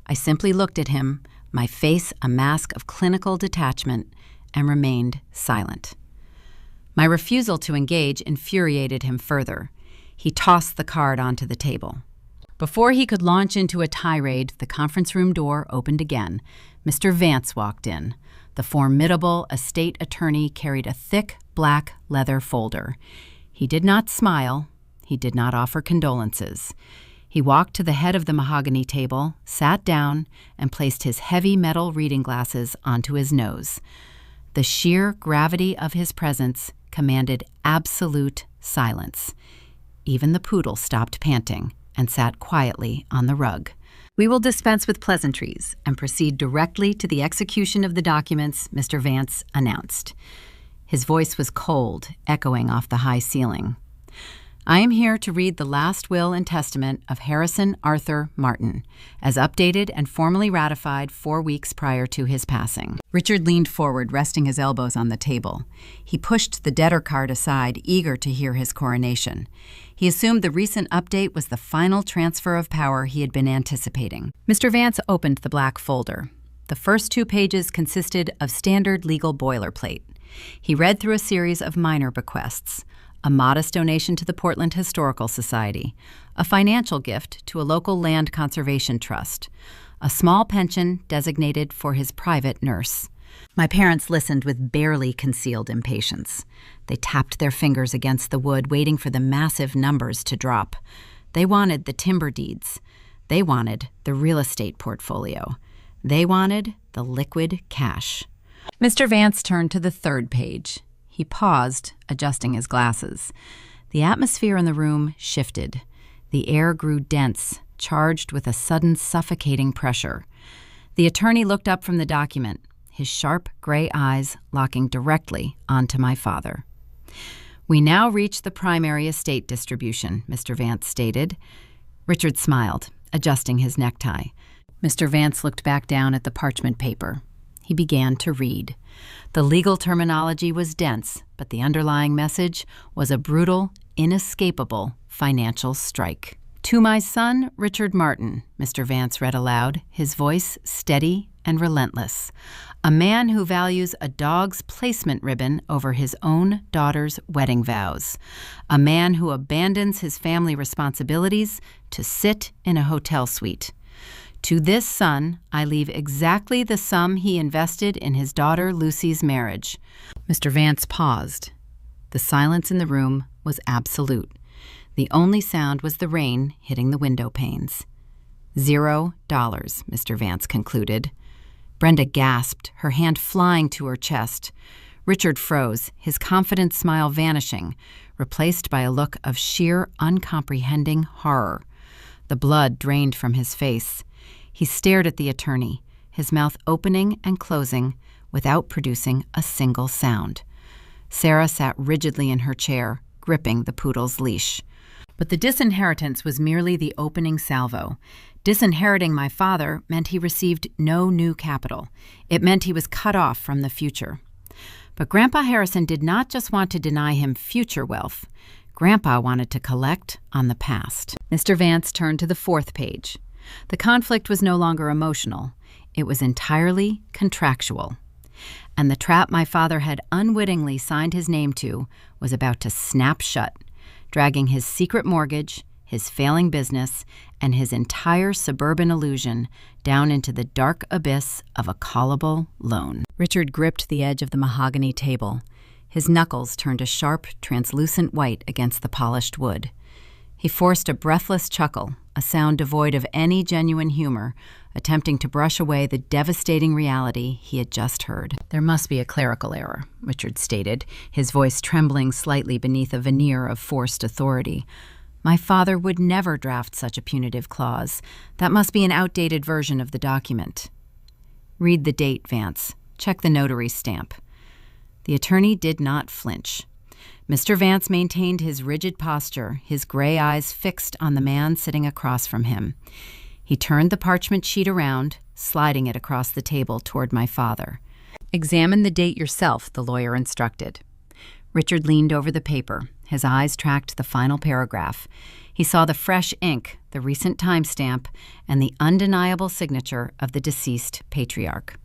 I simply looked at him, my face a mask of clinical detachment, and remained silent. My refusal to engage infuriated him further. He tossed the card onto the table. Before he could launch into a tirade, the conference room door opened again. Mr. Vance walked in. The formidable estate attorney carried a thick black leather folder. He did not smile. He did not offer condolences. He walked to the head of the mahogany table, sat down, and placed his heavy metal reading glasses onto his nose. The sheer gravity of his presence commanded absolute silence. Even the poodle stopped panting and sat quietly on the rug. "We will dispense with pleasantries and proceed directly to the execution of the documents," Mr. Vance announced. His voice was cold, echoing off the high ceiling. "I am here to read the last will and testament of Harrison Arthur Martin, as updated and formally ratified 4 weeks prior to his passing." Richard leaned forward, resting his elbows on the table. He pushed the debtor card aside, eager to hear his coronation. He assumed the recent update was the final transfer of power he had been anticipating. Mr. Vance opened the black folder. The first 2 pages consisted of standard legal boilerplate. He read through a series of minor bequests: a modest donation to the Portland Historical Society, a financial gift to a local land conservation trust, a small pension designated for his private nurse, My parents listened with barely concealed impatience. They tapped their fingers against the wood, waiting for the massive numbers to drop. They wanted the timber deeds. They wanted the real estate portfolio. They wanted the liquid cash. Mr. Vance turned to the third page. He paused, adjusting his glasses. The atmosphere in the room shifted. The air grew dense, charged with a sudden suffocating pressure. The attorney looked up from the document, his sharp gray eyes locking directly onto my father. "We now reach the primary estate distribution," Mr. Vance stated. Richard smiled, adjusting his necktie. Mr. Vance looked back down at the parchment paper. He began to read. The legal terminology was dense, but the underlying message was a brutal, inescapable financial strike. "To my son, Richard Martin," Mr. Vance read aloud, his voice steady and relentless. "A man who values a dog's placement ribbon over his own daughter's wedding vows. A man who abandons his family responsibilities to sit in a hotel suite. To this son, I leave exactly the sum he invested in his daughter Lucy's marriage." Mr. Vance paused. The silence in the room was absolute. The only sound was the rain hitting the window panes. $0, Mr. Vance concluded. Brenda gasped, her hand flying to her chest. Richard froze, his confident smile vanishing, replaced by a look of sheer, uncomprehending horror. The blood drained from his face. He stared at the attorney, his mouth opening and closing without producing a single sound. Sarah sat rigidly in her chair, gripping the poodle's leash. But the disinheritance was merely the opening salvo. Disinheriting my father meant he received no new capital. It meant he was cut off from the future. But Grandpa Harrison did not just want to deny him future wealth. Grandpa wanted to collect on the past. Mr. Vance turned to the fourth page. The conflict was no longer emotional. It was entirely contractual. And the trap my father had unwittingly signed his name to was about to snap shut, dragging his secret mortgage, his failing business, and his entire suburban illusion down into the dark abyss of a callable loan. Richard gripped the edge of the mahogany table. His knuckles turned a sharp, translucent white against the polished wood. He forced a breathless chuckle, a sound devoid of any genuine humor, attempting to brush away the devastating reality he had just heard. "There must be a clerical error," Richard stated, his voice trembling slightly beneath a veneer of forced authority. "My father would never draft such a punitive clause. That must be an outdated version of the document." "Read the date, Vance. Check the notary stamp." The attorney did not flinch. Mr. Vance maintained his rigid posture, his gray eyes fixed on the man sitting across from him. He turned the parchment sheet around, sliding it across the table toward my father. "Examine the date yourself," the lawyer instructed. Richard leaned over the paper. His eyes tracked the final paragraph. He saw the fresh ink, the recent timestamp, and the undeniable signature of the deceased patriarch.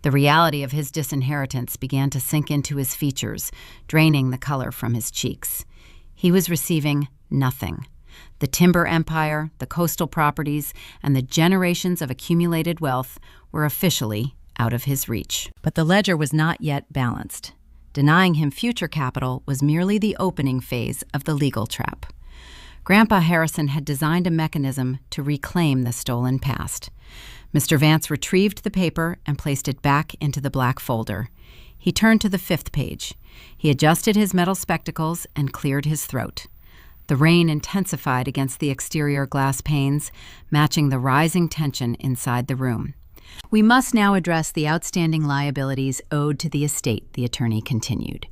The reality of his disinheritance began to sink into his features, draining the color from his cheeks. He was receiving nothing. The timber empire, the coastal properties, and the generations of accumulated wealth were officially out of his reach. But the ledger was not yet balanced. Denying him future capital was merely the opening phase of the legal trap. Grandpa Harrison had designed a mechanism to reclaim the stolen past. Mr. Vance retrieved the paper and placed it back into the black folder. He turned to the fifth page. He adjusted his metal spectacles and cleared his throat. The rain intensified against the exterior glass panes, matching the rising tension inside the room. "We must now address the outstanding liabilities owed to the estate," the attorney continued.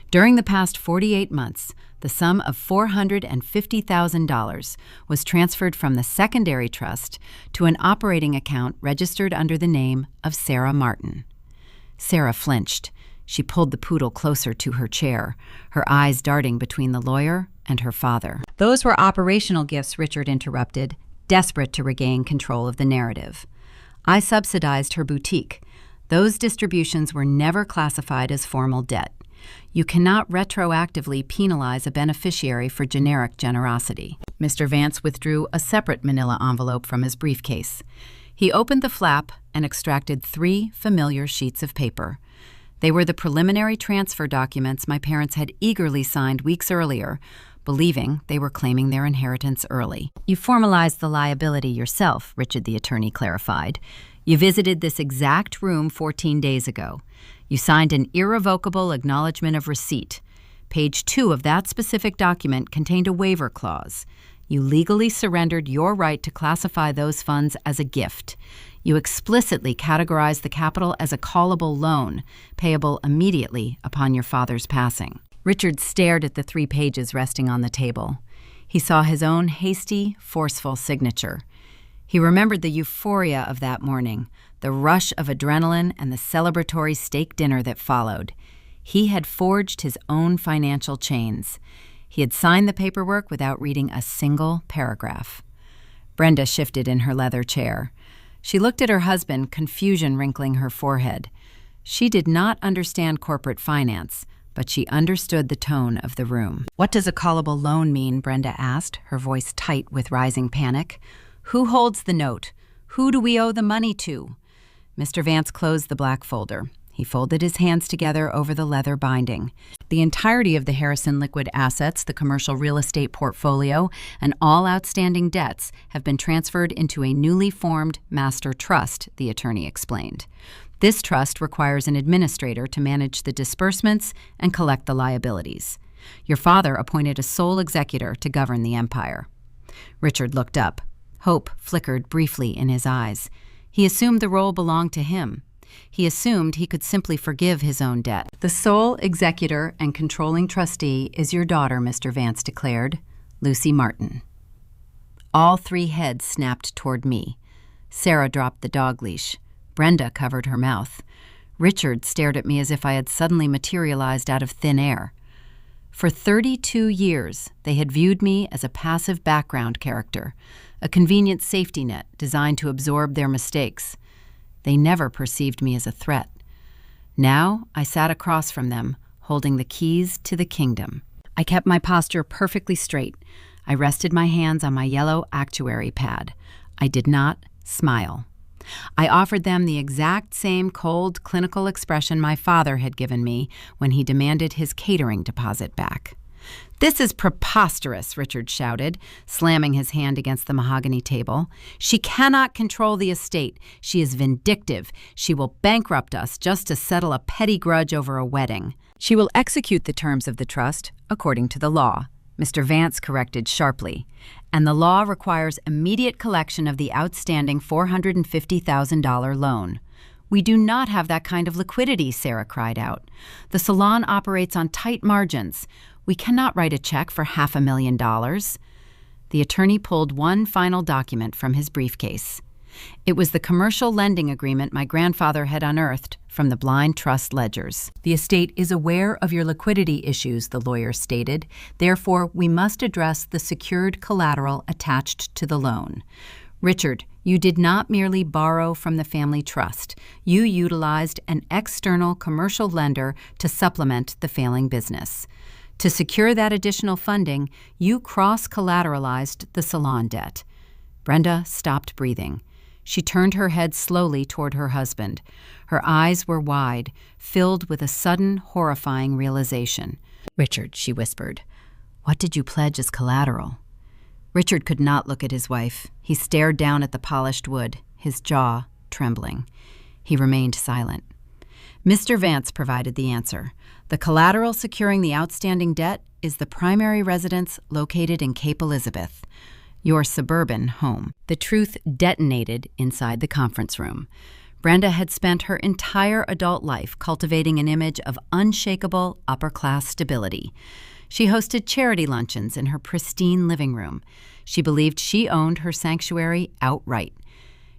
"During the past 48 months, the sum of $450,000 was transferred from the secondary trust to an operating account registered under the name of Sarah Martin." Sarah flinched. She pulled the poodle closer to her chair, her eyes darting between the lawyer and her father. "Those were operational gifts," Richard interrupted, desperate to regain control of the narrative. "I subsidized her boutique. Those distributions were never classified as formal debt. You cannot retroactively penalize a beneficiary for generic generosity." Mr. Vance withdrew a separate manila envelope from his briefcase. He opened the flap and extracted 3 familiar sheets of paper. They were the preliminary transfer documents my parents had eagerly signed weeks earlier, believing they were claiming their inheritance early. You formalized the liability yourself, Richard the attorney clarified. You visited this exact room 14 days ago. You signed an irrevocable acknowledgement of receipt. Page 2 of that specific document contained a waiver clause. You legally surrendered your right to classify those funds as a gift. You explicitly categorized the capital as a callable loan, payable immediately upon your father's passing. Richard stared at the 3 pages resting on the table. He saw his own hasty, forceful signature. He remembered the euphoria of that morning, the rush of adrenaline and the celebratory steak dinner that followed. He had forged his own financial chains. He had signed the paperwork without reading a single paragraph. Brenda shifted in her leather chair. She looked at her husband, confusion wrinkling her forehead. She did not understand corporate finance, but she understood the tone of the room. "What does a callable loan mean?" Brenda asked, her voice tight with rising panic. "Who holds the note? Who do we owe the money to?" Mr. Vance closed the black folder. He folded his hands together over the leather binding. The entirety of the Harrison liquid assets, the commercial real estate portfolio, and all outstanding debts have been transferred into a newly formed master trust, the attorney explained. This trust requires an administrator to manage the disbursements and collect the liabilities. Your father appointed a sole executor to govern the empire. Richard looked up. Hope flickered briefly in his eyes. He assumed the role belonged to him. He assumed he could simply forgive his own debt. "The sole executor and controlling trustee is your daughter," Mr. Vance declared, "Lucy Martin." All 3 heads snapped toward me. Sarah dropped the dog leash. Brenda covered her mouth. Richard stared at me as if I had suddenly materialized out of thin air. For 32 years, they had viewed me as a passive background character, a convenient safety net designed to absorb their mistakes. They never perceived me as a threat. Now I sat across from them, holding the keys to the kingdom. I kept my posture perfectly straight. I rested my hands on my yellow actuary pad. I did not smile. I offered them the exact same cold, clinical expression my father had given me when he demanded his catering deposit back. "This is preposterous," Richard shouted, slamming his hand against the mahogany table. "She cannot control the estate. She is vindictive. She will bankrupt us just to settle a petty grudge over a wedding. She will execute the terms of the trust according to the law," Mr. Vance corrected sharply. "And the law requires immediate collection of the outstanding $450,000 loan." "We do not have that kind of liquidity," Sarah cried out. "The salon operates on tight margins. We cannot write a check for $500,000. The attorney pulled one final document from his briefcase. It was the commercial lending agreement my grandfather had unearthed from the blind trust ledgers. "The estate is aware of your liquidity issues," the lawyer stated. "Therefore, we must address the secured collateral attached to the loan. Richard, you did not merely borrow from the family trust. You utilized an external commercial lender to supplement the failing business. To secure that additional funding, you cross-collateralized the salon debt." Brenda stopped breathing. She turned her head slowly toward her husband. Her eyes were wide, filled with a sudden, horrifying realization. "Richard," she whispered, "what did you pledge as collateral?" Richard could not look at his wife. He stared down at the polished wood, his jaw trembling. He remained silent. Mr. Vance provided the answer. "The collateral securing the outstanding debt is the primary residence located in Cape Elizabeth, your suburban home." The truth detonated inside the conference room. Brenda had spent her entire adult life cultivating an image of unshakable upper-class stability. She hosted charity luncheons in her pristine living room. She believed she owned her sanctuary outright.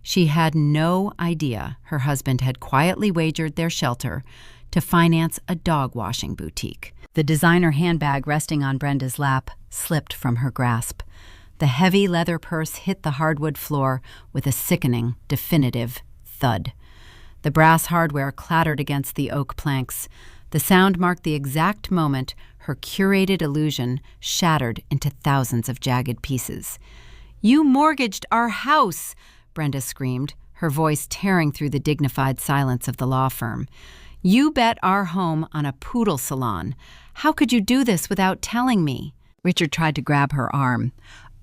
She had no idea her husband had quietly wagered their shelter to finance a dog-washing boutique. The designer handbag resting on Brenda's lap slipped from her grasp. The heavy leather purse hit the hardwood floor with a sickening, definitive thud. The brass hardware clattered against the oak planks. The sound marked the exact moment her curated illusion shattered into thousands of jagged pieces. "You mortgaged our house!" Brenda screamed, her voice tearing through the dignified silence of the law firm. "You bet our home on a poodle salon. How could you do this without telling me?" Richard tried to grab her arm.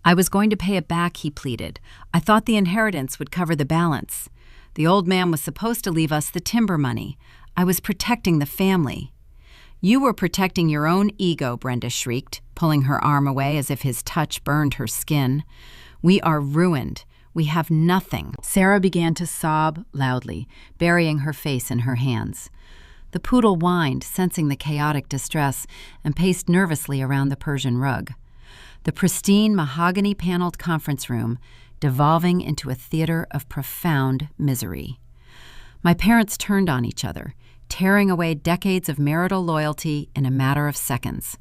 "I was going to pay it back," he pleaded. "I thought the inheritance would cover the balance. The old man was supposed to leave us the timber money. I was protecting the family." "You were protecting your own ego," Brenda shrieked, pulling her arm away as if his touch burned her skin. "We are ruined. We have nothing." Sarah began to sob loudly, burying her face in her hands. The poodle whined, sensing the chaotic distress, and paced nervously around the Persian rug. The pristine, mahogany-paneled conference room devolving into a theater of profound misery. My parents turned on each other, tearing away decades of marital loyalty in a matter of seconds.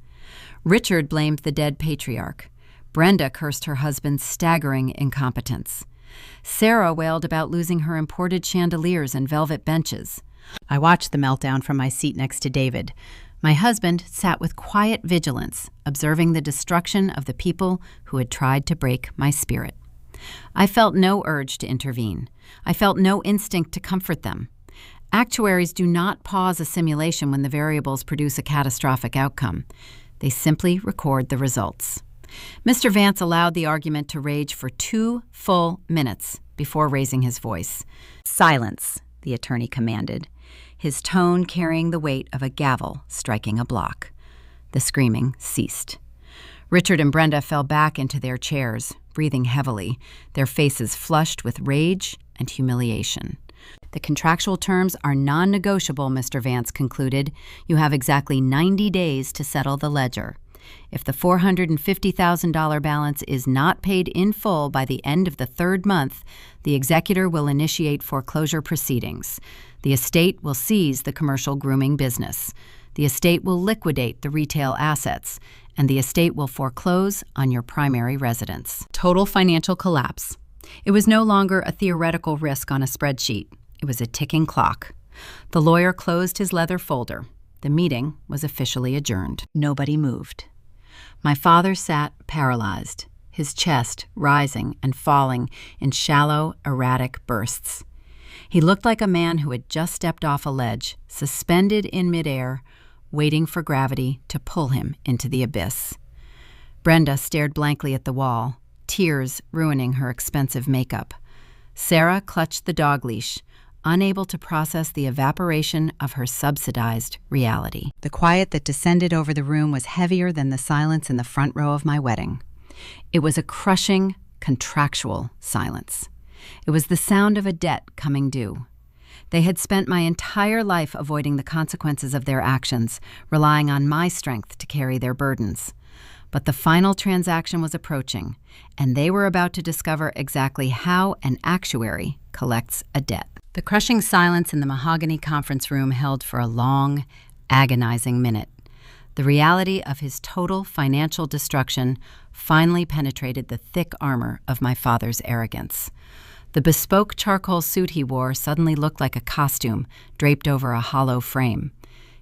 Richard blamed the dead patriarch. Brenda cursed her husband's staggering incompetence. Sarah wailed about losing her imported chandeliers and velvet benches. I watched the meltdown from my seat next to David. My husband sat with quiet vigilance, observing the destruction of the people who had tried to break my spirit. I felt no urge to intervene. I felt no instinct to comfort them. Actuaries do not pause a simulation when the variables produce a catastrophic outcome. They simply record the results. Mr. Vance allowed the argument to rage for 2 full minutes before raising his voice. "Silence," the attorney commanded, his tone carrying the weight of a gavel striking a block. The screaming ceased. Richard and Brenda fell back into their chairs, breathing heavily, their faces flushed with rage and humiliation. "The contractual terms are non-negotiable," Mr. Vance concluded. "You have exactly 90 days to settle the ledger. If the $450,000 balance is not paid in full by the end of the 3rd month, the executor will initiate foreclosure proceedings. The estate will seize the commercial grooming business. The estate will liquidate the retail assets, and the estate will foreclose on your primary residence." Total financial collapse. It was no longer a theoretical risk on a spreadsheet. It was a ticking clock. The lawyer closed his leather folder. The meeting was officially adjourned. Nobody moved. My father sat paralyzed, his chest rising and falling in shallow, erratic bursts. He looked like a man who had just stepped off a ledge, suspended in midair, waiting for gravity to pull him into the abyss. Brenda stared blankly at the wall, tears ruining her expensive makeup. Sarah clutched the dog leash, unable to process the evaporation of her subsidized reality. The quiet that descended over the room was heavier than the silence in the front row of my wedding. It was a crushing, contractual silence. It was the sound of a debt coming due. They had spent my entire life avoiding the consequences of their actions, relying on my strength to carry their burdens. But the final transaction was approaching, and they were about to discover exactly how an actuary collects a debt. The crushing silence in the mahogany conference room held for a long, agonizing minute. The reality of his total financial destruction finally penetrated the thick armor of my father's arrogance. The bespoke charcoal suit he wore suddenly looked like a costume draped over a hollow frame.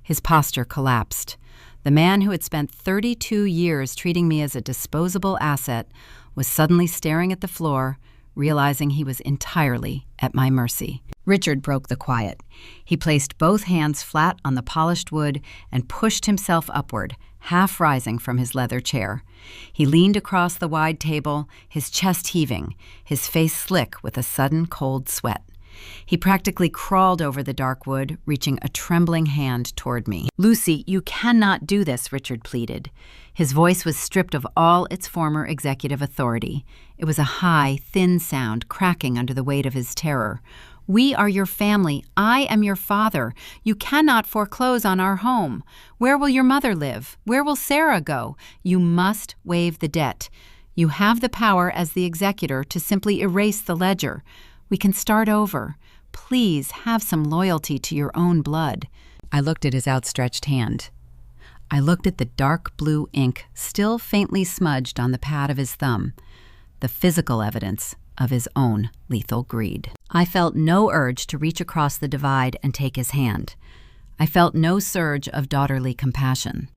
His posture collapsed. The man who had spent 32 years treating me as a disposable asset was suddenly staring at the floor, realizing he was entirely at my mercy. Richard broke the quiet. He placed both hands flat on the polished wood and pushed himself upward, half rising from his leather chair. He leaned across the wide table, his chest heaving, his face slick with a sudden cold sweat. He practically crawled over the dark wood, reaching a trembling hand toward me. "Lucy, you cannot do this," Richard pleaded. His voice was stripped of all its former executive authority. It was a high, thin sound cracking under the weight of his terror. "We are your family. I am your father. You cannot foreclose on our home. Where will your mother live? Where will Sarah go? You must waive the debt. You have the power as the executor to simply erase the ledger. We can start over. Please have some loyalty to your own blood." I looked at his outstretched hand. I looked at the dark blue ink still faintly smudged on the pad of his thumb, the physical evidence of his own lethal greed. I felt no urge to reach across the divide and take his hand. I felt no surge of daughterly compassion.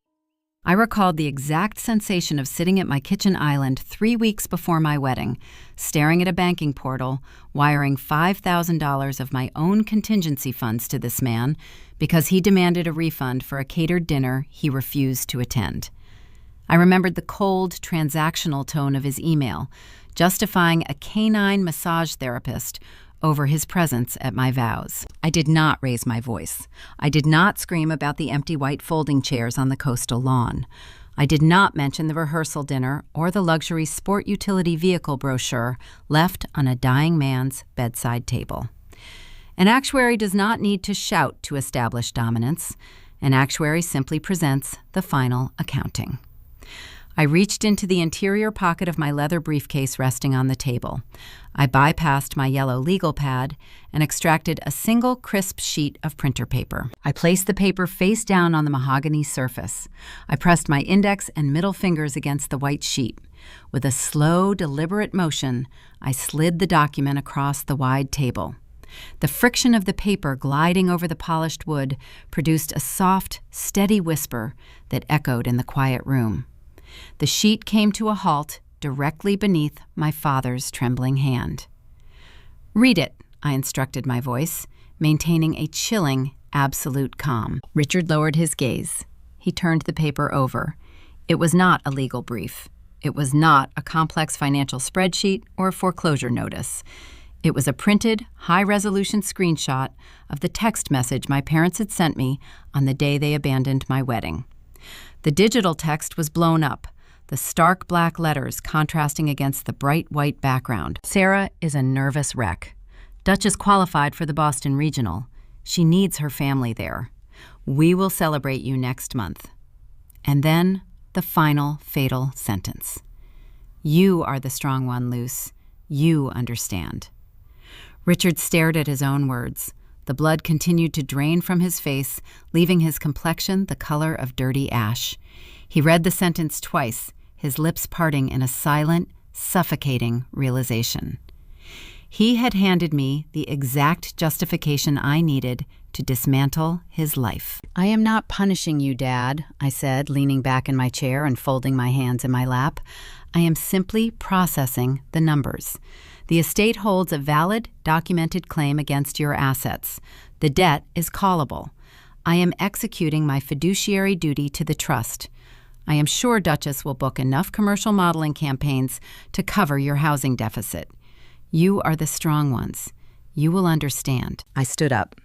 I recalled the exact sensation of sitting at my kitchen island 3 weeks before my wedding, staring at a banking portal, wiring $5,000 of my own contingency funds to this man because he demanded a refund for a catered dinner he refused to attend. I remembered the cold, transactional tone of his email, justifying a canine massage therapist over his presence at my vows. I did not raise my voice. I did not scream about the empty white folding chairs on the coastal lawn. I did not mention the rehearsal dinner or the luxury sport utility vehicle brochure left on a dying man's bedside table. An actuary does not need to shout to establish dominance. An actuary simply presents the final accounting. I reached into the interior pocket of my leather briefcase resting on the table. I bypassed my yellow legal pad and extracted a single crisp sheet of printer paper. I placed the paper face down on the mahogany surface. I pressed my index and middle fingers against the white sheet. With a slow, deliberate motion, I slid the document across the wide table. The friction of the paper gliding over the polished wood produced a soft, steady whisper that echoed in the quiet room. The sheet came to a halt directly beneath my father's trembling hand. "Read it," I instructed my voice, maintaining a chilling, absolute calm. Richard lowered his gaze. He turned the paper over. It was not a legal brief. It was not a complex financial spreadsheet or a foreclosure notice. It was a printed, high-resolution screenshot of the text message my parents had sent me on the day they abandoned my wedding. The digital text was blown up, the stark black letters contrasting against the bright white background. "Sarah is a nervous wreck. Duchess qualified for the Boston Regional. She needs her family there. We will celebrate you next month." And then the final fatal sentence. "You are the strong one, Luce. You understand." Richard stared at his own words. The blood continued to drain from his face, leaving his complexion the color of dirty ash. He read the sentence twice, his lips parting in a silent, suffocating realization. He had handed me the exact justification I needed to dismantle his life. "I am not punishing you, Dad," I said, leaning back in my chair and folding my hands in my lap. "I am simply processing the numbers. The estate holds a valid, documented claim against your assets. The debt is callable. I am executing my fiduciary duty to the trust. I am sure Duchess will book enough commercial modeling campaigns to cover your housing deficit. You are the strong ones. You will understand." I stood up.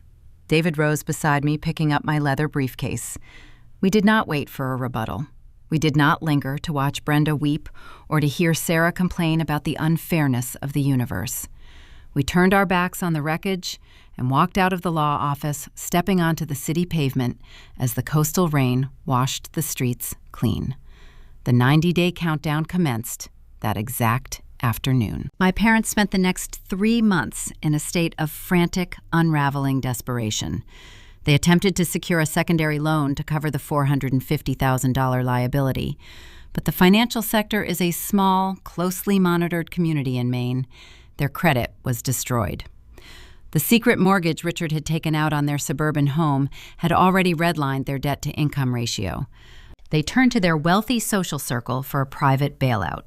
David rose beside me, picking up my leather briefcase. We did not wait for a rebuttal. We did not linger to watch Brenda weep or to hear Sarah complain about the unfairness of the universe. We turned our backs on the wreckage and walked out of the law office, stepping onto the city pavement as the coastal rain washed the streets clean. The 90-day countdown commenced that exact afternoon. My parents spent the next 3 months in a state of frantic, unraveling desperation. They attempted to secure a secondary loan to cover the $450,000 liability, but the financial sector is a small, closely monitored community in Maine. Their credit was destroyed. The secret mortgage Richard had taken out on their suburban home had already redlined their debt-to-income ratio. They turned to their wealthy social circle for a private bailout.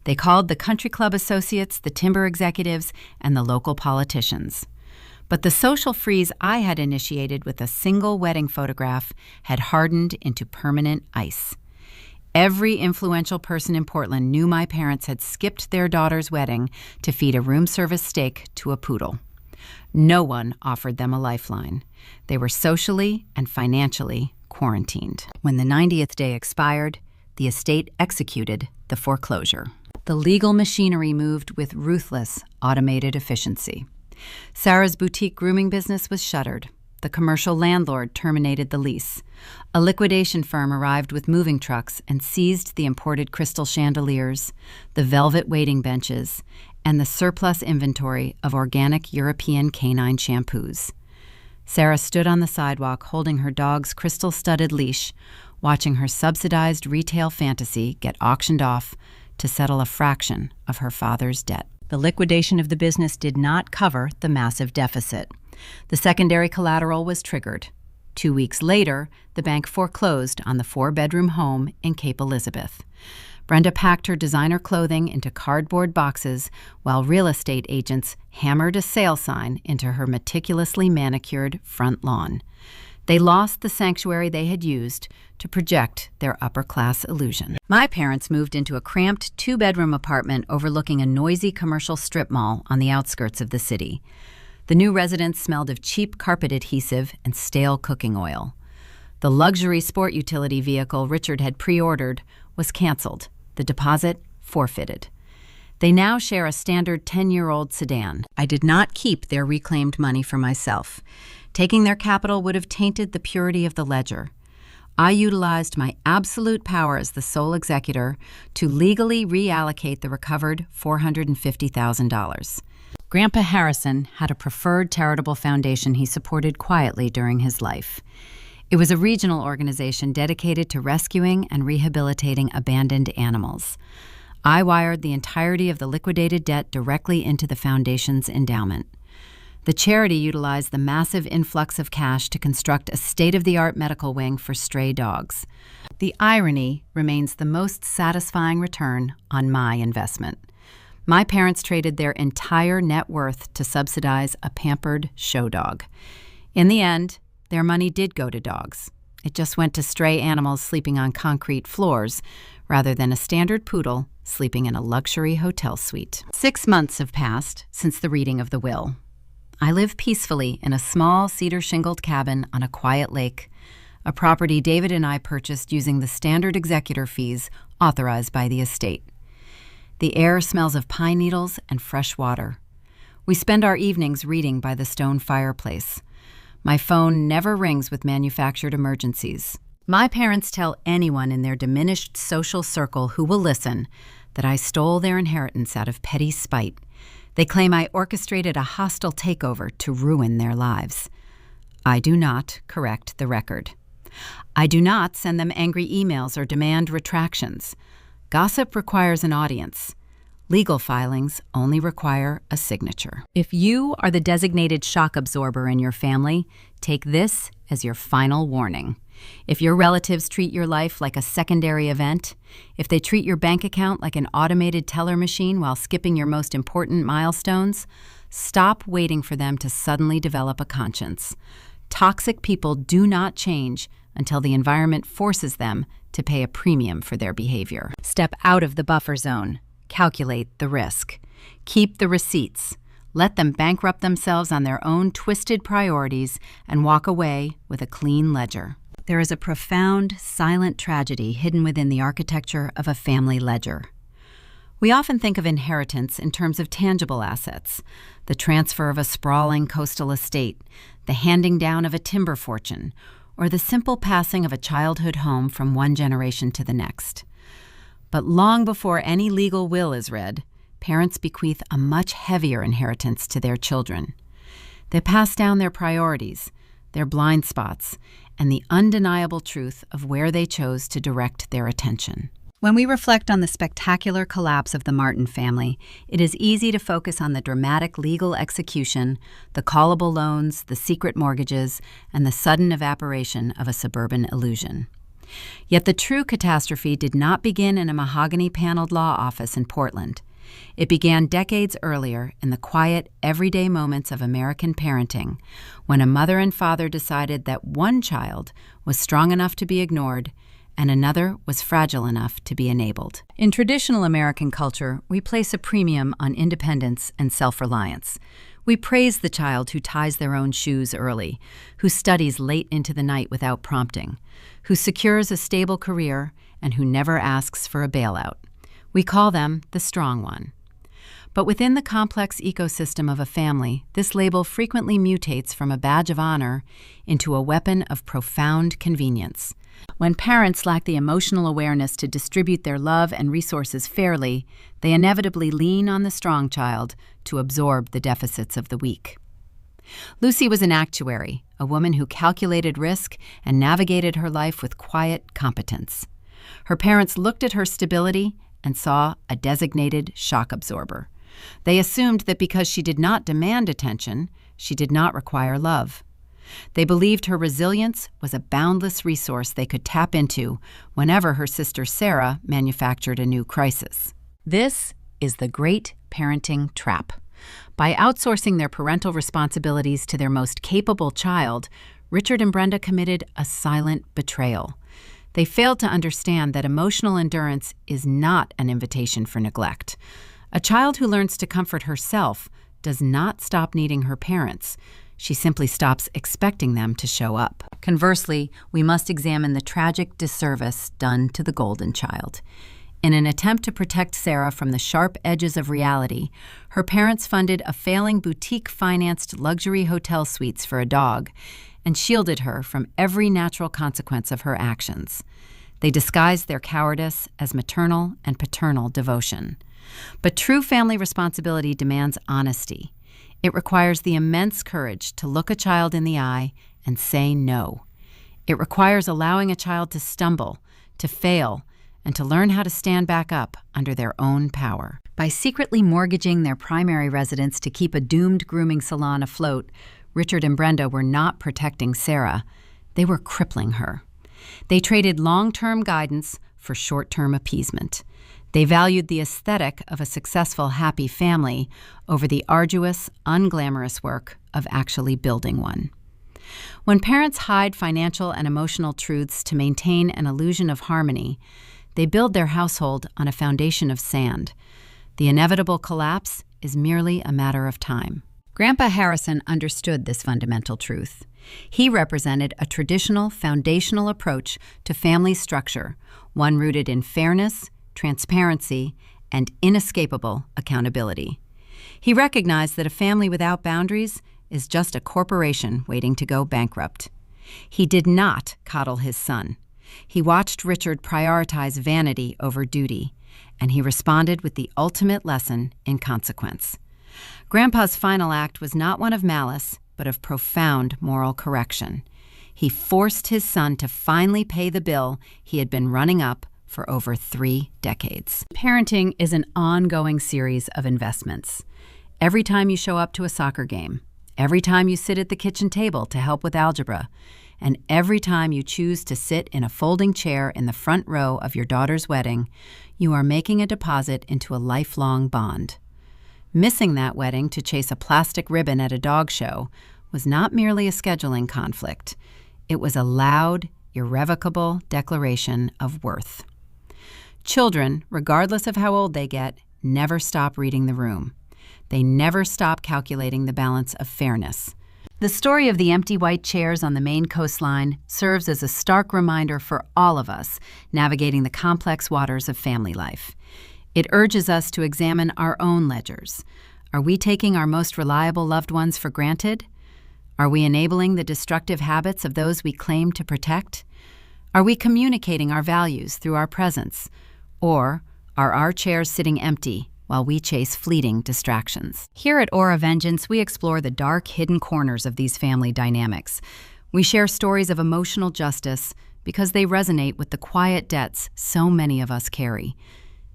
They called the country club associates, the timber executives, and the local politicians. But the social freeze I had initiated with a single wedding photograph had hardened into permanent ice. Every influential person in Portland knew my parents had skipped their daughter's wedding to feed a room service steak to a poodle. No one offered them a lifeline. They were socially and financially quarantined. When the 90th day expired, the estate executed the foreclosure. The legal machinery moved with ruthless, automated efficiency. Sarah's boutique grooming business was shuttered. The commercial landlord terminated the lease. A liquidation firm arrived with moving trucks and seized the imported crystal chandeliers, the velvet waiting benches, and the surplus inventory of organic European canine shampoos. Sarah stood on the sidewalk holding her dog's crystal-studded leash, watching her subsidized retail fantasy get auctioned off to settle a fraction of her father's debt. The liquidation of the business did not cover the massive deficit. The secondary collateral was triggered. 2 weeks later, the bank foreclosed on the 4-bedroom home in Cape Elizabeth. Brenda packed her designer clothing into cardboard boxes while real estate agents hammered a sale sign into her meticulously manicured front lawn. They lost the sanctuary they had used to project their upper-class illusion. My parents moved into a cramped 2-bedroom apartment overlooking a noisy commercial strip mall on the outskirts of the city. The new residence smelled of cheap carpet adhesive and stale cooking oil. The luxury sport utility vehicle Richard had pre-ordered was canceled, the deposit forfeited. They now share a standard 10-year-old sedan. I did not keep their reclaimed money for myself. Taking their capital would have tainted the purity of the ledger. I utilized my absolute power as the sole executor to legally reallocate the recovered $450,000. Grandpa Harrison had a preferred charitable foundation he supported quietly during his life. It was a regional organization dedicated to rescuing and rehabilitating abandoned animals. I wired the entirety of the liquidated debt directly into the foundation's endowment. The charity utilized the massive influx of cash to construct a state-of-the-art medical wing for stray dogs. The irony remains the most satisfying return on my investment. My parents traded their entire net worth to subsidize a pampered show dog. In the end, their money did go to dogs. It just went to stray animals sleeping on concrete floors rather than a standard poodle sleeping in a luxury hotel suite. 6 months have passed since the reading of the will. I live peacefully in a small cedar-shingled cabin on a quiet lake, a property David and I purchased using the standard executor fees authorized by the estate. The air smells of pine needles and fresh water. We spend our evenings reading by the stone fireplace. My phone never rings with manufactured emergencies. My parents tell anyone in their diminished social circle who will listen that I stole their inheritance out of petty spite. They claim I orchestrated a hostile takeover to ruin their lives. I do not correct the record. I do not send them angry emails or demand retractions. Gossip requires an audience. Legal filings only require a signature. If you are the designated shock absorber in your family, take this as your final warning. If your relatives treat your life like a secondary event, if they treat your bank account like an automated teller machine while skipping your most important milestones, stop waiting for them to suddenly develop a conscience. Toxic people do not change until the environment forces them to pay a premium for their behavior. Step out of the buffer zone. Calculate the risk. Keep the receipts. Let them bankrupt themselves on their own twisted priorities and walk away with a clean ledger. There is a profound, silent tragedy hidden within the architecture of a family ledger. We often think of inheritance in terms of tangible assets, the transfer of a sprawling coastal estate, the handing down of a timber fortune, or the simple passing of a childhood home from one generation to the next. But long before any legal will is read, parents bequeath a much heavier inheritance to their children. They pass down their priorities, their blind spots, and the undeniable truth of where they chose to direct their attention. When we reflect on the spectacular collapse of the Martin family, it is easy to focus on the dramatic legal execution, the callable loans, the secret mortgages, and the sudden evaporation of a suburban illusion. Yet the true catastrophe did not begin in a mahogany-paneled law office in Portland. It began decades earlier in the quiet, everyday moments of American parenting, when a mother and father decided that one child was strong enough to be ignored and another was fragile enough to be enabled. In traditional American culture, we place a premium on independence and self-reliance. We praise the child who ties their own shoes early, who studies late into the night without prompting, who secures a stable career, and who never asks for a bailout. We call them the strong one. But within the complex ecosystem of a family, this label frequently mutates from a badge of honor into a weapon of profound convenience. When parents lack the emotional awareness to distribute their love and resources fairly, they inevitably lean on the strong child to absorb the deficits of the weak. Lucy was an actuary, a woman who calculated risk and navigated her life with quiet competence. Her parents looked at her stability and saw a designated shock absorber. They assumed that because she did not demand attention, she did not require love. They believed her resilience was a boundless resource they could tap into whenever her sister Sarah manufactured a new crisis. This is the great parenting trap. By outsourcing their parental responsibilities to their most capable child, Richard and Brenda committed a silent betrayal. They failed to understand that emotional endurance is not an invitation for neglect. A child who learns to comfort herself does not stop needing her parents. She simply stops expecting them to show up. Conversely, we must examine the tragic disservice done to the golden child. In an attempt to protect Sarah from the sharp edges of reality, her parents funded a failing boutique-financed luxury hotel suites for a dog and shielded her from every natural consequence of her actions. They disguised their cowardice as maternal and paternal devotion. But true family responsibility demands honesty. It requires the immense courage to look a child in the eye and say no. It requires allowing a child to stumble, to fail, and to learn how to stand back up under their own power. By secretly mortgaging their primary residence to keep a doomed grooming salon afloat, Richard and Brenda were not protecting Sarah. They were crippling her. They traded long-term guidance for short-term appeasement. They valued the aesthetic of a successful, happy family over the arduous, unglamorous work of actually building one. When parents hide financial and emotional truths to maintain an illusion of harmony, they build their household on a foundation of sand. The inevitable collapse is merely a matter of time. Grandpa Harrison understood this fundamental truth. He represented a traditional, foundational approach to family structure, one rooted in fairness, transparency, and inescapable accountability. He recognized that a family without boundaries is just a corporation waiting to go bankrupt. He did not coddle his son. He watched Richard prioritize vanity over duty, and he responded with the ultimate lesson in consequence. Grandpa's final act was not one of malice, but of profound moral correction. He forced his son to finally pay the bill he had been running up for over 3 decades. Parenting is an ongoing series of investments. Every time you show up to a soccer game, every time you sit at the kitchen table to help with algebra, and every time you choose to sit in a folding chair in the front row of your daughter's wedding, you are making a deposit into a lifelong bond. Missing that wedding to chase a plastic ribbon at a dog show was not merely a scheduling conflict. It was a loud, irrevocable declaration of worth. Children, regardless of how old they get, never stop reading the room. They never stop calculating the balance of fairness. The story of the empty white chairs on the Maine coastline serves as a stark reminder for all of us navigating the complex waters of family life. It urges us to examine our own ledgers. Are we taking our most reliable loved ones for granted? Are we enabling the destructive habits of those we claim to protect? Are we communicating our values through our presence? Or are our chairs sitting empty while we chase fleeting distractions? Here at Aura Vengeance, we explore the dark, hidden corners of these family dynamics. We share stories of emotional justice because they resonate with the quiet debts so many of us carry.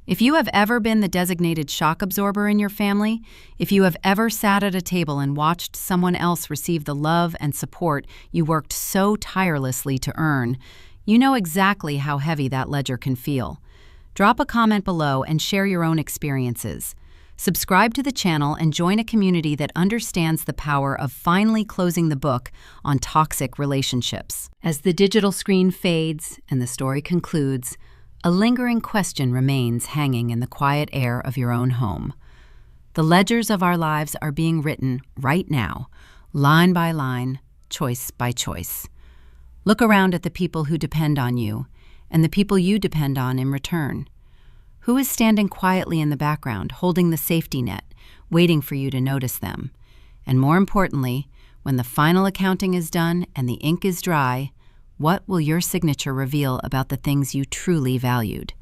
If you have ever been the designated shock absorber in your family, if you have ever sat at a table and watched someone else receive the love and support you worked so tirelessly to earn, you know exactly how heavy that ledger can feel. Drop a comment below and share your own experiences. Subscribe to the channel and join a community that understands the power of finally closing the book on toxic relationships. As the digital screen fades and the story concludes, a lingering question remains hanging in the quiet air of your own home. The ledgers of our lives are being written right now, line by line, choice by choice. Look around at the people who depend on you and the people you depend on in return. Who is standing quietly in the background, holding the safety net, waiting for you to notice them? And more importantly, when the final accounting is done and the ink is dry, what will your signature reveal about the things you truly valued?